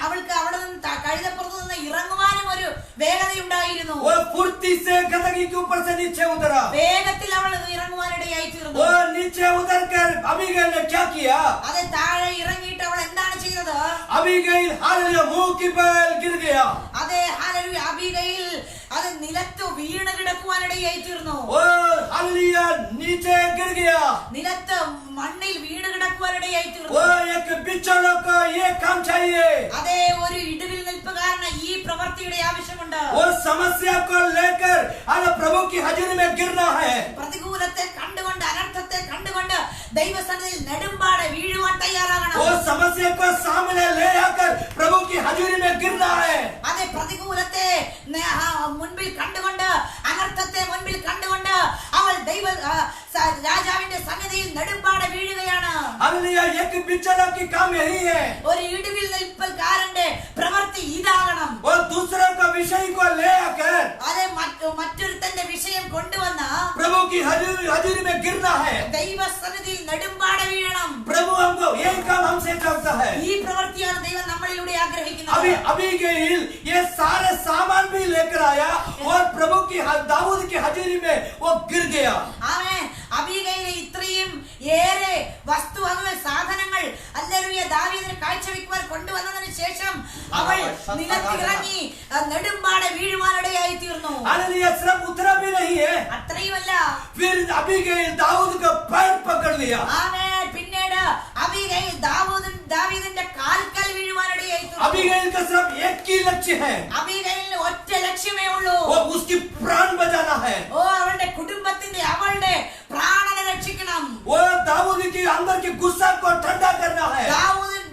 അവൾക്ക് അവിടെ നിന്ന് കഴുതപ്പുറത്ത് നിന്ന് ഇറങ്ങുവാനും ഒരു വേഗതയുണ്ടായിരുന്നു. वो फुर्ती से गदही के ऊपर से नीचे उतरा। വേഗത്തിൽ അവൾ ഇറങ്ങുവാനിടയായി തീർന്നു. वो नीचे उतर कर अबीगैल ने क्या किया? അത് താഴെ ഇറങ്ങിയിട്ട് അവൾ എന്താണ് ചെയ്തത്? अबीगैल हालेलुया मुंह की बल गिर गया। അതെ ഹല്ലേലൂയ അബീഗയിൽ അത് നിലത്ത് വീണ് കിടക്കുവാനിടയായി തീർന്നു. ओ हालेलुया नीचे गिर गया। നിലത്ത് മണ്ണിൽ വീണ് കിടക്കുവാനിടയായി തീർന്നു. वो एक बिचौलों को ये काम चाहिए। അതെ ഒരു ഇടിവിൽ നിൽപ്പുകാരന് ഈ പ്രവൃത്തിയുടെ ആവശ്യമുണ്ട്. वो समस्या को लेकर प्रभु की हजूरी में गिरना है। പ്രതികൂലത്തെ കണ്ടുകൊണ്ട് അനർത്ഥത്തെ കണ്ടുകൊണ്ട് ദൈവസന്നിധിയിൽ നെടുമ്പാടെ വീഴുവാൻ തയ്യാറാകണം. वो समस्या को सामने ले आकर प्रभु की हजूरी में गिरना है। അതെ പ്രതികൂലത്തെ മുൻപിൽ കണ്ടുകൊണ്ട് അനർത്ഥത്തെ മുൻപിൽ കണ്ടുകൊണ്ട് അവൾ രാജാവിന്റെ സന്നിധിയിൽ നെടുമ്പാടെ വീഴുകയാണ്. हालेलुया एक बिचौलों की काम यही है। ഒരു ഇടിവിൽ നിൽപ്പൽക്കാരന്റെ പ്രവൃത്തി ഇതാകണം. वो दूसरों का विषय को ले आकर അതെ മറ്റൊരുത്തന്റെ വിഷയം കൊണ്ടുവന്ന प्रभु की हजूरी में गिरना है। ദൈവസന്നിധിയിൽ നെടുമ്പാടെ വീഴണം. प्रभु हमको यही काम हमसे चाहता है। ഈ പ്രവൃത്തിയാണ് ദൈവം നമ്മളിലൂടെ ആഗ്രഹിക്കുന്നത്. अबीगैल ये सारे सामान भी लेकर आया और प्रभु की दाऊद की हजूरी में वो गिर गया। ആമേൻ. അബീഗയിലെ ഇത്രയും ഏറെ വസ്തുവകകൾ സാധനങ്ങൾ ഹല്ലേലൂയ ദാവീദിന് കാഴ്ചവെക്കുവാൻ കൊണ്ടുവന്നതിന് ശേഷം അവൾ നിലത്തിറങ്ങി നെടുമ്പാടെ വീഴുവാനിടയായി തീർന്നു. हालेलुया सिर्फ उतरा भी नहीं है, അത്രയുമല്ല, फिर अबीगैल दाऊद का पैर पकड़ लिया। ആമേൻ. പിന്നീട് അബീഗയിൽ ദാവീദിന്റെ കാൽക്കൽ വീഴുവാനിടയായി തീർന്നു. अबीगैल का सिर्फ एक ही लक्ष्य है, അബീഗയിലിന് ഒറ്റ ലക്ഷ്യമേ ഉള്ളൂ. वो उसकी प्राण बचाना है। ഓ അവളുടെ കുടുംബത്തിന്റെ അവളുടെ പ്രാണനെ രക്ഷിക്കണം. वो दाऊद के अंदर के गुस्सा को ठंडा करना है।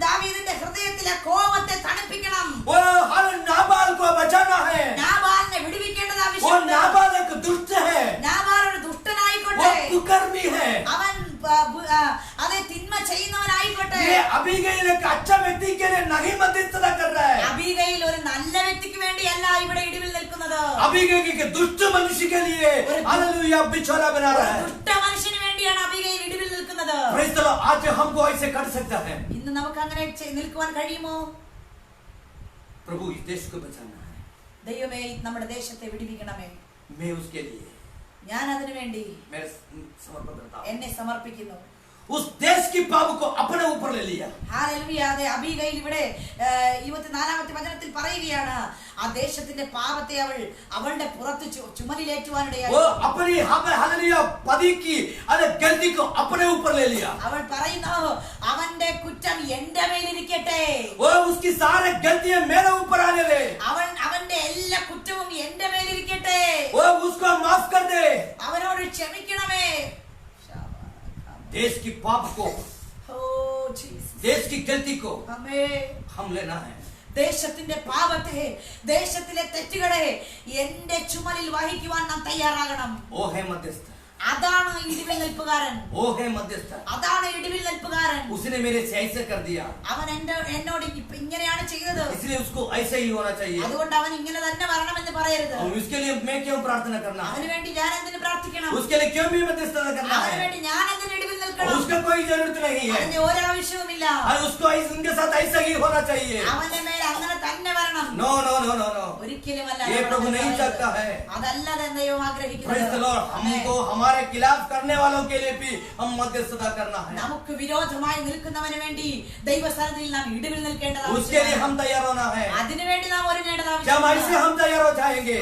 ദാവീദിന്റെ ഹൃദയത്തിലെ കോപത്തെ തണുപ്പിക്കണം. वो हर नाबाल को बचाना है। നാബാലിനെ വിടുവിക്കേണ്ടത് वो ആവശ്യമുണ്ട്. नाबाल एक दुष्ट है, നാബാൽ ഒരു वो ദുഷ്ടനായിക്കോട്ടെ, कुकर्मी है। അവൻ അതെ തിന്മ ചെയ്യുന്നവനായിക്കോട്ടെ. ये अबीगैल एक अच्छा व्यक्ति के लिए नहीं मध्यस्थता कर रहा है। അബീഗയിൽ ഒരു നല്ല വ്യക്തിക്ക് വേണ്ടിയല്ല ഇവിടെ ഇടിവിൽ നിൽക്കുന്നത്. अबीगैल के दुष्ट मनुष्य के लिए हालेलुया बिछौला बना रहा है। ദുഷ്ട മനുഷ്യന് വേണ്ടിയാണ് അബീഗയിൽ ഇടിവിൽ നിൽക്കുന്നത്. प्रेज़ द लॉर्ड आज हमको ऐसे कर सकता है। ഇന്ന് നമുക്ക് അങ്ങനെ നിൽക്കുവാൻ കഴിയുമോ? प्रभु इस देश को बचाना है, ദൈവമേ നമ്മുടെ ദേശത്തെ വിടുവിക്കണമേ. मैं उसके लिए ഞാൻ അതിനു വേണ്ടി मैं समर्पण करता हूँ। എന്നെ സമർപ്പിക്കുന്നു. उस देश की पाप को अपने ऊपर ले लिया। ഹല്ലേലൂയ. അതെ, അബീഗയിൽ ഇവിടെ 24-ാമത്തെ വചനത്തിൽ പറയുകയാണ്, ആ ദേശത്തിന്റെ പാപത്തെ അവൾ അവളുടെ പുറത്ത് ചുമലിലേറ്റുവാനിടയായി. वो अपनी हालेलुया पति की अरे गलती को अपने ऊपर ले लिया। അവൾ പറയുന്നു, അവന്റെ കുറ്റം എന്റെ മേലിരിക്കട്ടെ. वो उसकी सारे गलतियां मेरे ऊपर आने दे। അവന്റെ എല്ലാ കുറ്റവും എന്റെ മേലിരിക്കട്ടെ. वो उसको माफ कर दे। അവനോട് ക്ഷമിക്കണമേ. देश की पाप को, ഓ ജീസസ്, देश की गलती को ആമേൻ. हम लेना है। ദേശത്തിന്റെ പാപത്തെ, ദേശത്തിലെ തെറ്റുകളെ എന്റെ ചുമലിൽ വഹിക്കുവാൻ നാം തയ്യാറാകണം. वो है मध्यस्थ, അതാണ് ഇടിവിൽ നിൽപ്പുകാരൻ. वो है मध्यस्थ। അതാണ് ഇടിവിൽ നിൽപ്പുകാരൻ. उसने मेरे से ऐसे कर दिया, അവൻ എന്നോട് ഇങ്ങനെയാണ് ചെയ്തത്, इसलिए उसको ऐसा ही होना चाहिए। അതുകൊണ്ട് അവൻ ഇങ്ങനെ തന്നെ വരണമെന്ന് പറയരുത്. और उसके लिए मैं क्यों प्रार्थना करना है? അവന് വേണ്ടി ഞാൻ എന്തിനു പ്രാർത്ഥിക്കണം? उसके लिए क्यों भी मध्यस्थता करना അവന് है? വേണ്ടി ഞാൻ എന്തിനു ഇടിവിൽ നിൽക്കണം? उसका कोई जरूरत नहीं है। അതിന്റെ ഒരാവശ്യവുമില്ല. और उसको उनके साथ ऐसा ही होना चाहिए। അവന്റെ മേൽ അങ്ങനെ തന്നെ വരണം. No no no no no, ഒരിക്കലുമല്ല. ये प्रभु नहीं चाहता है। അതല്ല ദൈവം Praise the ആഗ്രഹിക്കുന്നത്. Lord। हमको हमारे खिलाफ करने वालों के लिए भी हम मध्यस्थता करना है। നമുക്ക് വിരോധമായി നിൽക്കുന്നവന് വേണ്ടി ദൈവസന്നിധിയിൽ നാം ഇടിവിൽ നിൽക്കേണ്ടതാണ്. उसके लिए हम तैयार होना है। അതിനുവേണ്ടി നാം ഒരുങ്ങേണ്ടതാണ്. जब ऐसे हम तैयार हो जाएंगे,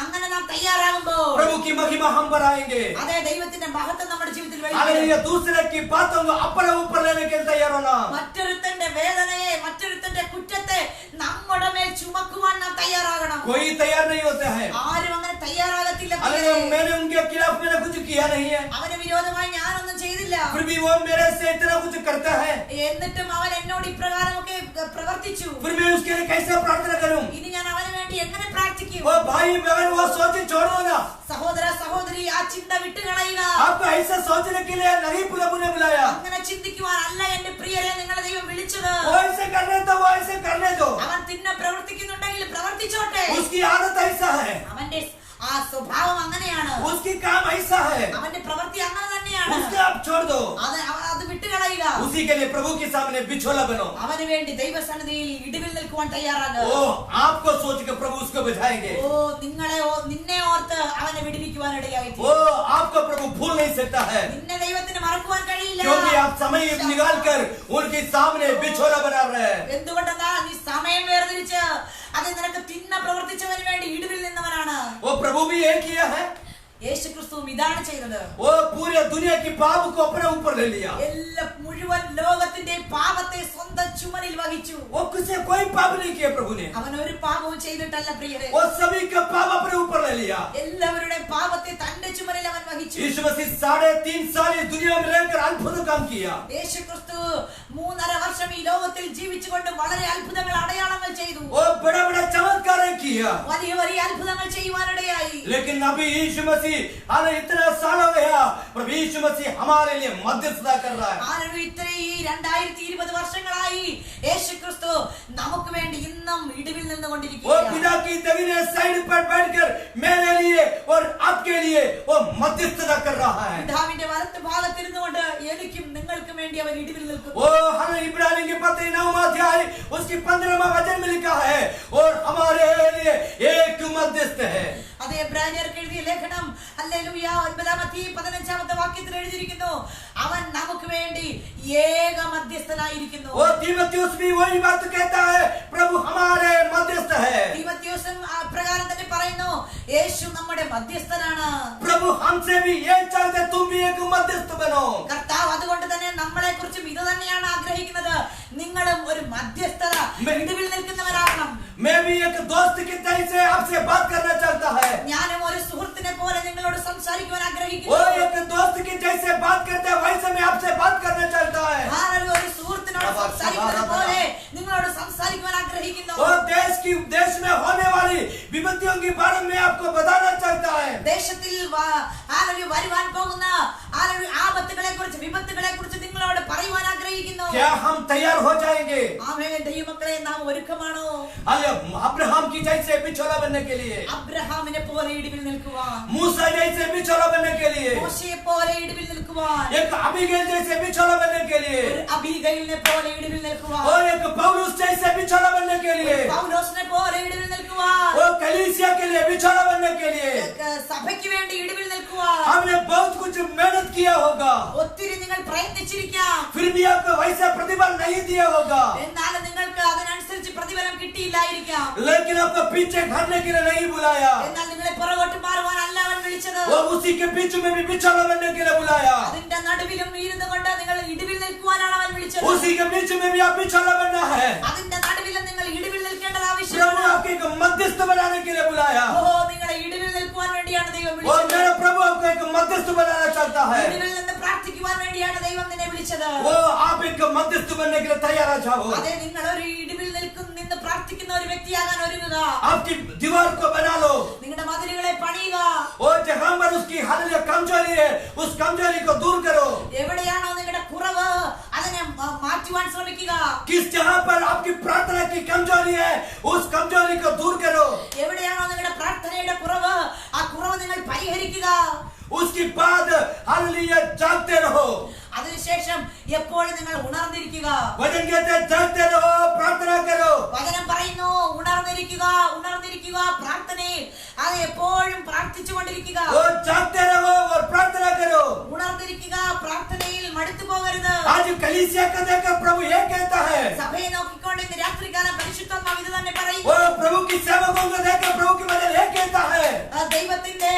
അങ്ങനെ നാം തയ്യാറാകുമ്പോൾ प्रभु की महिमा हम बढ़ाएंगे। അതേ ദൈവത്തിന്റെ മഹത്വം നമ്മുടെ ജീവിതത്തിൽ വരും. हालेलुया। दूसरे की बातों को अपने ऊपर लेने के लिए तैयार होना। മറ്റൊരുത്തന്റെ വേദനയെ, മറ്റൊരുത്തന്റെ കുറ്റത്തെ നമ്മുടെ മേൽ ചുമക്കുവാൻ നാം തയ്യാറാകണം. कोई तैयार नहीं होता है। ആരും അങ്ങനെ തയ്യാറാകത്തില്ല. हालेलुया। मैंने उनके खिलाफ मैंने कुछ किया नहीं है, അവന് വിരോധമായി ഞാനൊന്നും ചെയ്തില്ല. फिर भी वो मेरे से इतना कुछ करता है। എന്നിട്ടും അവൻ എന്നോട് ഇപ്രകാരമൊക്കെ പ്രവർത്തിച്ചു. फिर मैं उसके लिए कैसे प्रार्थना करूं? ഇനി ഞാൻ അവന് വേണ്ടി എങ്ങനെ പ്രാർത്ഥിക്കും? वो भाई बहन वो सोच छोड़ो ना। സഹോദര സഹോദരി, ആ ചിന്ത വിട്ടുകളയുക. आपको ऐसा सोचने के लिए नहीं प्रभु ने बुलाया। അങ്ങനെ ചിന്തിക്കുവാനല്ല എന്റെ പ്രിയരെ നിങ്ങളെ ദൈവം വിളിച്ചത്. वो ऐसे करने दो, वो ऐसे करने दो। അവൻ തിന്മ പ്രവർത്തിക്കുന്നുണ്ടെങ്കിൽ പ്രവർത്തിച്ചോട്ടെ. उसकी आदत ऐसा है, അവന്റെ ആ സ്വഭാവം അങ്ങനെയാണ്. उसकी काम ऐसा है, അവന്റെ പ്രവൃത്തി അങ്ങനെ തന്നെയാണ്. उसके आप छोड़ दो। അത് വിട്ടുകളയുക. उसी के लिए प्रभु के सामने बिछोला बनो। അവന് വേണ്ടി ദൈവസന്നിധിയിൽ ഇടിവിൽ നിൽക്കുവാൻ തയ്യാറാകുക. ओ आपको सोच के प्रभु उसको बचाएंगे। നിന്നെ ഓർത്ത് അവനെ വിടുവിക്കുവാൻ ഇടയായി. वो आपको प्रभु भूल नहीं सकता है, നിന്നെ ദൈവത്തിന് മറക്കുവാൻ കഴിയില്ല. क्योंकि आप समय निकाल कर उनके सामने बिछोला बना रहे हैं। എന്തുകൊണ്ടെന്നാ നീ സമയം വേർതിരിച്ച് അത് നിനക്ക് തിന്മ പ്രവർത്തിച്ചവന് വേണ്ടി ഇടിവിൽ നിന്നവനാണ്. वो प्रभु भी ये किया है। യേശുക്രിസ്തുവും ഇതാണ് ചെയ്തത്. वो पूरे दुनिया की पाप को अपने ऊपर ले लिया। എല്ലാ മുഴുവൻ ലോകത്തിന്റെ പാപത്തെ സ്വന്തം ചുമലിൽ വഹിച്ചു. वो किसी कोई पाप नहीं किया प्रभु ने। അവൻ ഒരു പാപവും ചെയ്തിട്ടല്ല പ്രിയരെ. वो सभी का पाप अपने ऊपर ले लिया। എല്ലാവരുടെയും പാപത്തെ തന്റെ ചുമലിൽ അവൻ വഹിച്ചു. यीशु मसीह 3.5 साल इस दुनिया में रहकर अद्भुत काम किया। യേശുക്രിസ്തു 3.5 വർഷം ഈ ലോകത്തിൽ ജീവിച്ചുകൊണ്ട് വളരെ അത്ഭുതങ്ങൾ, അടയാളങ്ങൾ ചെയ്തു. वो बड़ा बड़ा चमत्कार किया। വലിയ വലിയ അത്ഭുതങ്ങൾ ചെയ്യുവാനിടയായി. लेकिन अभी यीशु मसीह हमें इतना साल हो गया, प्रभु यीशु मसीह हमारे लिए मध्यस्थता कर रहा है। ഈ 2020 വർഷങ്ങളായി യേശുക്രിസ്തു നമുക്ക് വേണ്ടി ഇന്നും ഇടിവിൽ वो നിന്നുകൊണ്ടിരിക്കുകയാണ്. पिता की दाहिने साइड पर बैठकर मेरे लिए और आपके लिए वो मध्यस्थता कर रहा है। പിതാവിന്റെ വലത്ത് ഭാഗത്തിരുന്നുകൊണ്ട് എനിക്കും നിങ്ങൾക്കും വേണ്ടി അവൻ ഇടിവിൽ നിൽക്കുന്നു. वो हमें इब्रानी के पत्र 9वां अध्याय उसकी 15वां वचन में लिखा है, और हमारे लिए एक मध्यस्थ है। അതേ എബ്രായർക്ക് എഴുതിയ ലേഖനം ഹല്ലേലൂയ 9-15 വാക്യത്തിൽ എഴുതിയിരിക്കുന്നു, അവൻ നമുക്ക് വേണ്ടി ഏക മധ്യസ്ഥനായിരിക്കുന്നു. वो तीमुथियुस भी वही बात कहता है, प्रभु हमारे मध्यस्थ है। തീമോഥെയോസും പ്രകാരം തന്നെ പറയുന്നു, യേശു നമ്മുടെ മധ്യസ്ഥനാണ്. प्रभु हमसे भी ये चाहते तुम भी एक मध्यस्थ बनो। കർത്താവ് അതുകൊണ്ട് തന്നെ നമ്മളെ കുറിച്ചും ഇത് തന്നെയാണ് ആഗ്രഹിക്കുന്നത്, നിങ്ങളും ഒരു മധ്യസ്ഥത ഇടിവിൽ നിൽക്കുന്നവരാകണം. मैं भी एक दोस्त की तरह से आपसे बात करना चाहता है। ഞാനും ഒരു സുഹൃത്തിനെ പോലെ നിങ്ങളോട് സംസാരിക്കുവാൻ वो ആഗ്രഹിക്കുന്നു. एक दोस्त की जैसे बात करते हैं वैसे मैं आपसे बात करना चाहता है। ഒരു സുഹൃത്തിനോട് സംസാരിക്കുന്നത് പോലെ നിങ്ങളോട് സംസാരിക്കുവാൻ ആഗ്രഹിക്കുന്നു. वो देश में होने वाली विपत्तियों के बारे में आपको बताना चाहता है। ദേശത്തിൽ വരുവാൻ പോകുന്ന ആപത്തുകളെ കുറിച്ച്, വിപത്തുകളെ കുറിച്ച് നിങ്ങളോട് പറയുവാൻ ആഗ്രഹിക്കുന്നു. क्या हम तैयार हो जाएंगे? ആമേൻ. ദൈവമക്കളെ, നാം ഒരുക്കമാണോ? अब्राहम की जैसे बिछोला बनने के लिए, അബ്രഹാമിനെ പോലെ ഇടിവിൽ നിൽക്കുവാൻ, मूसा जैसे बिछोला बनने के लिए, മോശയെ പോലെ ഇടിവിൽ നിൽക്കുവാൻ, एक अबीगैल जैसे बिछोला बनने के लिए, ഒരു അബീഗയിലിനെ പോലെ ഇടിവിൽ നിൽക്കുവാൻ, और एक पौलुस जैसे बिछोला बनने के लिए, പൗലോസിനെ പോലെ ഇടിവിൽ നിൽക്കുവാൻ, और कलीसिया के लिए बिछोला बनने के लिए സഭയ്ക്ക് വേണ്ടി ഇടിവിൽ നിൽക്കുവാൻ हमने बहुत कुछ मेहनत किया होगा। ഒത്തിരി നിങ്ങൾ പ്രയത്നിച്ചു भी आपको वैसा प्रतिफल नहीं दिया होगा, എന്നാലും നിങ്ങൾക്ക് അതിനനുസരിച്ച് പ്രതിഫലം കിട്ടിയില്ലായിരിക്കാം. लेकिन आपको पीछे घटने के लिए नहीं बुलाया, എന്നാൽ നിങ്ങളെ പുറകോട്ട് മാറുവാനല്ല അവൻ വിളിച്ചത്. वो उसी के बीच में भी बिछौना बनने के लिए बुलाया, അതിന്റെ നടുവിലും ഇരുന്നു കൊണ്ട് നിങ്ങൾ ഇടിവിൽ നിൽക്കുവാനാണ് അവൻ വിളിച്ചത്. उसी के बीच में भी आप बिछौना बनना है। അതിന്റെ നടുവിലും നിങ്ങൾ ഇടിവിൽ നിൽക്കേണ്ടത് प्रभु ആവശ്യമാണ്. आपको एक मध्यस्थ बनाने के लिए बुलाया, ഓ നിങ്ങളെ ഇടിവിൽ നിൽക്കുവാൻ വേണ്ടിയാണ് ദൈവം और വിളിച്ചത്. मेरा प्रभु आपको एक मध्यस्थ बनाना चाहता है। ഇടിവിൽ നിന്ന് പ്രാർത്ഥിക്കുവാൻ വേണ്ടിയാണ് ദൈവം നിന്നെ വിളിച്ചത്. वो आप एक मध्यस्थ बनने के लिए तैयार आ जाओ। അതെ, നിങ്ങൾ ഒരു ഇടിവിൽ നിന്ന് പ്രാർത്ഥിക്കുന്ന ഒരു വ്യക്തിയാകാൻ ഒരുങ്ങുക. आपकी दीवार को बना लो, നിങ്ങളുടെ മതിലുകളെ പണിയുക. और जहां पर उसकी हालत कमजोरी है उस कमजोरी को दूर करो। എവിടെയാണോ നിങ്ങളുടെ കുറവ് അതിനെ മാറ്റുവാൻ ശ്രമിക്കുക. किस जहां पर आपकी प्रार्थना की कमजोरी है उस कमजोरी को दूर करो। എവിടെയാണോ നിങ്ങളുടെ പ്രാർത്ഥനയുടെ കുറവ് ആ കുറവ് നിങ്ങൾ പരിഹരിക്കുക. उसके बाद हालेलुया जागते रहो। അതിനുശേഷം എപ്പോഴും നിങ്ങൾ ഉണർന്നിരിക്കുക. वचन कहते हैं जागते रहो, प्रार्थना करो। വചനം പറയുന്നു ഉണർന്നിരിക്കുക, ഉണർന്നിരിക്കുക, പ്രാർത്ഥനയിൽ അത് എപ്പോഴും പ്രാർത്ഥിച്ചുകൊണ്ടിരിക്കുക. वो जागते रहो और प्रार्थना करो। ഉണർന്നിരിക്കുക, പ്രാർത്ഥനയിൽ മടുത്തു പോകരുത്. आज कलीसिया का देखकर प्रभु ये कहता है, സഭയെ നോക്കിക്കൊണ്ട് ഇന്ന് രാത്രികാലം പരിശുദ്ധാത്മാവ് ഇത് തന്നെ പറയും. वो प्रभु की सेवकों को देखकर प्रभु की वचन ये कहता है, ദൈവത്തിന്റെ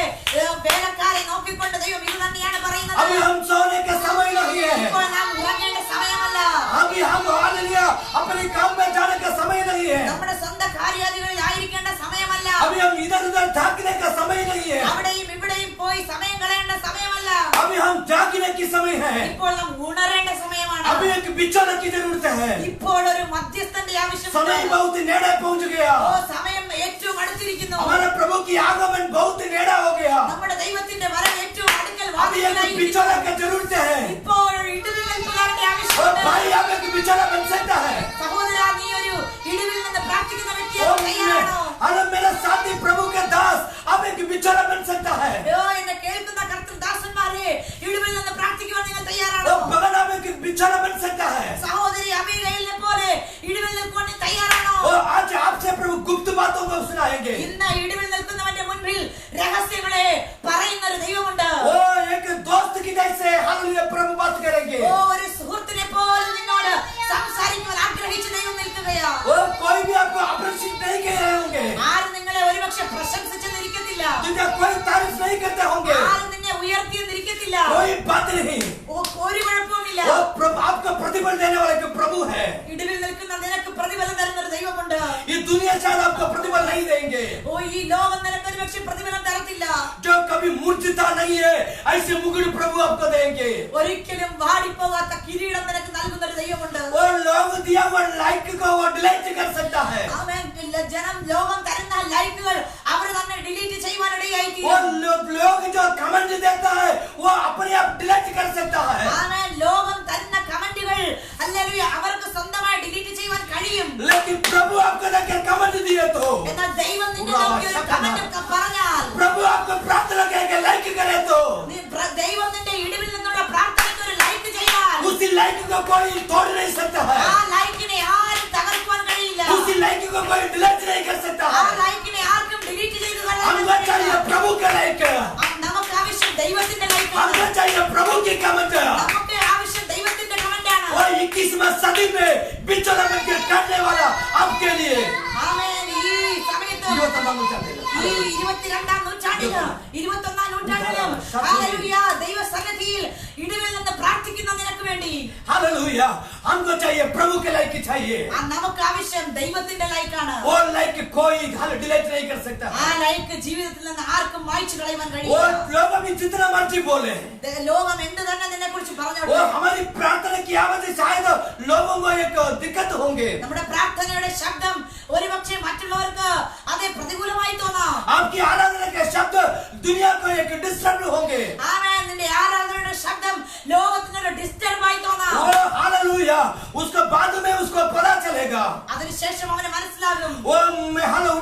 വേലക്കാരെ നോക്കിക്കൊണ്ട് ദൈവം ഇത് തന്നെയാണ് പറയുന്നത്. अभी हम सोने का समय नहीं है, ഇപ്പോൾ നാം ഉറങ്ങേണ്ട സമയമല്ല. अभी हम हालेलुया अपने काम में जाने का समय नहीं है, നമ്മുടെ സ്വന്തം കാര്യാദികളിൽ ആയിരിക്കേണ്ട സമയമല്ല. अभी हम इधर उधर झांकने का समय नहीं है, അവിടെയും ഇവിടെയും പോയി സമയം കളയേണ്ട സമയമല്ല. अभी हम जागने की समय है, ഇപ്പോൾ നാം ഉണരേണ്ട സമയമാണ്. अभी एक बिछौने की जरूरत है। ഇപ്പോൾ ഒരു മധ്യസ്ഥന്റെ ആവശ്യമുണ്ട്. समय बहुत नेड़े पहुंच गया, ഓ സമയം ഏറ്റവും അടുത്തിരിക്കുന്നു. हमारे प्रभु की आगमन बहुत नेड़ा हो गया, നമ്മുടെ ദൈവത്തിന്റെ വരവ് ഏറ്റവും അടുക്കൽ अभी एक വാതിൽക്കലായിരിക്കുന്നു. बिछौने की जरूरत है। ഇപ്പോൾ ഇടിവിൽ നിൽപ്പുകാരുടെ और ആവശ്യമുണ്ട്. भाई आप एक बिछौना बन सकता है। സഹോദരാ, നീ ഒരു ഇടിവിൽ നിന്ന് പ്രാർത്ഥിക്കുന്ന വ്യക്തിയാകാൻ തയ്യാറാണോ? अरे मेरा साथी प्रभु के दास आप एक बिछौना बन सकता है। അയ്യോ, എന്നെ കേൾക്കുന്ന കർത്തൃദാസന്മാരെ, ഇടിവിൽ നിന്ന് പ്രാർത്ഥിക്കുവാൻ നിങ്ങൾ തയ്യാറാണോ? और बगल आप एक बिछौना बन सकता है। സഹോദരി അബീഗയിലിനെ പോലെ ഇടിവിൽ നിൽക്കുവാൻ നീ തയ്യാറാണോ? और आज आपसे प्रभु गुप्त बातों को सुनाएंगे। ഇന്ന് ഇടിവിൽ നിൽക്കുന്നവന്റെ മുൻപിൽ രഹസ്യങ്ങളെ പറയുന്ന ഒരു ദൈവമുണ്ട്. वो एक दोस्त की जैसे हालेलुया प्रभु बात करेंगे। ഓ ഒരു സുഹൃത്തിനെ പോലെ നിന്നോട് സംസാരിക്കുവാൻ ആഗ്രഹിച്ച് ദൈവം നിൽക്കുകയാ. वो कोई भी आपको अप्रसिद्ध नहीं कह रहे होंगे, ആരും നിങ്ങളെ ഒരുപക്ഷെ പ്രശംസിച്ചെന്നിരിക്കത്തില്ല. तुझे कोई तारीफ नहीं करते होंगे, ആരും നിന്നെ ഉയർത്തിയെന്നിരിക്കത്തില്ല. कोई बात नहीं। ഒരു കുഴപ്പവുമില്ല. वो प्रभु आपका प्रतिफल देने वाला एक प्रभु है। ഇടിവിൽ നിൽക്കുന്ന നിനക്ക് പ്രതിഫലം തരുന്ന ഒരു ദൈവമുണ്ട്. ये दुनिया शायद आपको प्रतिफल नहीं देंगे, ഓ ഈ ലോകം നിനക്ക് ഒരുപക്ഷെ പ്രതിഫലം തരത്തില്ല. जो कभी मूर्छिता नहीं है ऐसे मुकुट प्रभु आपको देंगे। ഒരിക്കലും വാടിപ്പോകാത്ത കിരീടം നിനക്ക് നൽകുന്ന ഒരു ദൈവമുണ്ട്. और लोग दिया हुआ लाइक को वो डिलीट कर सकता है। ആമേൻ. ജനം ലോകം തരുന്ന ലൈക്കുകൾ അവർ തന്നെ ഡിലീറ്റ് ചെയ്യുവാനിടയായി वो लोग जो कमेंट देता है वो अपने आप डिलीट कर सकता है। ആമേൻ. ലോകം തരുന്ന കമന്റുകൾ ഹല്ലേലൂയ അവർക്ക് സ്വന്തമായി ഡിലീറ്റ് ചെയ്യുവാൻ കഴിയും. लेकिन प्रभु आपको देकर कमेंट दिए तो എന്നാൽ ദൈവം നിന്നെ നോക്കി ഒരു കമന്റ് ഒക്കെ പറഞ്ഞാൽ, प्रभु आपको प्रार्थना करके लाइक करे तो ദൈവം നിന്റെ ഇടിവിൽ നിന്നുള്ള പ്രാർത്ഥനയ്ക്ക് ഒരു ലൈക്ക് ചെയ്താൽ उसी लाइक को कोई तोड़ नहीं सकता है, ആ ലൈക്കിനെ ആരും തകർക്കുവാൻ കഴിയില്ല. उसी लाइक को कोई डिलीट नहीं कर सकता ആ है। ലൈക്കിനെ ആർക്കും ഡിലീറ്റ് ചെയ്ത് हमको चाहिए प्रभु का लाइक, നമുക്ക് ആവശ്യം ദൈവത്തിന്റെ ലൈക്കാണ്. हमको चाहिए प्रभु की कमेंट। നമുക്ക് ആവശ്യം ദൈവത്തിന്റെ കമന്റാണ്. वो 21वीं सदी में बिछौना बनकर काटने वाला आपके लिए ആമേൻ. ഈ സമയത്ത് ഈ 22ാം നൂറ്റാണ്ടില് 21ാം നൂറ്റാണ്ടിലും ഹല്ലേലൂയ ദൈവസന്നിധിയിൽ ഇടിവിൽ നിന്ന് പ്രാർത്ഥിക്കുന്ന നിനക്ക് വേണ്ടി हालेलुया हमको चाहिए प्रभु के लाइक चाहिए। നമുക്ക് ആവശ്യം ദൈവത്തിന്റെ ലൈക്കാണ്. वो लाइक कोई डिलीट नहीं कर सकता ആ है। ലൈക്ക് ജീവിതത്തിൽ നിന്ന് ആർക്കും മായ്ച്ചു കളയുവാൻ वो കഴിയില്ല. लोग अभी जितना मर्जी बोले, ലോകം എന്ത് തന്നെ നിന്നെ കുറിച്ച് वो പറഞ്ഞോട്ടെ, हमारी प्रार्थना की आवाज से शायद लोगों को एक दिक्कत होंगे। നമ്മുടെ പ്രാർത്ഥനയുടെ ശബ്ദം ഒരുപക്ഷെ മറ്റുള്ളവർക്ക് അത് പ്രതികൂലമായി തോന്നാം. आपकी आराधना के शब्द दुनिया को एक डिस्टर्ब होंगे। ആമേൻ. നിന്റെ ആരാധനയുടെ ശബ്ദം ലോകത്തിനൊരു ഡിസ്റ്റർബായി തോന്നാം. वो हालेलुया उसको बाद में उसको पता चलेगा। അതിനുശേഷം അവന് മനസ്സിലാകും, वो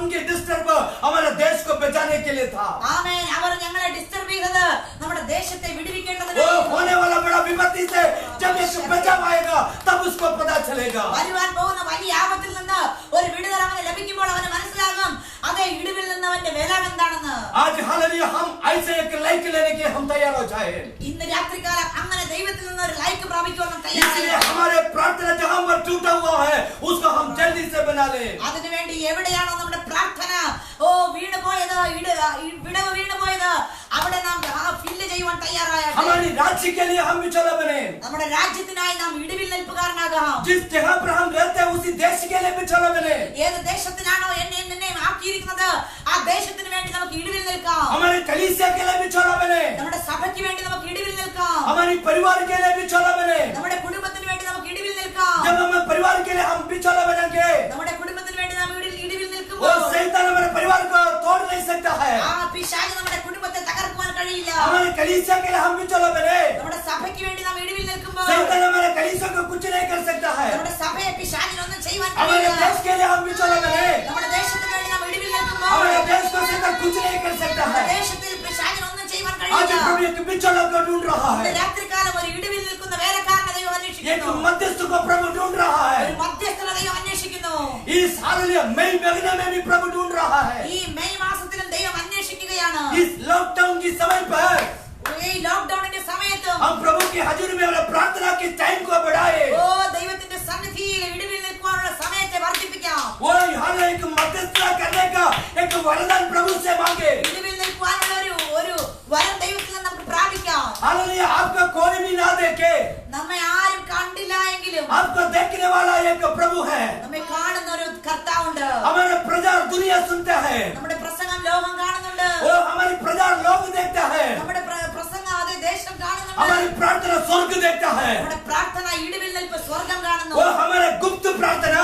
उनके डिस्टर्ब हमारे देश को बचाने के लिए था। ആമേൻ, അവർ ഞങ്ങളെ ഡിസ്റ്റർബ് ചെയ്തത് നമ്മുടെ ദേശത്തെ വിടുവിക്കേണ്ടതിന് वो होने वाला बड़ा विपत्ति से जब एक बचाव आएगा तब उसको पता चलेगा। വരുവാൻ പോകുന്ന വലിയ ആപത്തിൽ നിന്ന് ഒരു വിടുതൽ അവന് ലഭിക്കുമ്പോൾ അവന് മനസ്സിലാകും അതേ ഇടിവിൽ നിന്ന് അവന്റെ വില എന്താണെന്ന്. आज हालेलुया हम ऐसे एक लाइक लेने के हम तैयार हो जाए। ഇന്ന് രാത്രികാലം അങ്ങനെ ദൈവത്തിൽ നിന്ന് ഒരു ലൈക്ക് പ്രാപിക്കുവാൻ इसलिए हमारे प्रार्थना जहां पर टूटा हुआ है उसको हम जल्दी से बना ले। അതിനുവേണ്ടി എവിടെയാണോ നമ്മുടെ പ്രാർത്ഥന വീണുപോയത്, വിടവ് വീണുപോയത്, അവിടെ നാം ഫില്ല് ചെയ്യുവാൻ തയ്യാറായാൽ हमारे राज्य के लिए हम विचला बने। നമ്മുടെ രാജ്യത്തിനായി നാം ഇടിവിൽ നിൽപ്പുകാരനാകാം. जिस जगह पर हम रहते हैं उसी देश के लिए विचला बने। ഏത് ദേശത്തിനാണോ എന്നെ ആക്കിയിരിക്കുന്നത് ആ ദേശത്തിന് വേണ്ടി നമുക്ക് ഇടിവിൽ നിൽക്കാം. हमारे कलीसिया के लिए विचला बने। നമ്മുടെ സഭയ്ക്ക് വേണ്ടി നമുക്ക് ഇടിവിൽ നിൽക്കാം. हमारी परिवार के लिए विचला बने। നമ്മുടെ കുടുംബത്തിന് വേണ്ടി നമുക്ക് ഇടിവിൽ നിൽക്കാം. जब हम परिवार के लिए हम विचला बनेंगे നമ്മുടെ കുടുംബത്തിന് വേണ്ടി നാം ഇടിവിൽ वो നിൽക്കുമ്പോൾ शैतान हमारे परिवार को तोड़ नहीं सकता है। ആ പിശാച് നമ്മുടെ കുടുംബത്തെ തകർക്കുവാൻ കഴിയില്ല. हमारे कलीसिया के लिए हम विचला बने। നമ്മുടെ സഭയ്ക്ക് വേണ്ടി നാം ഇടിവിൽ നിൽക്കുമ്പോൾ शैतान हमारे कलीसिया को कुछ नहीं कर सकता है। നമ്മുടെ സഭയെ പിശാചിനൊന്നും ചെയ്യുവാൻ हमारे കഴിയില്ല. देश के लिए हम विचला बने। നമ്മുടെ ദേശത്തിന് വേണ്ടി നാം ഇടിവിൽ നിൽക്കുമ്പോൾ हमारे देश को शैतान कुछ नहीं कर सकता है। ദേശത്തിൽ പിശാചിനൊന്നും ചെയ്യുവാൻ आज കഴിയില്ല. प्रभु एक विचला को ढूंढ रहा ഇന്ന് है। രാത്രികാലം ഒരു ഇടിവിൽ നിൽക്കുന്ന വേലക്കാരനെ ദൈവം एक അന്വേഷിക്കുന്നു. मध्यस्थ को प्रभु ढूंढ रहा ഒരു है। മധ്യസ്ഥനെ ദൈവം അന്വേഷിക്കുന്നു. इस हालेलुया मई महीने में भी प्रभु ढूंढ रहा है। ഈ മെയ് മാസത്തിലും ദൈവം അന്വേഷിക്കുകയാണ്. इस लॉकडाउन की समय पर ഈ ലോക്ക്ഡൌണിന്റെ സമയത്തും हम प्रभु की हजूरी में अपने प्रार्थना के टाइम को बढ़ाए। ദൈവത്തിന്റെ സന്നിധിയിൽ ഇടിവിൽ നിൽക്കുവാനുള്ള സമയത്തെ വർദ്ധിപ്പിക്കാം. वो यहाँ एक मध्यस्थता करने का एक वरदान प्रभु से मांगे। ഇടിവിൽ നിൽക്കുവാനുള്ള ഒരു വരം ദൈവത്തിൽ നിന്ന് നമുക്ക് പ്രാപിക്കാം. हालेलुया आपका कोई भी ना देखे, നമ്മെ ആരും കണ്ടില്ല എങ്കിലും आपको देखने वाला एक प्रभु है। നമ്മെ കാണുന്ന ഒരു കർത്താവുണ്ട്. हमारे प्रजा दुनिया सुनता है, നമ്മുടെ പ്രസംഗം ലോകം കാണുന്നുണ്ട്. वो हमारी प्रजा लोग देखता है, നമ്മുടെ പ്രസംഗം അതേ ദേശം കാണുന്നുണ്ട്. हमारी प्रार्थना स्वर्ग देखता है। നമ്മുടെ പ്രാർത്ഥന ഇടിവിൽ നിൽപ്പ് സ്വർഗം കാണുന്നു. वो हमारे गुप्त प्रार्थना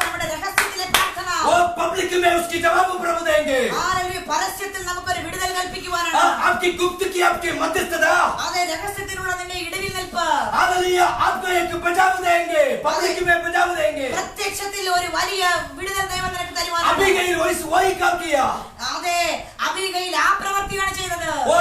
നമ്മുടെ രഹസ്യത്തിലെ പ്രാർത്ഥന वो पब्लिक में उसकी जवाब प्रभु देंगे। ആരെങ്കിലും പരസ്യത്തിൽ നമുക്കൊരു വിടുതൽ കൽപ്പിക്കുവാനാണ്. आपकी गुप्त की आपकी मध्यस्थता അതേ രഹസ്യത്തിലുള്ള നിന്റെ ഇടിവിൽ നിൽപ്പ് हालेलुया आपको एक बचाव देंगे, पब्लिक में बचाव देंगे। പ്രത്യക്ഷത്തിൽ ഒരു വലിയ വിടുതൽ ദൈവം നിനക്ക് തരുവാനാണ്. अबीगैल वही काम किया। അതെ അബീഗയിൽ ആ പ്രവൃത്തിയാണ് ചെയ്തത്. वो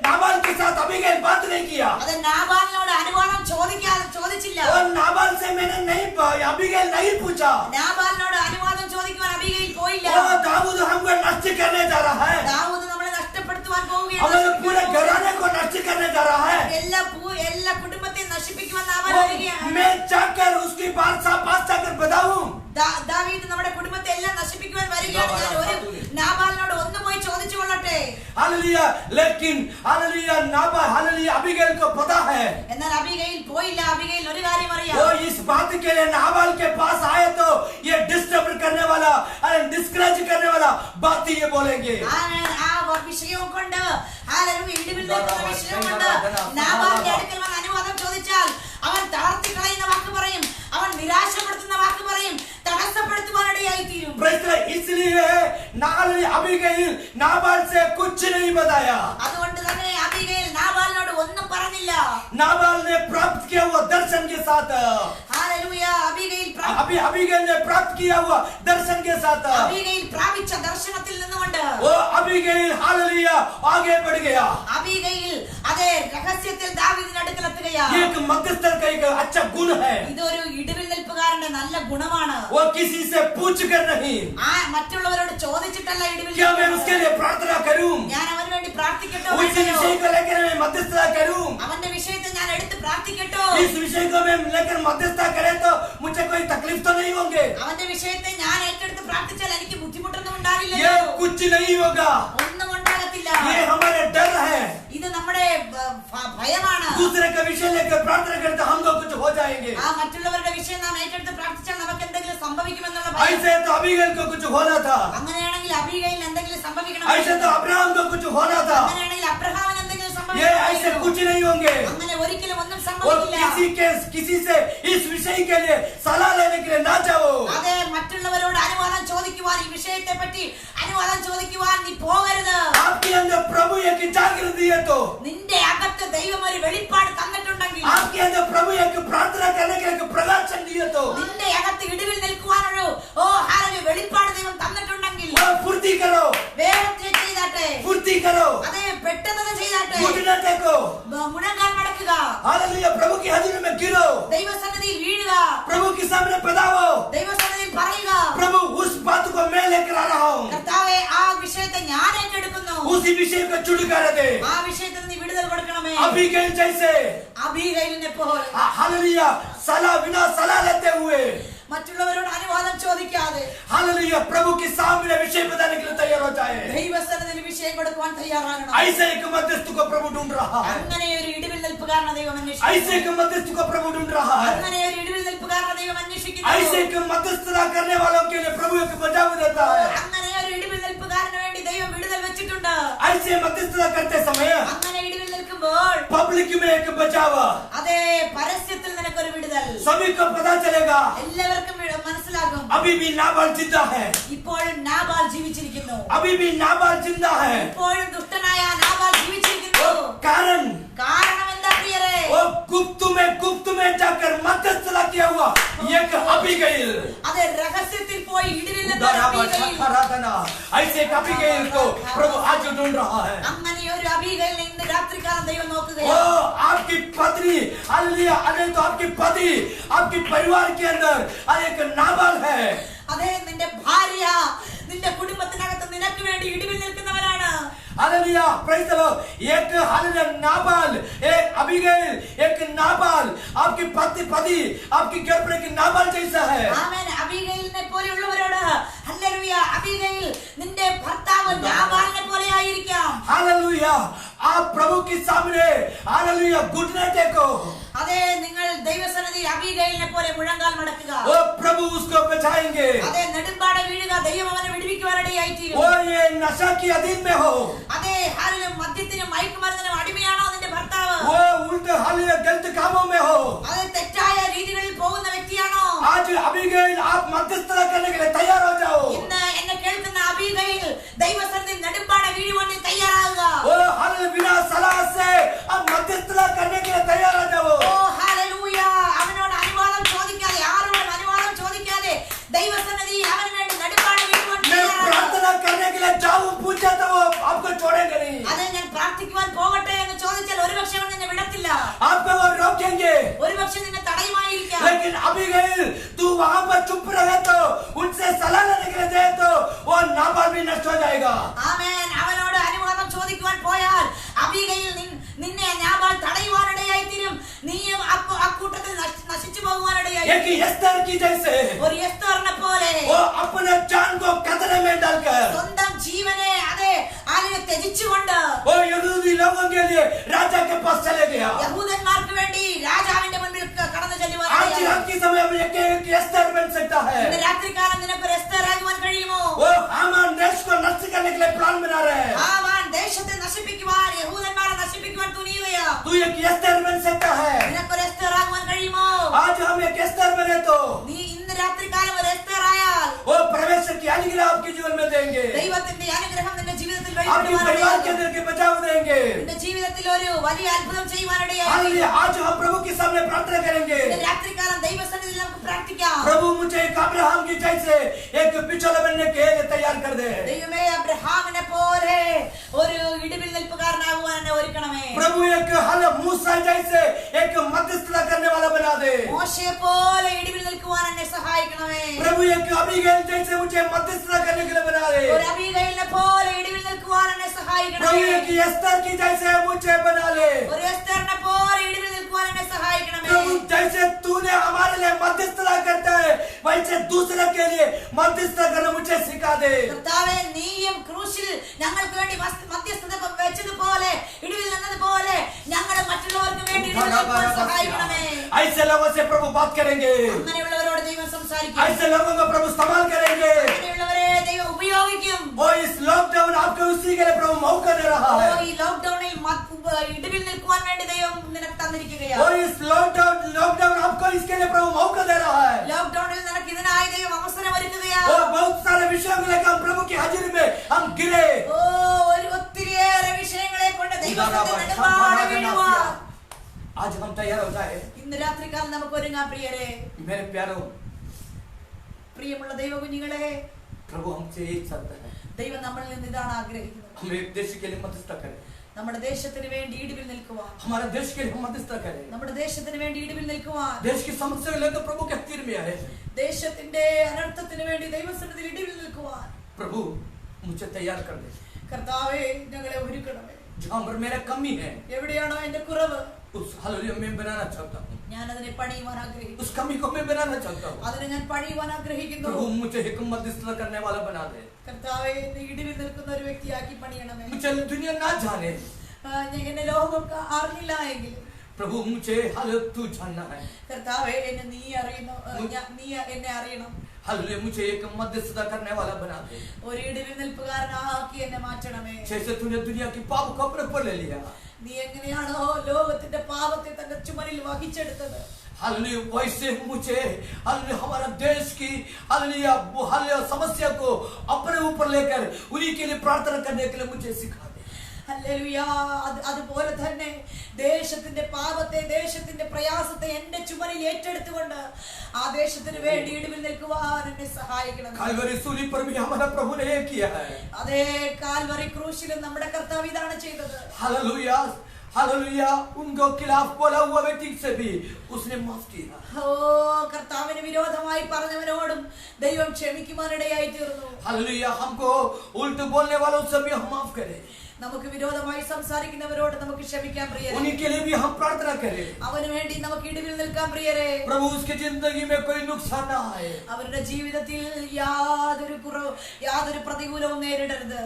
नाबाल के साथ अबीगैल बात नहीं किया। അത് നാബാലിനോട് അനുവാദം ചോദിച്ചില്ല. और नाबाल से मैंने नहीं अबीगैल नहीं पूछा। നാബാലിനോട് അനുവാദം ചോദിക്കുവാൻ അബീഗയിൽ പോയില്ല. वो दाऊद हमको नष्ट करने जा रहा है, ദാവൂദ് നമ്മളെ നഷ്ടപ്പെടുത്തുവാൻ പോവുകയാണ്. हमारे पूरे घराने को नष्ट करने जा रहा है। എല്ലാ കുടുംബത്തെയും നശിപ്പിക്കുവാൻ നാബാൽ वो വരികയാണ്. मैं जाकर उसकी बादशाह पास जाकर बताऊं ദാവീദ് നമ്മുടെ കുടുംബത്തെ എല്ലാം നശിപ്പിക്കുവാൻ വരികയാണ്. ഞാൻ ഒരു നാബാലിനോട് ഒന്ന് പോയി ചോദിച്ചു കൊള്ളട്ടെ. हालेलुया, लेकिन हालेलुया नाबाल हालेलुया अबीगैल को पता है। എന്നാൽ അബീഗയിൽ പോയില്ല. അബീഗയിൽ ഒരു കാര്യം അറിയാം. वो इस बात के लिए नाबाल के पास आए तो ये डिस्टर्ब करने वाला डिस्करेज करने वाला बात ये बोलेंगे। ആ വിഷയവും കൊണ്ട് ഇടിവിൽ നിൽക്കുന്ന വിഷയം കൊണ്ട് നാബാലിന്റെ അടുക്കൽ വന്ന് അനുവാദം ചോദിച്ചാൽ അവൻ തളർത്തി കളയുന്ന വാക്ക് പറയും, അവൻ നിരാശപ്പെടുത്തുന്ന വാക്ക് പറയും, തടസ്സപ്പെടുത്തുവാനിടയായി തീരും. इसलिए अबीगैल नाबाल से कुछ नहीं बताया। അതുകൊണ്ട് തന്നെ അബീഗയിൽ നാബാലിനോട് ഒന്നും പറഞ്ഞില്ല. नाबाल ने प्राप्त किया हुआ दर्शन के साथ अबीगैल ने प्राप्त किया हुआ दर्शन के साथ അബീഗയിൽ പ്രാപിച്ച ദർശനത്തിൽ നിന്നുകൊണ്ട് वो अबीगैल हालेलुया आगे बढ़ गया। അബീഗയിൽ അതേ രഹസ്യത്തിൽ ദാവീദിന്റെ അടുക്കൽ എത്തുകയാണ്. ये एक मध्यस्थ का एक अच्छा गुण है। ഇതൊരു ഇടിവിൽ നിൽപ്പുകാരന്റെ നല്ല ഗുണമാണ്. वो किसी से पूछ कर नहीं, മറ്റുള്ളവരോട് ചോദിച്ചിട്ടല്ല ഇടിവിൽ क्या मैं उसके लिए प्रार्थना करूं, ഞാൻ അവന് വേണ്ടി പ്രാർത്ഥിക്കട്ടോ, उस विषय को लेकर मैं मध्यस्थता करूं, അവന്റെ വിഷയത്തെ ഞാൻ എടുത്ത് പ്രാർത്ഥിക്കട്ടോ, इस विषय को मैं लेकर मध्यस्थता करे तो मुझे कोई तकलीफ तो नहीं होंगे, അവന്റെ വിഷയത്തെ ഞാൻ ഏറ്റെടുത്ത് പ്രാർത്ഥിച്ചാൽ എനിക്ക് ബുദ്ധിമുട്ടൊന്നും ഉണ്ടാവില്ല. ये कुछ नहीं होगा। ഒന്നും ഉണ്ടാകത്തില്ല. ये हमारे डर है। ഇത് നമ്മുടെ ഭയമാണ്. दूसरे का विषय लेकर प्रार्थना करते हमको कुछ हो जाएंगे। മറ്റുള്ളവരുടെ വിഷയം നാം ഏറ്റെടുത്ത് പ്രാർത്ഥിച്ചാൽ നമുക്ക് എന്തെങ്കിലും സംഭവിക്കുമെന്നുള്ള ഭയം. ऐसे तो अबीगैल को कुछ होना था, അങ്ങനെയാണെങ്കിൽ അബീഗയിൽ എന്തെങ്കിലും സംഭവിക്കണം. ऐसे तो अब्राहम को कुछ होना था, അങ്ങനെയാണെങ്കിൽ അബ്രഹാമിന് എന്തെങ്കിലും ये ऐसे कुछ नहीं होंगे। അങ്ങനെ ഒരിക്കലും ഒന്നും और സംഭവിക്കില്ല. किसी से इस विषय के लिए सलाह लेने के लिए ना जाओ। അതെ മറ്റുള്ളവരോട് അനുവാദം ചോദിക്കുവാൻ, ഈ വിഷയത്തെ പറ്റി അനുവാദം ചോദിക്കുവാൻ നീ പോകരുത്. आपके अंदर प्रभु एक जागृति है तो നിന്റെ അകത്ത് ദൈവം ഒരു വെളിപ്പാട് തന്നിട്ടുണ്ടെങ്കിൽ, आपके अंदर प्रभु एक प्रार्थना करने के एक प्रकाशन दिए तो നിന്റെ അകത്ത് ഇടിവിൽ നിൽക്കുവാനൊരു വെളിപ്പാട് ദൈവം തന്നിട്ടുണ്ടെങ്കിൽ फुर्ती करो, വേഗത്തിൽ ചെയ്താട്ടെ. फुर्ती करो, അതെ പെട്ടെന്ന് ചെയ്താട്ടെ. घुटना टेको, മുഴങ്കാൽ മടക്കുക, हालेलुया प्रभु की हजूरी में गिरो, ദൈവസന്നിധിയിൽ വീഴുക, प्रभु के सामने पधारो, ദൈവസന്നിധിയിൽ പറയുക, प्रभु उस बात को मैं लेकर आ रहा हूँ, കർത്താവേ ആ വിഷയത്തെ ഞാൻ ഏറ്റെടുക്കുന്നു, उसी विषय को छुटकारा दे। ആ വിഷയത്തിൽ നീ വിടുതൽ കൊടുക്കണമേ. अब अबीगैल जैसे അബീഗയിലിനെ പോലെ हालेलुया सलाह बिना सलाह लेते हुए മറ്റുള്ളവരോട് അനുവാദം ചോദിക്കാതെ हालेलुया प्रभु के सामने विषय बताने के लिए तैयार हो जाए। ദൈവസന്നിധിയിൽ വിഷയം കൊടുക്കുവാൻ തയ്യാറാകണം. ऐसे एक मध्यस्थ को प्रभु ढूंढ रहा है। അങ്ങനെ ഒരു ഇടിവിൽ നിൽപ്പുകാരനെ ദൈവം അന്വേഷിക്കുന്നു. ऐसे एक मध्यस्थ को प्रभु ढूंढ रहा है। അങ്ങനെ ഒരു ഇടിവിൽ നിൽപ്പുകാരനെ ദൈവം അന്വേഷിക്കുന്നു. ऐसे एक मध्यस्थता करने वालों के लिए प्रभु एक बचाव देता है। അങ്ങനെ ഒരു ഇടിവിൽ നിൽപ്പുകാരന് വേണ്ടി ദൈവം വിടുതൽ വെച്ചിട്ടുണ്ട്. ऐसे मध्यस्थता करते समय അങ്ങനെ ഇടിവിൽ നിൽക്കുമ്പോൾ पब्लिक में एक बचाव, അതേ പരസ്യത്തിൽ നിനക്കൊരു വിടുതൽ सभी को पता चलेगा എല്ലാവർക്കും മനസ്സിലാകും. अभी भी नाबाल जिंदा है, ഇപ്പോഴും നാബാൽ ജീവിച്ചിരിക്കുന്നു. अभी भी नाबाल जिंदा है। ഇപ്പോഴും ദുഷ്ടനായ നാബാൽ ജീവിച്ചിരിക്കുന്നു. कारण കാരണം എന്താ പ്രിയരേ? वो गुप्त में जाकर मध्यस्थता किया हुआ एक अबीगैल, അത് രഹസ്യത്തിൽ പോയി ഇടിവിൽ ऐसे एक अबीगैल को प्रभु आज ढूंढ रहा है। അങ്ങനെ ഒരു അബീഗയിലിനെ ഇന്ന് രാത്രികാലം ദൈവം वो നോക്കുകയാണ്. आपकी पत्नी हालेलुया, अरे तो आपकी पति आपके परिवार के अंदर एक नाबाल है। അതെ നിന്റെ ഭാര്യ നിന്റെ കുടുംബത്തിനകത്ത് നിനക്ക് വേണ്ടി ഇടിവിൽ നിൽക്കുന്നവരാണ്. Hallelujah praise the Lord. एक हालेलुया नाबाल, एक अबीगैल, एक नाबाल आपकी पति आपकी गर्लफ्रेंड की नाबाल जैसा है। ആമേൻ. അബീഗയിലിനെ പോലെയുള്ളവരോട് ഹല്ലേലൂയ, അബീഗയിൽ നിന്റെ ഭർത്താവ് നാബാലിനെ പോലെ ആയിരിക്കാം. हालेलुया आप प्रभु के सामने हालेलुया घुटने टेको, അതെ നിങ്ങൾ ദൈവസന്നിധിയിൽ അബീഗയിലിനെ പോലെ മുഴങ്കാൽ മടക്കുക. वो प्रभु उसको बचाएंगे। അതെ നെടുമ്പാടെ വീഴുക, ദൈവം അവനെ വിടുവിക്കുവാനിടയായിത്തീരും. वो ये नशा की अधीन में हो, അതെ ആരിലും മദ്യത്തിനും മയക്കുമരുന്നിനും അടിമയാണോ നിന്റെ ഭർത്താവ്? वो उल्टे हालेलुया गलत कामों में हो, അത് തെറ്റായ രീതികളിൽ പോകുന്ന വ്യക്തിയാണോ? आज अबीगैल आप मध्यस्थता करने के लिए तैयार हो जाओ। ഇന്ന് എന്നെ കേൾക്കുന്ന അബീഗയിൽ ദൈവസന്നിധിയിൽ നെടുമ്പാടെ വീഴുവാൻ നീ തയ്യാറാകുക. वो हालेलुया बिना सलाह से आप मध्यस्थता करने के लिए तैयार हो जाओ। ഓ ഹല്ലേലൂയ. അവനോട് അനുവാദം ചോദിക്കാതെ, ആരോടും അനുവാദം ചോദിക്കാതെ ദൈവസന്നിധിയിൽ അവന് വേണ്ടി നെടുമ്പാടെ വീഴുവാൻ मैं തയ്യാറാകുക. प्रार्थना करने के लिए जाऊं पूछा तो वो आपको छोड़ेंगे नहीं, അതെ ഞാൻ പ്രാർത്ഥിക്കുവാൻ പോകട്ടെ എന്ന് ചോദിച്ചാൽ ഒരുപക്ഷെ അവൻ നിന്നെ വിടത്തില്ല. आपको वो रोकेंगे। ഒരുപക്ഷെ നിന്നെ തടയുമായിരിക്കാം. लेकिन अबीगैल तू वहां पर चुप रहे तो उनसे सलाह लेने के लिए जाए तो वो नाबाल भी नष्ट हो जाएगा। ആമേൻ. അവനോട് അനുവാദം ചോദിക്കുവാൻ പോയാൽ അബീഗയിൽ നിന്നെ നാബാൽ തടയുവാനിടയായിത്തീരും. നീയും അക്കൂട്ടത്തിൽ നശിച്ചു പോകുവാനിടയായി. एक एस्तर की जैसे ഒരു എസ്തേറിനെ പോലെ वो अपने जान को खतरे में डालकर സ്വന്തം ജീവനെ അതെ അതിനെ ത്യജിച്ചുകൊണ്ട് वो यहूदी लोगों के लिए राजा के पास चले गया। യഹൂദന്മാർക്ക് വേണ്ടി രാജാവിന്റെ മുൻപിൽ കടന്നു आज ചെല്ലുവാനിടയായി. रात के समय में एक एस्तर बन सकता है। ഇന്ന് രാത്രികാലം നിനക്കൊരു എസ്തേറാകുവാൻ കഴിയുമോ? वो हामान देश को नष्ट करने के लिए प्लान बना रहे हैं। ഹാമാൻ ദേശത്തെ നശിപ്പിക്കുവാൻ, യഹൂദന്മാരെ നശിപ്പിക്കുവാൻ തുനിയുകയാ. तू एक एस्तर बन सकता है। നിനക്കൊരു എസ്തേറാകുവാൻ കഴിയുമോ? आज हम एक एस्तर बने तो നീ ഇന്ന് രാത്രികാലം ഒരു എസ്തേറായാൽ वो परमेश्वर की अनुग्रह आपके जीवन में देंगे, ദൈവത്തിന്റെ അനുഗ്രഹം നിന്റെ ജീവിതത്തിൽ आपके परिवार के अंदर के बचाव देंगे। നിന്റെ ജീവിതത്തിൽ ഒരു വലിയ അത്ഭുതം ചെയ്യുവാനിടയായി. हालेलुया आज हम प्रभु के सामने प्रार्थना करेंगे। ഇന്ന് രാത്രികാലം ദൈവസന്നിധിയിൽ നമുക്ക് പ്രാർത്ഥിക്കാം. प्रभु मुझे एक अब्राहम की जैसे एक पिछड़ा बनने के लिए तैयार कर दे। ദൈവമേ അബ്രഹാമിനെ പോലെ ഒരു ഇടിവിൽ നിൽപ്പുകാരനാകുവാൻ എന്നെ ഒരുക്കണമേ. प्रभु एक हल मूसा जैसे एक मध्यस्थता करने वाला बना दे। മോശയെ പോലെ ഇടിവിൽ നിൽക്കുവാൻ എന്നെ സഹായിക്കണമേ. प्रभु एक अबीगैल जैसे मुझे मध्यस्थता करने के लिए बना दे। ഒരു അബീഗയിലിനെ പോലെ ഇടിവിൽ നിൽക്കുവാൻ എന്നെ प्रभु സഹായിക്കണമേ. एक एस्तर की जैसे मुझे बना ले। ഒരു എസ്തേറിനെ പോലെ ഇടിവിൽ നിൽക്കുവാൻ എന്നെ സഹായിക്കണമേ. प्रभु जैसे तूने हमारे लिए मध्यस्थता करता है वैसे दूसरे के लिए मध्यस्थता करना मुझे सिखा दे। കർത്താവേ നീയും ക്രൂശിൽ ഞങ്ങൾക്ക് വേണ്ടി മധ്യസ്ഥത വെച്ചതുപോലെ ഇടിവിൽ നിന്നതുപോലെ ഞങ്ങൾ മറ്റുള്ളവർക്ക് വേണ്ടി ഇടിവിൽ നിൽക്കുവാൻ സഹായിക്കണമേ. ऐसे लोगों से प्रभु बात करेंगे, അങ്ങനെയുള്ളവരോട് ദൈവം സംസാരിക്കും. ऐसे लोगों को प्रभु इस्तेमाल करेंगे। അങ്ങനെയുള്ളവരെ ദൈവം ഉപയോഗിക്കും. वो इस लॉकडाउन आपको उसी के लिए प्रभु मौका दे रहा है। ഈ ലോക്ക്ഡൌണിൽ ഇടിവിൽ നിൽക്കുവാൻ വേണ്ടി ദൈവം നിനക്ക് തന്നിരിക്കുകയാണ്. वो इस लॉकडाउन आपको इसके लिए प्रभु मौका दे रहा है। ലോക്ക്ഡൌണിൽ നിനക്ക് ഇതിനായി ദൈവം അവസരം ഒരുക്കുകയാണ്. और बहुत सारे विषयों को लेकर हम प्रभु की हाजिरी में हम गिरे। ഓ ഒരു ഒത്തിരിയേറെ വിഷയങ്ങളെ കൊണ്ട് ദൈവത്തിന്റെ നെടുമ്പാടെ വീഴുവാൻ आज हम तैयार हो जाए। ഇന്ന് രാത്രികാലം നമുക്ക് ഒരുങ്ങാം പ്രിയരെ. मेरे प्यारों പ്രിയമുള്ള ദൈവ കുഞ്ഞുങ്ങളെ, प्रभु हमसे एक शब्द है, ദൈവം നമ്മളിൽ നിന്ന് ഇതാണ് ആഗ്രഹിക്കുന്നത്. हम एक देश के लिए मध्यस्थता करें, നമ്മുടെ ദേശത്തിന് വേണ്ടി ഇടിവിൽ നിൽക്കുവാൻ, हमारा देश के लिए हम मध्यस्थता करें। നമ്മുടെ ദേശത്തിന് വേണ്ടി ഇടിവിൽ നിൽക്കുവാൻ, देश की समस्या को लेकर प्रभु के तीर में आए। ദേശത്തിന്റെ അനർത്ഥത്തിന് വേണ്ടി ദൈവസന്നിധിയിൽ ഇടിവിൽ നിൽക്കുവാൻ प्रभु मुझे तैयार कर दे। കർത്താവേ ഞങ്ങളെ ഒരുക്കണമേ. जहां पर मेरा कमी है എവിടെയാണോ എന്റെ കുറവ് उस हालेलुया मैं बनाना चाहता हूँ, ഞാൻ അതിനെ പണിയുവാൻ ആഗ്രഹിക്കുന്നു. उस कमी को मैं बनाना चाहता हूँ. അതിനെ ഞാൻ പണിയുവാൻ ആഗ്രഹിക്കുന്നു. प्रभु मुझे एक मध्यस्थता करने वाला बना दे. കർത്താവേ എന്നെ ഇടിവിൽ നിൽക്കുന്ന ഒരു വ്യക്തിയാക്കി പണിയണമേ. मुझे दुनिया ना जाने, എന്നെ ലോകം അറിഞ്ഞില്ല എങ്കിലും प्रभु मुझे हालेलुया तू जानना है. കർത്താവേ എന്നെ നീ അറിയുന്നു, നീ എന്നെ അറിയണം. हालेलुया मुझे एक मध्यस्थता करने वाला बना दे. ഒരു ഇടിവിൽ നിൽപ്പുകാരനാക്കി എന്നെ മാറ്റണമേ. जैसे तूने दुनिया की पाप को अपने ऊपर ले लिया, നീ എങ്ങനെയാണോ ലോകത്തിന്റെ പാപത്തെ തന്റെ ചുമലിൽ വഹിച്ചെടുത്തത്, हालेलुया वैसे मुझे हालेलुया हमारा देश की हालेलुया हालेलुया समस्या को अपने ऊपर लेकर उन्हीं के लिए प्रार्थना करने के लिए मुझे सिखा दे. ഹല്ലേലൂയ. അതുപോലെ തന്നെ ദേശത്തിന്റെ പാപത്തെ, ദേശത്തിന്റെ പ്രയാസത്തെ എന്റെ ചുമലിൽ ഏറ്റെടുത്തുകൊണ്ട് ആ ദേശത്തിന് വേണ്ടി ഇടിവിൽ നിൽക്കുവാൻ എന്നെ സഹായിക്കണം. कालवरी सूली पर भी हमारा प्रभु ने ये किया है. അതേ കാൽവറി ക്രൂശിലും നമ്മുടെ കർത്താവ് ഇതാണ് ചെയ്തത്. हालेलुया हालेलुया उनको खिलाफ बोला हुआ व्यक्ति से भी उसने माफ किया. ഓ കർത്താവിന് വിരോധമായി പറഞ്ഞവനോടും ദൈവം ക്ഷമിക്കുവാനിടയായി തീർന്നു. हालेलुया हमको उल्ट बोलने वालों से भी हम माफ करें. നമുക്ക് വിരോധമായി സംസാരിക്കുന്നവരോട് നമുക്ക് ക്ഷമിക്കാൻ പ്രിയരെ. उन्हीं के लिए भी हम प्रार्थना करें. അവന് വേണ്ടി നമുക്ക് ഇടിവിൽ നിൽക്കാൻ പ്രിയരെ. प्रभु उसकी जिंदगी में कोई नुकसान ना आए. അവരുടെ ജീവിതത്തിൽ യാതൊരു പ്രതികൂലവും നേരിടരുത്.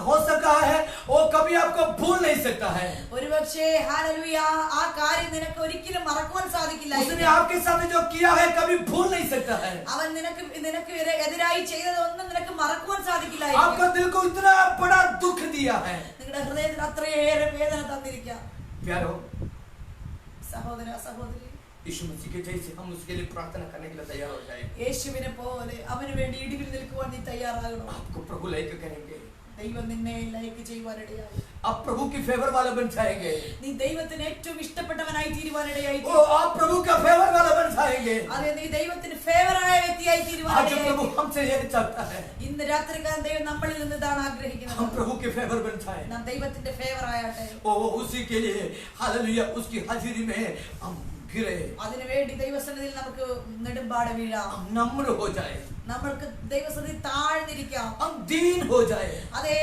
हो सकता है वो कभी आपको भूल नहीं सकता है. ഒരുപക്ഷേ ഹല്ലേലൂയ ആ കാര്യം നിനക്ക് ഒരിക്കലും മറക്കുവാൻ സാധിക്കില്ല. उसने आपके साथ जो किया है कभी भूल नहीं सकता है. അവൻ നിനക്ക് എതിരായി ചെയ്തതൊന്നും നിനക്ക് മറക്കുവാൻ സാധിക്കില്ല. आपका दिल को इतना बड़ा दुख दिया है. നിങ്ങളുടെ ഹൃദയത്തിൽ അത്രയേറെ വേദന തന്നിരിക്കാം. प्यारो സഹോദര സഹോദരി, यीशु मसीह के जैसे हम उसके लिए प्रार्थना करने के लिए तैयार हो जाए. യേശുവിനെ പോലെ അവന് വേണ്ടി ഇടിവിൽ നിൽക്കുവാൻ നീ തയ്യാറാകണം. आपको प्रभु लाइक करेंगे. ദൈവം നിന്നെ ലൈക്ക് ചെയ്യുവാനിടയായി. आप प्रभु की फेवर वाला बन जाएंगे. നീ ദൈവത്തിന് ഏറ്റവും ഇഷ്ടപ്പെട്ടവനായി തീരുവാനിടയായി. ओ आप प्रभु का फेवर वाला बन जाएंगे. അതെ, നീ ദൈവത്തിന് ഫേവറായ വ്യക്തിയായി आज തീരുവാനിടയായി. प्रभु हमसे ये चाहता है, ഇന്ന് രാത്രികാലം ദൈവം നമ്മളിൽ നിന്ന് ഇതാണ് हम ആഗ്രഹിക്കുന്നത്. प्रभु के फेवर बन जाए. നാം ദൈവത്തിന്റെ ഫേവറായാട്ടെ. ओ उसी के लिए हालेलुया उसकी हाजिरी में हम गिरे, അതിനുവേണ്ടി ദൈവസന്നിധിയിൽ നമുക്ക് നെടുമ്പാട് വീഴാം. हम नम्र हो जाए, നമ്മൾക്ക് ദൈവസന്നിധി താഴ്ന്നിരിക്കാം. हम दीन हो जाए. അതേ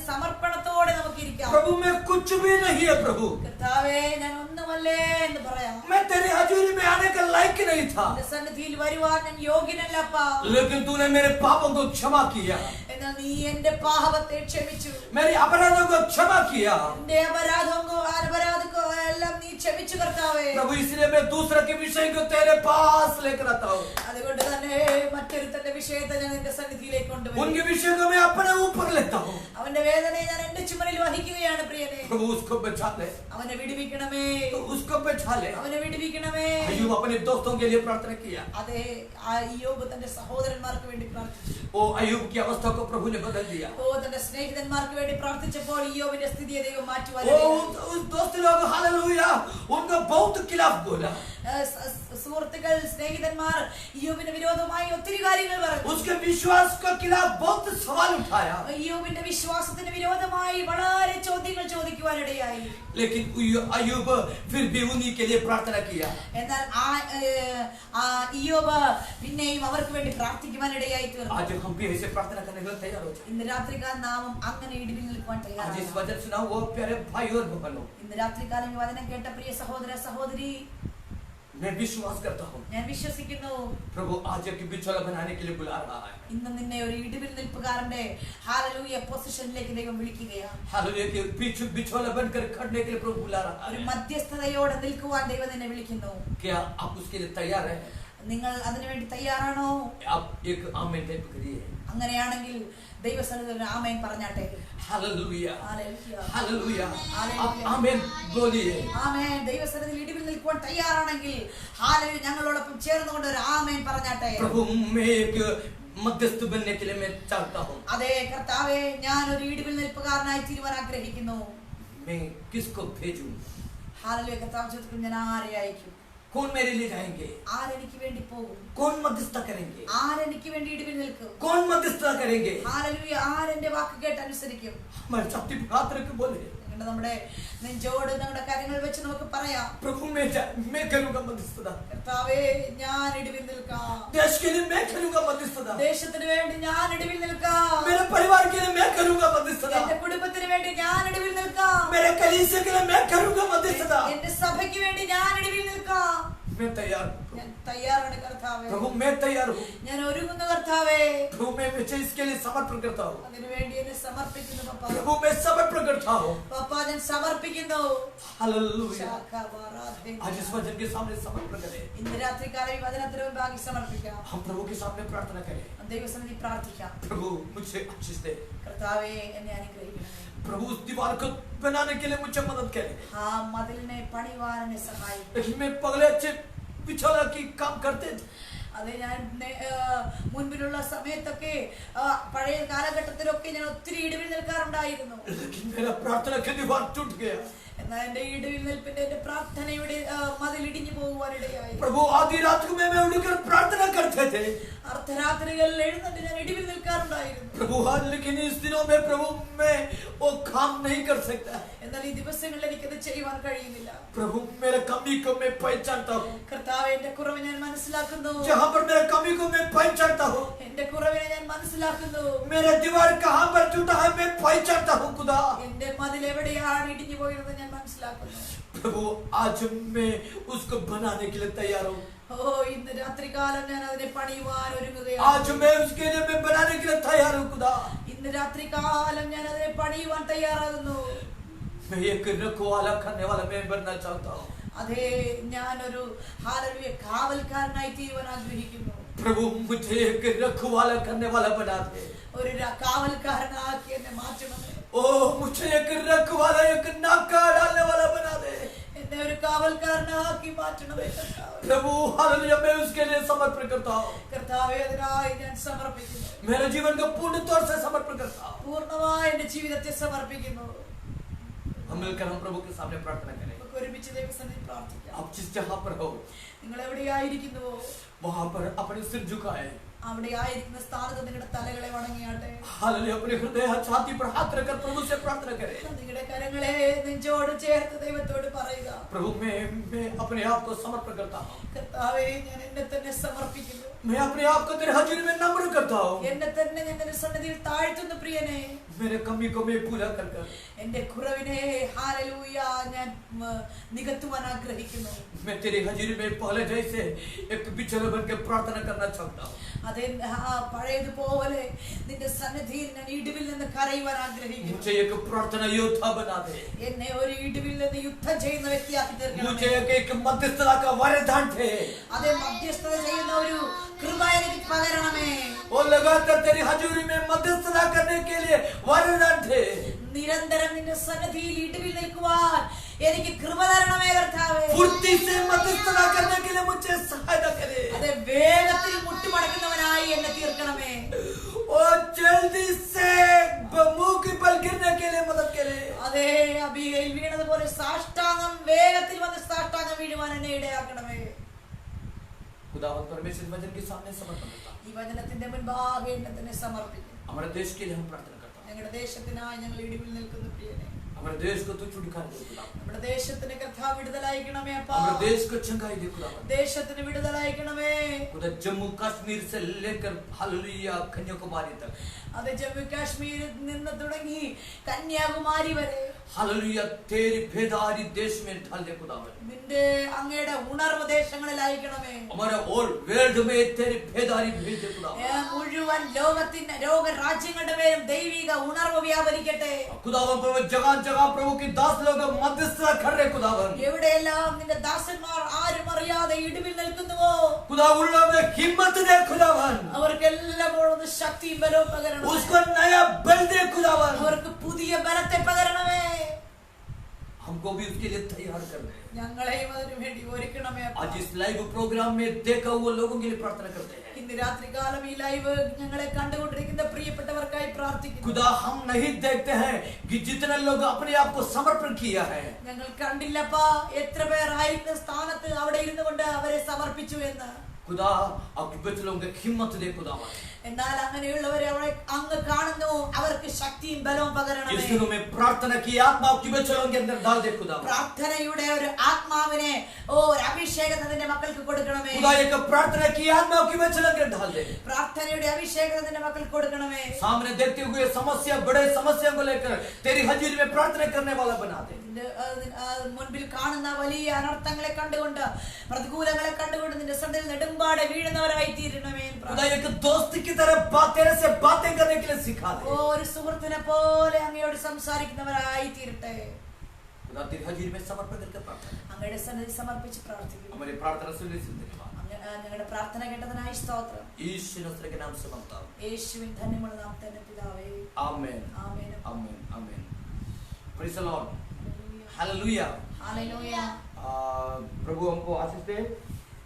സമർപ്പണത്തോടെ നമുക്ക് ഇരിക്കാം. प्रभु मैं कुछ भी नहीं है प्रभु, കർത്താവേ ഞാൻ ഒന്നുമല്ലേ എന്ന് പറയാം. मैं तेरी हाजिरी में आने का लायक नहीं था, നിന്റെ സന്നിധിയിൽ വരുവാൻ ഞാൻ യോഗ്യനല്ലപ്പാ. लेकिन तूने मेरे पापों को क्षमा किया, എന്നാൽ നീ എന്റെ പാപത്തെ ക്ഷമിച്ചു. मेरे अपराधों को क्षमा किया. എന്റെ അപരാധങ്ങോ എല്ലാം നീ ക്ഷമിച്ചു കർത്താവേ. प्रभु इसलिए मैं दूसरे के विषय को तेरे पास लेकर आता हूँ. അതുകൊണ്ട് തന്നെ മറ്റൊരുത്തന്റെ വിഷയത്തെ ഞാൻ നിന്റെ സന്നിധിയിലേക്ക് കൊണ്ടുവരും. उनके विषय को मैं अपने ऊपर लेता हूँ. അവന്റെ വേദനയെ ഞാൻ എന്റെ ചുമലിൽ വഹിക്കുകയാണ് പ്രിയനെ. प्रभु उसको बचा ले, അവനെ വിടുവിക്കണമേ, तो उसको बचा ले. അവനെ വിടുവിക്കണമേ. अय्यूब अपने दोस्तों के लिए प्रार्थना किया. അതെ, ആ ഇയ്യോബ് തന്റെ സഹോദരന്മാർക്ക് വേണ്ടി പ്രാർത്ഥിച്ചു. वो अय्यूब की अवस्था को प्रभु ने बदल दिया. ഓ തന്റെ സ്നേഹിതന്മാർക്ക് വേണ്ടി പ്രാർത്ഥിച്ചപ്പോൾ ഇയ്യോബിന്റെ സ്ഥിതിയെ ദൈവം മാറ്റുവാൻ वो उस दोस्त लोग हालेलुया उनको बहुत खिलाफ बोला. സുഹൃത്തുക്കൾ, സ്നേഹിതന്മാർ ഇയ്യോബിന് വിരോധമായി ഒത്തിരി കാര്യങ്ങൾ പറഞ്ഞു. उसके विश्वास के खिलाफ बहुत सवाल उठाया. ഇയ്യോബിന്റെ വിശ്വാസത്തിന് വിരോധമായി വളരെ ചോദ്യങ്ങൾ ചോദിക്കുവാനിടയായി. लेकिन अय्यूब फिर भी उन्हीं के लिए प्रार्थना किया. എന്നാൽ ആ ഇയ്യോബ് പിന്നെയും അവർക്ക് വേണ്ടി പ്രാർത്ഥിക്കുവാനിടയായി തീർന്നു. आज हम भी ऐसे प्रार्थना करने के लिए तैयार हो जाए. ഇന്ന് രാത്രികാലം നാമം അങ്ങനെ ഇടിവിൽ നിൽക്കുവാൻ आज इस തയ്യാറാണ്. वचन सुना वो प्यारे भाई और बहनों, ഇന്ന് രാത്രികാലം ഈ വചനം കേട്ട പ്രിയ സഹോദര സഹോദരി, मैं विश्वास करता हूँ ഞാൻ വിശ്വസിക്കുന്നു प्रभु आज एक बिछोला बनाने के लिए बुला रहा है. ഇന്ന് നിന്നെ ഒരു ഇടിവിൽ നിൽപ്പുകാരന്റെ ഹല്ലേലൂയ പൊസിഷനിലേക്ക് ദൈവം വിളിക്കുകയാണ്. हालेलुया के पीछे बिछोला बनकर खड़ने के लिए प्रभु बुला रहा ഒരു है. മധ്യസ്ഥതയോടെ നിൽക്കുവാൻ ദൈവം നിന്നെ വിളിക്കുന്നു. क्या आप उसके लिए तैयार हैं? നിങ്ങൾ അതിനുവേണ്ടി തയ്യാറാണോ? आप एक आमीन टाइप करिए. അങ്ങനെയാണെങ്കിൽ ദൈവസന്നിധിയിൽ ആമേൻ പറഞ്ഞാട്ടെ. Hallelujah hallelujah. हालेलुया. हालेलुया. आप आमीन बोलिए. ആമേൻ. ദൈവസന്നിധിയിൽ ഇടിവിൽ നിൽക്കുവാൻ തയ്യാറാണെങ്കിൽ ഹല്ലേലൂയ ഞങ്ങളോടൊപ്പം ചേർന്നുകൊണ്ട് ഒരു ആമേൻ പറഞ്ഞാട്ടെ. प्रभु मैं एक मध्यस्थ बनने के लिए मैं चाहता हूँ. അതെ കർത്താവേ, ഞാൻ ഒരു ഇടിവിൽ നിൽപ്പുകാരനായി തീരുവാൻ ആഗ്രഹിക്കുന്നു. मैं किसको भेजूं? ഹല്ലേലൂയ. കർത്താവ് ചോദിക്കുന്നു, ഞാൻ ആരെ അയക്കും? कौन मेरे लिए जाएंगे? ആരെനിക്ക് വേണ്ടി പോകും? कौन मध्यस्थता करेंगे? ആരെനിക്ക് വേണ്ടി ഇടിവിൽ നിൽക്കും? कौन मध्यस्थता करेंगे? ഹല്ലേലൂയ. ആരെന്റെ വാക്ക് കേട്ട് അനുസരിക്കും? हमारे छाती पे हाथ रख के बोले, അതുകൊണ്ട് നമ്മുടെ നെഞ്ചോട് നമ്മുടെ കാര്യങ്ങൾ വെച്ച് നമുക്ക് പറയാം, प्रभु मैं करूंगा मध्यस्थता, കർത്താവേ ഞാൻ ഇടിവിൽ നിൽക്കാം, देश के लिए मैं करूंगा मध्यस्थता, ദേശത്തിന് വേണ്ടി ഞാൻ ഇടിവിൽ നിൽക്കാം, मेरे परिवार के लिए मैं करूंगा मध्यस्थता, എന്റെ കുടുംബത്തിന് വേണ്ടി ഞാൻ ഇടിവിൽ നിൽക്കാം, मेरे कलीसिया के लिए मैं करूंगा मध्यस्थता। എന്റെ സഭയ്ക്ക് വേണ്ടി ഞാൻ ഇടിവിൽ നിൽക്കാം. मैं तैयार हूं ഞാൻ തയ്യാറാണ് കർത്താവേ, प्रभु, मैं तैयार हूं ഞാൻ ഒരുങ്ങുന്നു കർത്താവേ, प्रभु, मैं मुझे इसके लिए समर्पण करता हूं അതിനു വേണ്ടി എന്നെ സമർപ്പിക്കുന്നു പപ്പ. प्रभु, मैं समर्पण करता हूं। പപ്പ ഞാൻ സമർപ്പിക്കുന്നു. हालेलुया। ശാഖാവാരാധന. आज इस वचन के सामने समर्पण करें, ഇന്ന് രാത്രികാലം ഈ വചനത്തിന് മുമ്പാകെ സമർപ്പിക്കാം, हम प्रभु के सामने प्रार्थना करें। ദൈവസന്നിധി പ്രാർത്ഥിക്കാം. प्रभु मुझे आशीष दे, കർത്താവേ എന്നെ അനുഗ്രഹിക്കണമേ, प्रभु उस दीवार को बनाने के लिए मुझे मदद करे। ആ മതിലിനെ പണിവാൻ എന്നെ സഹായിക്കും. मैं पगले अच्छे पिछला की काम करते थे, അത് ഞാൻ മുൻപിലുള്ള സമയത്തൊക്കെ പഴയ കാലഘട്ടത്തിലൊക്കെ ഞാൻ ഒത്തിരി ഇടിവിൽ നിൽക്കാറുണ്ടായിരുന്നു. लेकिन मेरा प्रार्थना की दीवार टूट गया। എന്നാൽ എന്റെ ഇടിവിൽ നിൽപ്പിന്റെ എന്റെ പ്രാർത്ഥനയുടെ മതിൽ ഇടിഞ്ഞു പോകുവാനിടയായി. प्रभु आधी रात को मैं उठकर प्रार्थना करते थे അർദ്ധരാത്രികളിൽ എഴുന്നേറ്റ് ഞാൻ ഇടിവിൽ നിൽക്കാറുണ്ടായിരുന്നു. प्रभु, हाँ, लेकिन इस दिनों में प्रभु मैं वो काम नहीं कर सकता। എന്നാൽ ഈ ദിവസങ്ങളിൽ എനിക്കത് ചെയ്യുവാൻ കഴിയുന്നില്ല. प्रभु मेरे कमी को मैं पहचानता हूँ, കർത്താവേ എന്റെ കുറവ് ഞാൻ മനസ്സിലാക്കുന്നു, जहाँ पर मेरे कमी को मैं पहचानता हूँ, എന്റെ കുറവിനെ ഞാൻ മനസ്സിലാക്കുന്നു, मेरा दीवार कहाँ पर टूटा है मैं पहचानता हूँ खुदा। എന്റെ മതിൽ എവിടെയാണ് ഇടിഞ്ഞു പോയത് ഞാൻ മനസ്സിലാക്കുന്നു. प्रभु आज मैं उसको बनाने के लिए तैयार हूँ, ഓ ഇന്ന് രാത്രികാലം ഞാൻ അതിനെ പണിയുവാൻ ഒരുങ്ങുകയാണ്. आज मैं उसके लिए मैं बनाने के लिए तैयार हूँ खुदा। ഇന്ന് രാത്രികാലം ഞാൻ അതിനെ പണിയുവാൻ തയ്യാറാകുന്നു. मैं एक रखवाला करने वाला मैं बनना चाहता हूँ। അതെ, ഞാനൊരു ഹല്ലേലൂയ കാവൽക്കാരനായി തീരുവാൻ ആഗ്രഹിക്കുന്നു. प्रभु मुझे एक रखवाला करने वाला बना दे। ഒരു കാവൽക്കാരനാക്കി എന്നെ മാറ്റണമേ. ओ मुझे एक रखवाला, एक नाका डालने वाला बना दे। എന്നെ ഒരു കാവൽക്കാരനാക്കി മാറ്റണമേ കർത്താവേ. प्रभु हालेलुया, मैं उसके लिए समर्पण करता हूँ, കർത്താവേ അതിനായി ഞാൻ സമർപ്പിക്കുന്നു. मेरे जीवन को पूर्ण तौर से समर्पण करता हूँ। പൂർണ്ണമായി എന്റെ ജീവിതത്തെ സമർപ്പിക്കുന്നു. हम मिलकर हम प्रभु के सामने प्रार्थना करें। നമുക്ക് ഒരുമിച്ച് ദൈവസന്നിധിയിൽ പ്രാർത്ഥിക്കാം. आप जिस जहाँ पर हो നിങ്ങൾ എവിടെയായിരിക്കുന്നുവോ वहाँ पर अपने सिर झुकाए, അവിടെ ആയിരിക്കുന്ന സ്ഥാനത്ത് നിങ്ങളുടെ തലകളെ വണങ്ങിയാട്ടെ. हालेलुया, अपने हृदय छाती पर हाथ रखकर प्रभु से प्रार्थना करें। നിങ്ങളുടെ കരങ്ങളെ നെഞ്ചോട് ചേർത്ത് ദൈവത്തോട് പറയുക, प्रभु मैं अपने आप को समर्पण करता हूँ, കർത്താവേ ഞാൻ എന്നെ തന്നെ സമർപ്പിക്കുന്നു. मैं अपने आप को तेरे हजूरी में नम्र करता हूँ। എന്നെ തന്നെ ഞാൻ നിന്റെ സന്നിധിയിൽ താഴ്ത്തുന്നു പ്രിയനെ. मेरे कमी को मैं पूरा कर എന്റെ കുറവിനെ ഹല്ലേലൂയ ഞാൻ നികത്തുവാൻ ആഗ്രഹിക്കുന്നു. मैं तेरी हजूरी में पहले जैसे एक बिछड़ा बन के प्रार्थना करना चाहता हूँ। അതെ, പഴയതുപോലെ നിന്റെ സന്നിധിയിൽ ഞാൻ ഇടിവിൽ നിന്ന് കരയുവാൻ ആഗ്രഹിക്കുന്നു. मुझे एक प्रार्थना योद्धा बना दे, എന്നെ ഒരു ഇടിവിൽ നിന്ന് യുദ്ധം ചെയ്യുന്ന വ്യക്തിയാക്കി തീർക്കണം. मुझे एक मध्यस्थता का वरदान थे। അതെ, മധ്യസ്ഥത ചെയ്യുന്ന ഒരു കൃപ എനിക്ക് പകരണമേ. वो लगातार तेरी हजूरी में मध्यस्थता करने के लिए वरदान थे। നിരന്തരം നിന്റെ സന്നിധിയിൽ ഇടിവിൽ നിൽക്കുവാൻ എനിക്ക് കൃപ തരണമേ കർത്താവേ. फुर्ती से मध्यस्थता करने के लिए मुझे सहायता करे। അതെ, വേഗത്തിൽ മുട്ടുമടക്കുന്നവനായി എന്നെ തീർക്കണമേ. और जल्दी से मुंह की बल गिरने के लिए मदद करे। അതെ, അബീഗയിൽ വീണതുപോലെ സാഷ്ടാംഗം വേഗത്തിൽ വന്ന് സാഷ്ടാംഗം വീഴുവാൻ എന്നെ ഇടയാക്കണമേ. खुदावंद परमेश्वर वचन के सामने समर्पण करता हूं। ഈ വചനത്തിന്റെ മുൻപാകെ എന്നെ തന്നെ സമർപ്പിക്കുന്നു. हमारे देश के लिए हम प्रार्थना करता हूं। ഞങ്ങളുടെ ദേശത്തിനായി ഞങ്ങൾ ഇടിവിൽ നിൽക്കുന്നു പ്രിയനെ. हमारे देश को तू छुटकारा दे खुदावंद। നമ്മുടെ ദേശത്തിന് കർത്താവ് വിടുതലയക്കണമേ അപ്പാ. हमारे देश को चंगाई दे खुदावंद। ദേശത്തിന് വിടുതലയക്കണമേ. खुदा जम्मू कश्मीर से लेकर हालेलुया कन्याकुमारी तक, അത് ജമ്മു കാശ്മീരിൽ നിന്ന് തുടങ്ങി കന്യാകുമാരി വരെ हालेलुया तेरी भेदारी देश में ढाल दे खुदावंद। നിന്റെ അങ്ങയുടെ ഉണർവ് ദേശങ്ങളിൽ അയക്കണമേ. हमारे और वर्ल्ड में तेरी भेदारी भेज दे खुदावंद। മുഴുവൻ ലോകത്തിന്റെ രാജ്യങ്ങളുടെ മേലും ദൈവിക ഉണർവ് വ്യാപരിക്കട്ടെ. खुदावंद प्रभु जगह जगह प्रभु की दास लोग मध्यस्थता कर रहे खुदावंद। എവിടെയെല്ലാം നിന്റെ ദാസന്മാർ ആരും അറിയാതെ ഇടിവിൽ നിൽക്കുന്നുവോ खुदा उन लोगों में हिम्मत दे खुदावंद। അവർക്കെല്ലാം ഒന്ന് ശക്തിയും ബലവും പകരണം. उसको नया बल दे खुदावंद। അവർക്ക് പുതിയ ബലത്തെ പകരണമേ. हमको भी उसके लिए तैयार कर दे। ഞങ്ങളെയും അതിനു വേണ്ടി ഒരുക്കണമേ അപ്പാ. आज इस लाइव प्रोग्राम में देखा हुआ लोगों के लिए प्रार्थना करते हैं। ഇന്ന് രാത്രികാലം ഈ ലൈവ് ഞങ്ങളെ കണ്ടുകൊണ്ടിരിക്കുന്ന പ്രിയപ്പെട്ടവർക്കായി പ്രാർത്ഥിക്കുന്നു. खुदा हम नहीं देखते हैं कि जितने लोग अपने आप को समर्पण किया है, ഞങ്ങൾ കണ്ടില്ലപ്പാ എത്ര പേർ ആയിരുന്ന സ്ഥാനത്ത് അവിടെ ഇരുന്നു കൊണ്ട് അവരെ സമർപ്പിച്ചു എന്ന്. खुदा अब बच्चे लोगों को हिम्मत दे खुदावंद। എന്നാൽ അങ്ങനെയുള്ളവരെ അവരെ അങ്ങ് കാണുന്നു, അവർക്ക് ശക്തിയും ബലവും इस പകരണമേ. दिनों में प्रार्थना की आत्मा आपकी बच्चों के अंदर डाल दे खुदा। പ്രാർത്ഥനയുടെ ഒരു ആത്മാവിനെ ഒരു അഭിഷേകം നിന്റെ മക്കൾക്ക് കൊടുക്കണമേ. खुदा एक प्रार्थना की आत्मा आपकी बच्चों के अंदर डाल दे। പ്രാർത്ഥനയുടെ അഭിഷേകം നിന്റെ മക്കൾക്ക് കൊടുക്കണമേ. सामने देखते हुए समस्या, बड़े समस्या को लेकर तेरी हजूरी में प्रार्थना करने वाला बना दे। മുൻപിൽ കാണുന്ന വലിയ അനർത്ഥങ്ങളെ കണ്ടുകൊണ്ട്, പ്രതികൂലങ്ങളെ കണ്ടുകൊണ്ട് നിന്റെ സന്നിധിയിൽ നെടുമ്പാടെ വീഴുന്നവരായി തീരണമേ. खुदा एक दोस्त की तरह तेरे से बातें करने के लिए सिखा दे। ഒരു സുഹൃത്തിനെ പോലെ അങ്ങയോട് സംസാരിക്കുന്നവരായി തീരട്ടെ. खुदा तेरी हजूरी में समर्पण करके प्रार्थना, അങ്ങയുടെ സന്നിധി സമർപ്പിച്ച് പ്രാർത്ഥിക്കുന്നു. हमारी प्रार्थना सुन ली धन्यवाद। ഞങ്ങളുടെ പ്രാർത്ഥന കേട്ടതിനായി സ്തോത്രം. यीशु नसरत के नाम से मांगता हूं, യേശുവിൻ ധന്യമുള്ള നാമത്തിൽ പിതാവേ, आमीन amen. Amen amen. Praise the Lord, hallelujah. Hallelujah. प्रभु हमको आशीष दे।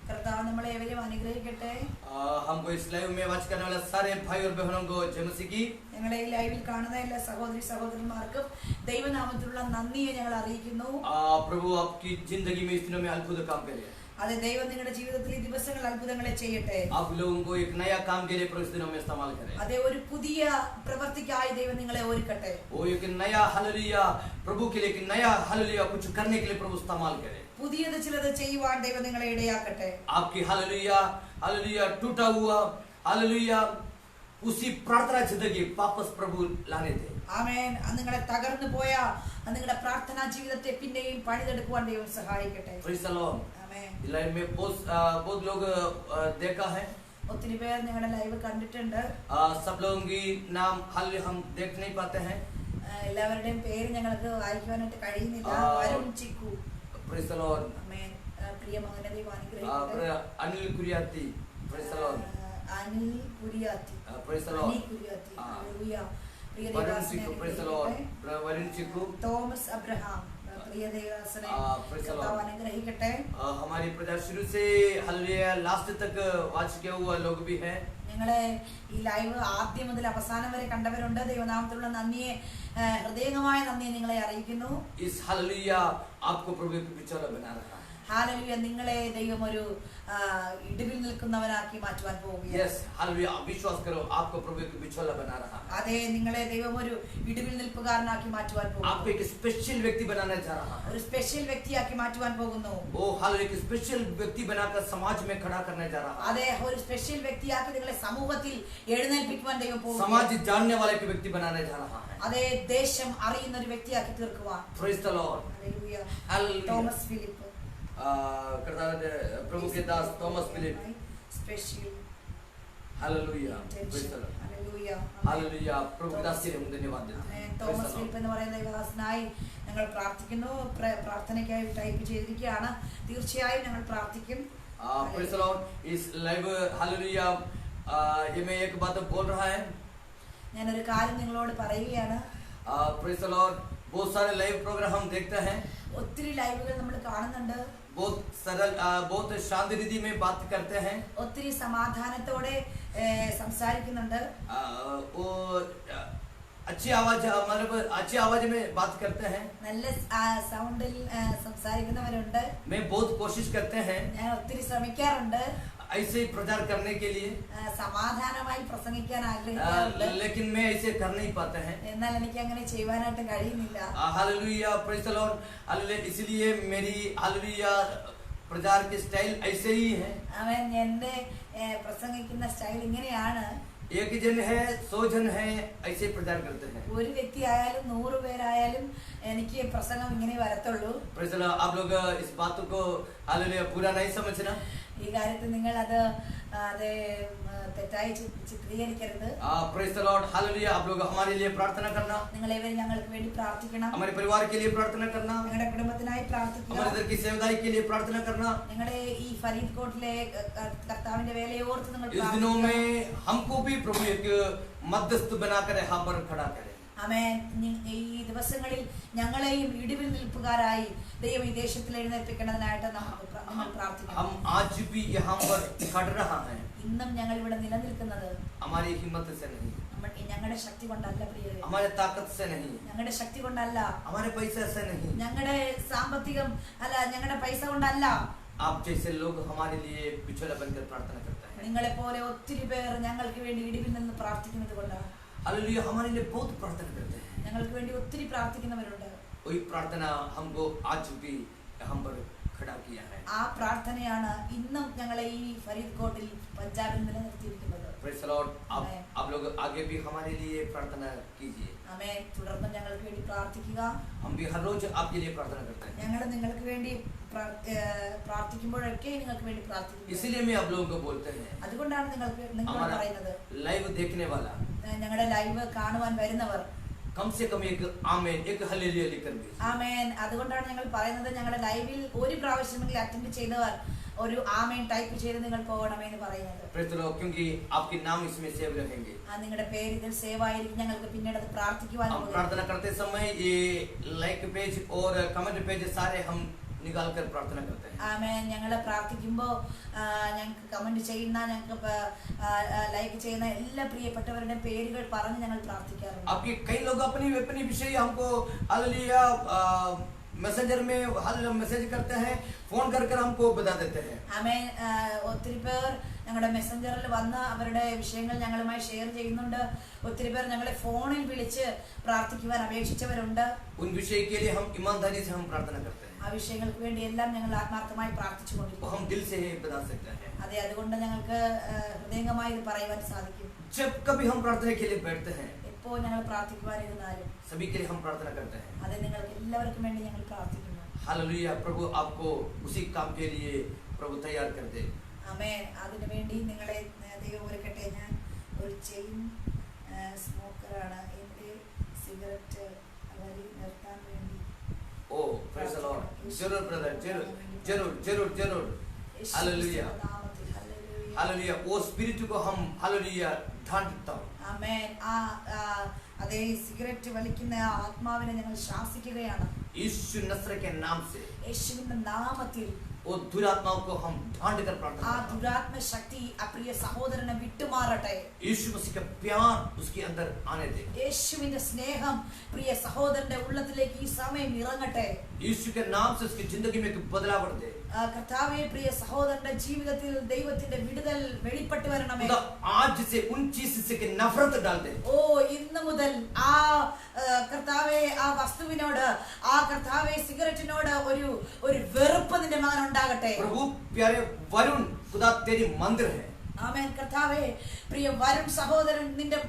കർത്താവ് നമ്മളെ ഏവരെയും അനുഗ്രഹിക്കട്ടെ. हमको इस लाइव में वाच करने वाले सारे भाई और बहनों को जय मसीह की। ഞങ്ങളെ ഈ ലൈവിൽ കാണുന്ന എല്ലാ സഹോദരി സഹോദരന്മാർക്കും ദൈവനാമത്തിലുള്ള നന്ദിയെ ഞങ്ങൾ അറിയിക്കുന്നു. प्रभु आपकी जिंदगी में इस दिनों में अद्भुत काम करे। അതെ, ദൈവം നിങ്ങളുടെ ജീവിതത്തിൽ ഈ ദിവസങ്ങൾ അത്ഭുതങ്ങളെ ചെയ്യട്ടെ. आप लोगों को एक नया काम के लिए प्रभु इस दिनों में इस्तेमाल करे। അതെ, ഒരു പുതിയ പ്രവൃത്തിക്കായി ദൈവം നിങ്ങളെ ഒരുക്കട്ടെ. वो एक नया हालेलुया, प्रभु के लिए एक नया हालेलुया कुछ करने के लिए प्रभु इस्तेमाल करे। പുതിയത് ചിലത് ചെയ്യുവാൻ ദൈവം നിങ്ങളെ ഇടയാക്കട്ടെ. आपकी हालेलुया हालेलुया टूटा हुआ हालेलुया उसी प्रार्थना जिंदगी वापस प्रभु लाने दे। ആമേൻ. നിങ്ങളെ തകർന്നു പോയ നിങ്ങളുടെ പ്രാർത്ഥനാ ജീവിതത്തെ പിന്നെയും പണിതെടുക്കുവാൻ ദൈവം സഹായിക്കട്ടെ. Praise the Lord. ആമേൻ. इस लाइव में बहुत लोग देखा है, ഒത്തിരി പേർ നിങ്ങളുടെ ലൈവ് കണ്ടിട്ടുണ്ട്. सब लोगों की नाम हालेलुया हम देख नहीं पाते हैं। എല്ലാവരുടെയും പേര് ഞങ്ങൾക്ക് വായിക്കുവാനായിട്ട് കഴിയുന്നില്ല. Varun Chikku, praise the Lord. Amen. പ്രിയ മകനെ ദൈവം അനുഗ്രഹിക്കട്ടെ. Anil Kuriyathi, praise the Lord. Anil Kuriyathi, praise the Lord. Anil Kuriyathi, hallelujah. പ്രിയ वरुण ദേവദാസനെ Chikku, praise the Lord. Varun Chikku, Thomas Abraham, പ്രിയ ദേവദാസനെ प्रेज़ द കർത്താവ് लॉर्ड। അനുഗ്രഹിക്കട്ടെ. हमारी प्रजा शुरू से हालेलुया लास्ट तक वाच किया हुआ लोग भी हैं। ഞങ്ങളെ ഈ ലൈവ് ആദ്യം മുതൽ അവസാനം വരെ കണ്ടവരുണ്ട്. ദൈവനാമത്തിലുള്ള നന്ദിയെ, ഹൃദയംഗമായ നന്ദിയെ നിങ്ങളെ അറിയിക്കുന്നു. इस हालेलुया आपको प्रभु के बिचौला बना रहा है। ഹാലലുയ, നിങ്ങളെ ദൈവം ഒരു ഇടിവിൽ നിൽക്കുന്നവനാക്കി മാറ്റുവാൻ പോവുകയാണ്. यस हालेलुया, आप विश्वास करो, आपको प्रभु के बिचौला बना रहा है। അതെ, നിങ്ങളെ ദൈവം ഒരു ഇടിവിൽ നിൽപ്പുകാരനാക്കി മാറ്റുവാൻ आपको പോകുന്നു. एक स्पेशल व्यक्ति बनाने जा रहा है। ഒരു സ്പെഷ്യൽ വ്യക്തിയാക്കി മാറ്റുവാൻ പോകുന്നു. वो हालेलुया एक स्पेशल व्यक्ति बनाकर समाज में खड़ा करने जा रहा है। അതെ, ഒരു സ്പെഷ്യൽ വ്യക്തിയാക്കി നിങ്ങളെ സമൂഹത്തിൽ എഴുന്നേൽപ്പിക്കുവാൻ ദൈവം പോകുന്നു. समाज जानने वाले के व्यक्ति बनाने जा रहा है। അതെ, ദേശം അറിയുന്ന ഒരു വ്യക്തിയാക്കി തീർക്കുവാൻ. Praise the Lord. Hallelujah. Hallelujah. Thomas Philip, प्रभु के दास Thomas Philip, special hallelujah. Praise the Lord. Hallelujah. Hallelujah, प्रभु के दास से हम धन्यवाद देते हैं। Praise Thomas the lord. Philip എന്ന് പറയുന്ന ദൈവദാസനായി ഞങ്ങൾ പ്രാർത്ഥിക്കുന്നു. പ്രാർത്ഥനയ്ക്കായി ടൈപ്പ് ചെയ്തിരിക്കുകയാണ്. തീർച്ചയായും ഞങ്ങൾ പ്രാർത്ഥിക്കും. Praise the Lord. इस लाइव हालेलुया ये मैं एक बात बोल रहा है। ഞാനൊരു കാര്യം നിങ്ങളോട് പറയുകയാണ്. Praise the Lord. बहुत सारे लाइव प्रोग्राम हम देखते हैं, ഒത്തിരി ലൈവുകൾ നമ്മൾ കാണുന്നുണ്ട്. बहुत सरल बहुत शांति रीति में बात करते हैं। ഒത്തിരി സമാധാനത്തോടെ സംസാരിക്കുന്നുണ്ട്. वो अच्छी आवाज मतलब अच्छी आवाज में बात करते हैं। നല്ല സൗണ്ടിൽ സംസാരിക്കുന്നവരുണ്ട്. मैं बहुत कोशिश करते हैं ഞാൻ ഒത്തിരി ശ്രമിക്കാറുണ്ട് ऐसे ही प्रचार करने के लिए, സമാധാനമായി പ്രസംഗിക്കാൻ ആഗ്രഹിക്കാറുണ്ട്. लेकिन मैं ऐसे कर नहीं पाते हैं। എന്നാൽ എനിക്ക് അങ്ങനെ ചെയ്യുവാനായിട്ട് കഴിയുന്നില്ല. Hallelujah, praise the Lord. Hallelujah, इसलिए मेरी हालेलुया प्रचार की स्टाइल ऐसे ही है। അവൻ എന്റെ പ്രസംഗിക്കുന്ന സ്റ്റൈൽ ഇങ്ങനെയാണ്. एक जन है 100 जन है ऐसे प्रचार करते हैं। ഒരു വ്യക്തി ആയാലും 100 പേരായാലും എനിക്ക് പ്രസംഗം ഇങ്ങനെ വരത്തുള്ളൂ. Praise the Lord. आप लोग इस बात को हालेलुया पूरा नहीं समझना। ഈ കാര്യത്തിൽ നിങ്ങൾ അത് തെറ്റായി ചിത്രീകരിക്കരുത്. Praise the Lord. हालेलुया, आप लोग हमारे लिए प्रार्थना करना, നിങ്ങൾ ഇവർ ഞങ്ങൾക്ക് വേണ്ടി പ്രാർത്ഥിക്കണം. हमारे परिवार के लिए प्रार्थना करना, നിങ്ങളുടെ കുടുംബത്തിനായി പ്രാർത്ഥിക്കണം. हमारे इधर की सेवदाई के लिए प्रार्थना करना। നിങ്ങളുടെ ഈ ഫരീദ് കോട്ടിലെ കർത്താവിന്റെ വേലയെ ഓർത്ത് നിങ്ങൾ इस दिनों में हमको भी प्रभु एक मध्यस्थ बनाकर यहाँ पर खड़ा करे। ആമേൻ. ഈ ദിവസങ്ങളിൽ ഞങ്ങളെയും ഇടിവിൽ നിൽപ്പുകാരായി ദൈവം ഈ ദേശത്തിൽ എഴുന്നേൽപ്പിക്കുന്നതിനായിട്ട് നമ്മൾ പ്രാർത്ഥിക്കണം. हम आज भी यहाँ पर खड़ रहा है, ഇന്നും ഞങ്ങൾ ഇവിടെ നിലനിൽക്കുന്നത് हमारी हिम्मत से नहीं, ഞങ്ങളുടെ ശക്തി കൊണ്ടല്ല പ്രിയരെ. हमारे ताकत से नहीं, ഞങ്ങളുടെ ശക്തി കൊണ്ടല്ല, हमारे पैसे से नहीं। ഞങ്ങളുടെ സാമ്പത്തികം അല്ല, ഞങ്ങളുടെ പൈസ കൊണ്ടല്ല. आप जैसे लोग हमारे लिए बिछोला बनकर प्रार्थना करते हैं। നിങ്ങളെ പോലെ ഒത്തിരി പേർ ഞങ്ങൾക്ക് വേണ്ടി ഇടിവിൽ നിന്ന് പ്രാർത്ഥിക്കുന്നത് കൊണ്ടാണ്. हालेलुया, हमारे लिए बहुत प्रार्थना करते हैं. ഞങ്ങൾക്ക് വേണ്ടി ഒത്തിരി പ്രാർത്ഥിക്കുന്നവരുണ്ട്. वही प्रार्थना हमको आज भी हम पर खड़ा किया है. ആ പ്രാർത്ഥനയാണ് ഇന്നും ഞങ്ങളെ ഈ ഫരീദ് കോട്ടിൽ പഞ്ചാബിൽ നിലനിർത്തിയിരിക്കുന്നത്. Praise the Lord. आप लोग आगे भी हमारे लिए प्रार्थना कीजिए. ആമേൻ. തുടർന്ന് ഞങ്ങൾക്ക് വേണ്ടി പ്രാർത്ഥിക്കുക. हम भी हर रोज आपके लिए प्रार्थना करते हैं. ഞങ്ങൾ നിങ്ങൾക്ക് വേണ്ടി പ്രാർത്ഥിക്കുമ്പോഴൊക്കെ നിങ്ങൾക്ക് വേണ്ടി പ്രാർത്ഥിക്കുന്നു. इसीलिए मैं आप लोगों को बोलते हैं, അതുകൊണ്ടാണ് നിങ്ങളോട് പറയുന്നത്, लाइव देखने वाला ഞങ്ങളുടെ ലൈവ് കാണുവാൻ വരുന്നവർ कम से कम एक आमेन, एक हालेलुया लिखकर भेजिए. ആമേൻ. അതുകൊണ്ടാണ് ഞങ്ങൾ പറയുന്നത്, ഞങ്ങളുടെ ലൈവിൽ ഒരു പ്രാവശ്യമെങ്കിലും അറ്റൻഡ് ചെയ്തവർ ഒരു ആമേൻ ടൈപ്പ് ചെയ്ത് നിങ്ങൾ പോകണമേ എന്ന് പറയുന്നത്. Praise the Lord, क्योंकि आपके नाम इसमें सेव रहेंगे. നിങ്ങളുടെ പേര് ഇതിൽ സേവ് ആയിരിക്കും. ഞങ്ങൾക്ക് പിന്നീട് അത് പ്രാർത്ഥിക്കുവാൻ हम प्रार्थना करते समय ये लाइक पेज और कमेंट पेज सारे हम निकाल कर प्रार्थना करते हैं. ആമേൻ. ഞങ്ങൾ പ്രാർത്ഥിക്കുമ്പോൾ ഞങ്ങൾക്ക് കമന്റ് ചെയ്യുന്ന, ഞങ്ങൾക്ക് ലൈക്ക് ചെയ്യുന്ന എല്ലാ പ്രിയപ്പെട്ടവരുടെ പേരുകൾ പറഞ്ഞ് ഞങ്ങൾ പ്രാർത്ഥിക്കാറുണ്ട്. आपके कई लोग अपनी अपनी विषय हमको हालेलुया मैसेंजर में मैसेज करते हैं, फोन कर कर हमको बता देते हैं. ആമേൻ. ഒത്തിരി പേർ ഞങ്ങളുടെ മെസ്സഞ്ചറിൽ വന്ന് അവരുടെ വിഷയങ്ങൾ ഞങ്ങളുമായി ഷെയർ ചെയ്യുന്നുണ്ട്. ഒത്തിരി പേർ ഞങ്ങളെ ഫോണിൽ വിളിച്ച് പ്രാർത്ഥിക്കുവാൻ അപേക്ഷിച്ചവരുണ്ട്. उन विषय के लिए हम ईमानदारी से हम प्रार्थना करते हैं. ആ വിഷയങ്ങൾക്ക് വേണ്ടി എല്ലാം ഞങ്ങൾ ആത്മാർത്ഥമായി പ്രാർത്ഥിച്ചു वो കൊണ്ടിരിക്കും. हम दिल से बता सकते हैं. അതെ, അതുകൊണ്ട് ഞങ്ങൾക്ക് ഹൃദയംഗമായി ഇത് പറയുവാൻ സാധിക്കും. जब कभी हम प्रार्थना के लिए बैठते हैं, എപ്പോൾ ഞങ്ങൾ പ്രാർത്ഥിക്കുവാനിരുന്നാലും सभी के लिए हम प्रार्थना करते हैं. അതെ, നിങ്ങൾക്ക് എല്ലാവർക്കും വേണ്ടി ഞങ്ങൾ പ്രാർത്ഥിക്കുന്നു. हालेलुया, प्रभु आपको उसी काम के लिए प्रभु तैयार कर दे. ആമേൻ. അതിനു വേണ്ടി നിങ്ങളെ ദൈവം ഒരുക്കട്ടെ. ഞാൻ ഒരു ചെയിൻ സ്മോക്കറാണ്. എൻ്റെ സിഗരറ്റ് വലി നിർത്താൻ വേണ്ടി. ओ प्रेज द लॉर्ड. जरूर ब्रदर, जरूर जरूर जरूर जरूर. Hallelujah, hallelujah. वो स्पिरिट को हम हालेलुया ढांढता हूं. ആമേൻ. അതേ സിഗരറ്റ് വലിക്കുന്ന ആ ആത്മാവിനെ ഞങ്ങൾ ശാസിക്കുകയാണ്. यीशु नसर के नाम से യേശുവിന്റെ നാമത്തിൽ वो दुरात्माओं को हम ढांढ कर प्रार्थना ആ करते हैं. ദുരാത്മ ശക്തി ആ പ്രിയ സഹോദരനെ വിട്ടുമാറട്ടെ. यीशु मसीह का प्यार उसके अंदर आने दे. യേശുവിന്റെ സ്നേഹം പ്രിയ സഹോദരന്റെ ഉള്ളത്തിലേക്ക് ഈ സമയം ഇറങ്ങട്ടെ. यीशु के नाम से उसकी जिंदगी में एक बदलाव दे. കർത്താവേ, പ്രിയ സഹോദരന്റെ ജീവിതത്തിൽ ദൈവത്തിന്റെ വിടുതൽ വെളിപ്പെട്ട് വരണമേ. खुदा आज से उन चीज से के नफरत डाल दे. ഓ, ഇന്ന് മുതൽ ആ കർത്താവെ, ആ വസ്തുവിനോട്, ആ കർത്താവെ സിഗരറ്റിനോട് ഒരു വെറുപ്പ് നിന്റെ മകൻ ഉണ്ടാകട്ടെ. प्रभु प्यारे वरुण, खुदा तेरी मंदिर है. ആമേൻ. കർത്താവേ, പ്രിയ വരുൺ സഹോദരൻ നിന്റെ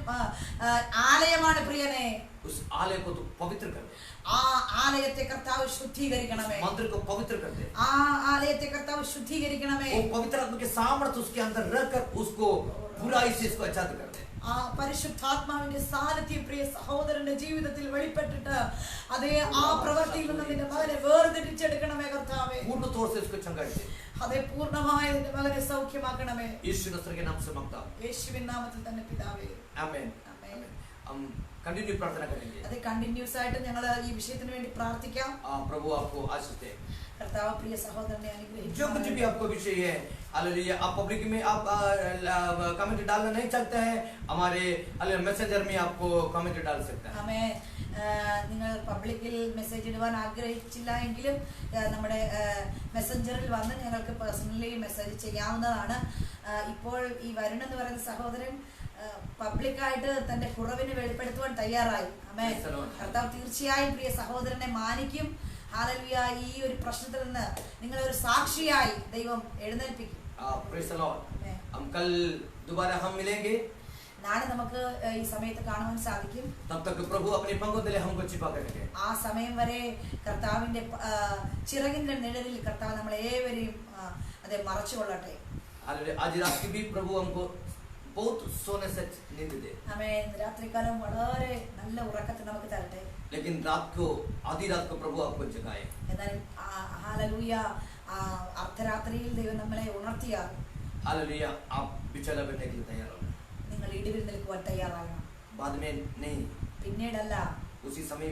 ആലയമാണ് പ്രിയനെ. उस आलय को तू पवित्र कर दे. ആ ആലയത്തെ കർത്താവ് ശുദ്ധീകരിക്കണമേ. मंदिर को पवित्र कर दे. ആ ആലയത്തെ കർത്താവ് ശുദ്ധീകരിക്കണമേ. वो पवित्र आत्मा के सामर्थ्य उसके अंदर रखकर उसको बुराई से इसको आजाद कर दे. ആ പരിശുദ്ധാത്മാവിന്റെ സാന്നിധ്യം പ്രിയ സഹോദരന്റെ ജീവിതത്തിൽ വെളിപ്പെട്ടിട്ട് അതേ ആ പ്രവൃത്തിയിൽ നിന്ന് നിന്റെ മകനെ വേർതിരിച്ചെടുക്കണമേ കർത്താവേ. पूर्ण तौर से उसको चंगाई दे. അതേ പൂർണ്ണമായി നിന്റെ മകനെ സൗഖ്യമാക്കണമേ. यीशु नसर के नाम से मांगता हूं. യേശുവിൻ നാമത്തിൽ തന്നെ പിതാവേ. आमीन. ആമേൻ. हम कंटिन्यू प्रार्थना करेंगे. അതേ, കണ്ടിന്യൂസ് ആയിട്ട് ഞങ്ങൾ ഈ വിഷയത്തിന് വേണ്ടി പ്രാർത്ഥിക്കാം. प्रभु आपको आशीष दे. കർത്താവ് പ്രിയ സഹോദരനെ जो कुछ അനുഗ്രഹിക്കട്ടെ. भी आपको विषय है, हालेलुया, आप पब्लिक में आप कमेंट डालना नहीं चाहते हैं, हमारे मैसेंजर में आपको कमेंट डाल सकते हैं. ആമേൻ. നിങ്ങൾ പബ്ലിക്കിൽ മെസ്സേജ് ഇടുവാൻ ആഗ്രഹിച്ചില്ല എങ്കിലും നമ്മുടെ മെസ്സഞ്ചറിൽ വന്ന് ഞങ്ങൾക്ക് പേഴ്സണലി മെസ്സേജ് ചെയ്യാവുന്നതാണ്. ഇപ്പോൾ ഈ വരുൺ എന്ന് പറയുന്ന സഹോദരൻ പബ്ലിക്കായിട്ട് തന്റെ കുറവിന് വെളിപ്പെടുത്തുവാൻ തയ്യാറായി. ആമേൻ. കർത്താവ് തീർച്ചയായും പ്രിയ സഹോദരനെ മാനിക്കും. ഹല്ലേലൂയ. ഈ ഒരു പ്രശ്നത്തിൽ നിന്ന് നിങ്ങളെ ഒരു സാക്ഷിയായി ദൈവം എഴുന്നേൽപ്പിക്കും. Praise the Lord. हम कल दोबारा हम मिलेंगे. നാളെ നമുക്ക് ഈ സമയത്ത് കാണുവാൻ സാധിക്കും. तब तक प्रभु अपने पंखों तले हमको छिपा कर रखे. ആ സമയം വരെ കർത്താവിന്റെ ചിറകിന്റെ നിഴലിൽ കർത്താവ് നമ്മളെ ഏവരെയും അതെ മറച്ചുകൊള്ളട്ടെ. हालेलुया. आज रात की भी प्रभु हमको बहुत सोने से नींद दे. ആമേൻ. രാത്രികാലം വളരെ നല്ല ഉറക്കത്തെ നമുക്ക് തരട്ടെ. लेकिन रात को आधी रात को प्रभु आपको जगाए. എന്നാൽ ഹല്ലേലൂയ അർദ്ധരാത്രിയിൽ ദൈവം നമ്മളെ ഉണർത്തിയാൽ हालेलुया. आप बिछाना बनने के लिए तैयार हो. നിങ്ങൾ ഇടിവിൽ നിൽക്കുവാൻ തയ്യാറാകണം. बाद में नहीं, പിന്നീടല്ല, उसी समय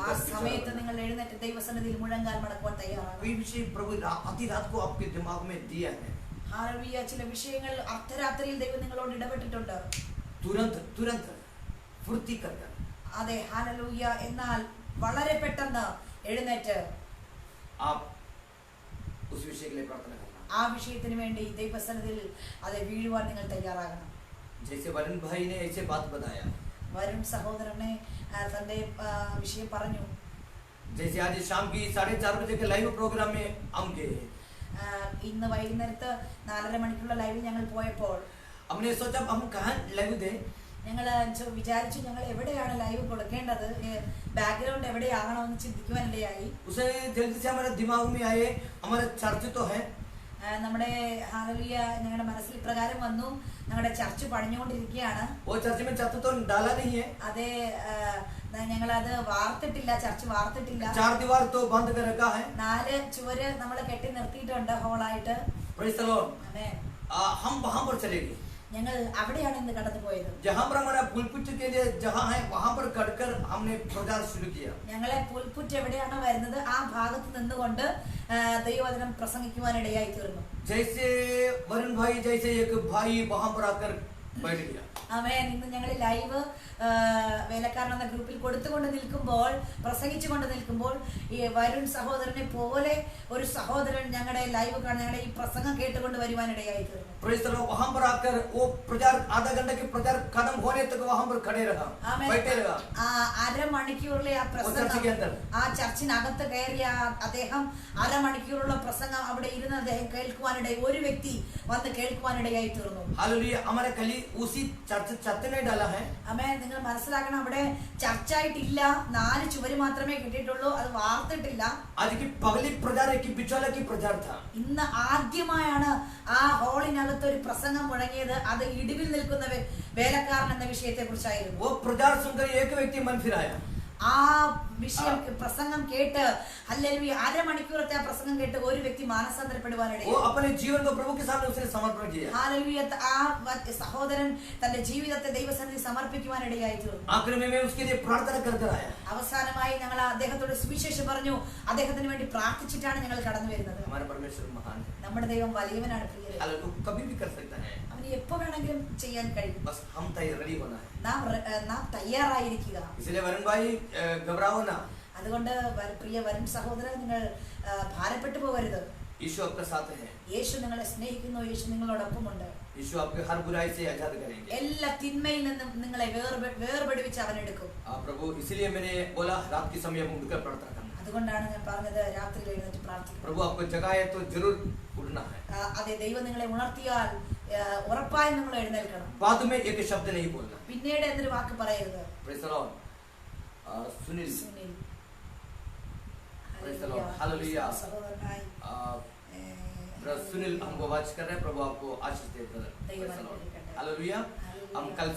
ആ സമയത്ത് നിങ്ങൾ എഴുന്നേറ്റ് ദൈവസന്നിധിയിൽ മുഴങ്കാൽ മടക്കുവാൻ തയ്യാറാകണം. कोई विषय प्रभु आधी रात को आपके दिमाग में दिया है. ഹല്ലേലൂയ. ചില വിഷയങ്ങൾ അർദ്ധരാത്രിയിൽ ദൈവം നിങ്ങളോട് ഇടപെട്ടിട്ടുണ്ട്. तुरंत तुरंत फुर्ती करकर അതെ, ഹല്ലേലൂയ. എന്നാൽ വളരെ പെട്ടെന്ന് എഴുന്നേറ്റ് आप उस विषय के लिए प्रार्थना करना. ആ വിഷയത്തിന് വേണ്ടി ദൈവസന്നിധിയിൽ അത് വീഴുവാൻ നിങ്ങൾ തയ്യാറാകണം. जैसे वरुण भाई ने ऐसे बात बताया, വരുൺ സഹോദരനെ തന്റെ വിഷയം പറഞ്ഞു. जैसे आज शाम की 4:30 बजे के लाइव प्रोग्राम में हम गए, ഇന്ന് വൈകുന്നേരത്ത് 4:30 മണിക്കുള്ള ലൈവിൽ ഞങ്ങൾ പോയപ്പോൾ हमने सोचा हम कहाँ लाइव दे, ഞങ്ങൾ വിചാരിച്ചു ഞങ്ങൾ എവിടെയാണ് ലൈവ് കൊടുക്കേണ്ടത്, ബാക്ക്ഗ്രൗണ്ട് എവിടെയാകണമെന്ന് ചിന്തിക്കുവാനിടയായി. उसे जल्दी से हमारे दिमाग में आए हमारा चर्च तो है, നമ്മുടെ ഹല്ലേലൂയ ഞങ്ങളുടെ മനസ്സിൽ പ്രകാരം വന്നു, ഞങ്ങളുടെ ചർച്ച് പണിഞ്ഞുകൊണ്ടിരിക്കുകയാണ്. वो चर्च में छत तो डाला नहीं है, അതേ ഞങ്ങളത് വാർത്തിട്ടില്ല, ചർച്ച് വാർത്തിട്ടില്ല. 4 दीवार तो बंद कर रखा है, 4 ചുവര് നമ്മൾ കെട്ടി നിർത്തിയിട്ടുണ്ട് ഹോളായിട്ട്. Praise the Lord. ആമേൻ. हम वहां पर चले गए, ഞങ്ങൾ അവിടെയാണ് ഇന്ന് കടന്നു പോയത്. जहां पर हमारा पुलपिट के लिए जहां है वहां पर कटकर हमने प्रचार शुरू किया. ഞങ്ങളെ പുൽപുറ്റ് എവിടെയാണോ വരുന്നത് ആ ഭാഗത്ത് നിന്നുകൊണ്ട് ദൈവവചനം പ്രസംഗിക്കുവാനിടയായി തീർന്നു. जैसे वरुण भाई जैसे एक भाई वहां पर आकर बैठ गया, ആമേൻ. ഇന്ന് ഞങ്ങൾ ലൈവ് വേലക്കാരൻ എന്ന ഗ്രൂപ്പിൽ കൊടുത്തുകൊണ്ട് നിൽക്കുമ്പോൾ, പ്രസംഗിച്ചുകൊണ്ട് നിൽക്കുമ്പോൾ, ഈ വരുൺ സഹോദരനെ പോലെ ഒരു സഹോദരൻ ഞങ്ങളുടെ ലൈവ് കാണാൻ, ഞങ്ങളുടെ ഈ പ്രസംഗം കേട്ടുകൊണ്ട് വരുവാനിടയായി തീർന്നു. Praise the Lord. वहां पर आकर वो प्रचार आधा घंटे के प्रचार खत्म होने तक वहां पर खड़े रहा, ആമേൻ. बैठे रहा। അരമണിക്കൂറിലെ ആ ചർച്ചിക്ക് പ്രസംഗം, അന്തർ. ആ ചർച്ചിനകത്ത് കയറിയ അദ്ദേഹം അരമണിക്കൂറുള്ള പ്രസംഗം അവിടെ ഇരുന്ന് അദ്ദേഹം കേൾക്കുവാനിടയായി, ഒരു വ്യക്തി വന്ന് കേൾക്കുവാനിടയായി തീർന്നു. हालेलुया। हमारे कली उसी चर्च छत ने डाला है, ആമേൻ. നിങ്ങൾ മനസ്സിലാക്കണം, അവിടെ ചർച്ചായിട്ടില്ല, 4 ചുവര് മാത്രമേ കിട്ടിയിട്ടുള്ളൂ, അത് വാർത്തിട്ടില്ല. आज की पगली प्रचार है कि बिचौला की प्रचार था। ഇന്ന് ആദ്യമായാണ് ആ ഹോളിനകത്ത് ഒരു പ്രസംഗം മുഴങ്ങിയത്. അത് ഇടിവിൽ നിൽക്കുന്ന വേലക്കാരൻ എന്ന വിഷയത്തെ കുറിച്ചായിരുന്നു. वो प्रचार सुनकर एक व्यक्ति मन फिराया, ആ വിഷയം പ്രസംഗം കേട്ട്, ഹല്ലേലൂയ, അരമണിക്കൂറത്തെ ആ പ്രസംഗം കേട്ട് ഒരു വ്യക്തി മാനസാന്തരപ്പെടുവാനിടയായി. वो अपने जीवन को प्रभु के सामने उसने समर्पण किया। ഹല്ലേലൂയ. ആ സഹോദരൻ തന്റെ ജീവിതത്തെ ദൈവസന്നിധി സമർപ്പിക്കുവാനിടയായി തീർന്നു. आखिर में मैं उसके लिए प्रार्थना कर कर आया। അവസാനമായി ഞങ്ങൾ അദ്ദേഹത്തോട് സുവിശേഷം പറഞ്ഞു, അദ്ദേഹത്തിന് വേണ്ടി പ്രാർത്ഥിച്ചിട്ടാണ് ഞങ്ങൾ കടന്നു വരുന്നത്. हमारा परमेश्वर महान है, നമ്മുടെ ദൈവം വലിയവനാണ് പ്രിയരെ. हालेलुया, कभी भी कर सकता है, അവന് എപ്പോ വേണമെങ്കിലും ചെയ്യാൻ കഴിയും. बस हम तैयार रेडी होना है। നാം തയ്യാറായിരിക്കുക. इसलिए वरुण भाई घबराओ ना, അതുകൊണ്ട് പ്രിയ വരുൺ സഹോദരൻ, നിങ്ങൾ ഭാരപ്പെട്ടു പോകരുത്. यीशु आपका साथ है, യേശു നിങ്ങളെ സ്നേഹിക്കുന്നു, യേശു നിങ്ങളോടൊപ്പമുണ്ട്. यीशु आपके हर बुराई से आजाद करेंगे। എല്ലാ തിന്മയിൽ നിന്നും നിങ്ങളെ വേർപെടുവിച്ച് അവൻ എടുക്കും. प्रभु इसलिए मैंने बोला रात के समय हम उठकर प्रार्थना करना। അതുകൊണ്ടാണ് ഞാൻ പറഞ്ഞത് രാത്രിയിൽ എഴുന്നേറ്റ് പ്രാർത്ഥിക്കണം. प्रभु आपको जगाए तो जरूर उठना है। അതെ, ദൈവം നിങ്ങളെ ഉണർത്തിയാൽ ഉറപ്പായും നിങ്ങൾ എഴുന്നേൽക്കണം. बाद में एक शब्द नहीं बोलना। പിന്നീട് എന്നൊരു വാക്ക് പറയരുത്. Praise the lord. Sunil, Sunil, praise the Lord, hallelujah. സഹോദരനായി ब्रदर सुनील हमको वाच कर रहे हैं, प्रभु आपको आशीष दे brother. Praise the Lord, hallelujah. हम कल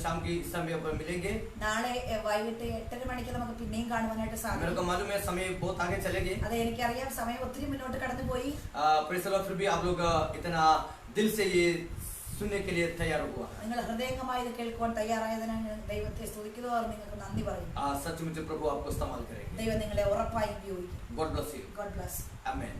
शाम की समय पर मिलेंगे। നാളെ വൈകിട്ട് 8:30 മണിക്ക് നമുക്ക് പിന്നെയും കാണുവാനായിട്ട് मेरे സാധിക്കും. को मालूम है समय बहुत आगे चलेगी। അതെ, എനിക്കറിയാം, സമയം ഒത്തിരി മുന്നോട്ട് കടന്നുപോയി. प्रेज़ द लॉर्ड, फिर भी आप लोग इतना दिल से ये सुनने के लिए तैयार हुआ। നിങ്ങൾ ഹൃദയംഗമായി ഇത് കേൾക്കുവാൻ തയ്യാറായതിന് ദൈവത്തെ സ്തുതിക്കുന്നു, അവർ നിങ്ങൾക്ക് നന്ദി പറയും. सचमुच प्रभु आपको इस्तेमाल करेंगे। ദൈവം നിങ്ങളെ ഉറപ്പായി ഉപയോഗിക്കും. God bless you. God bless. Amen.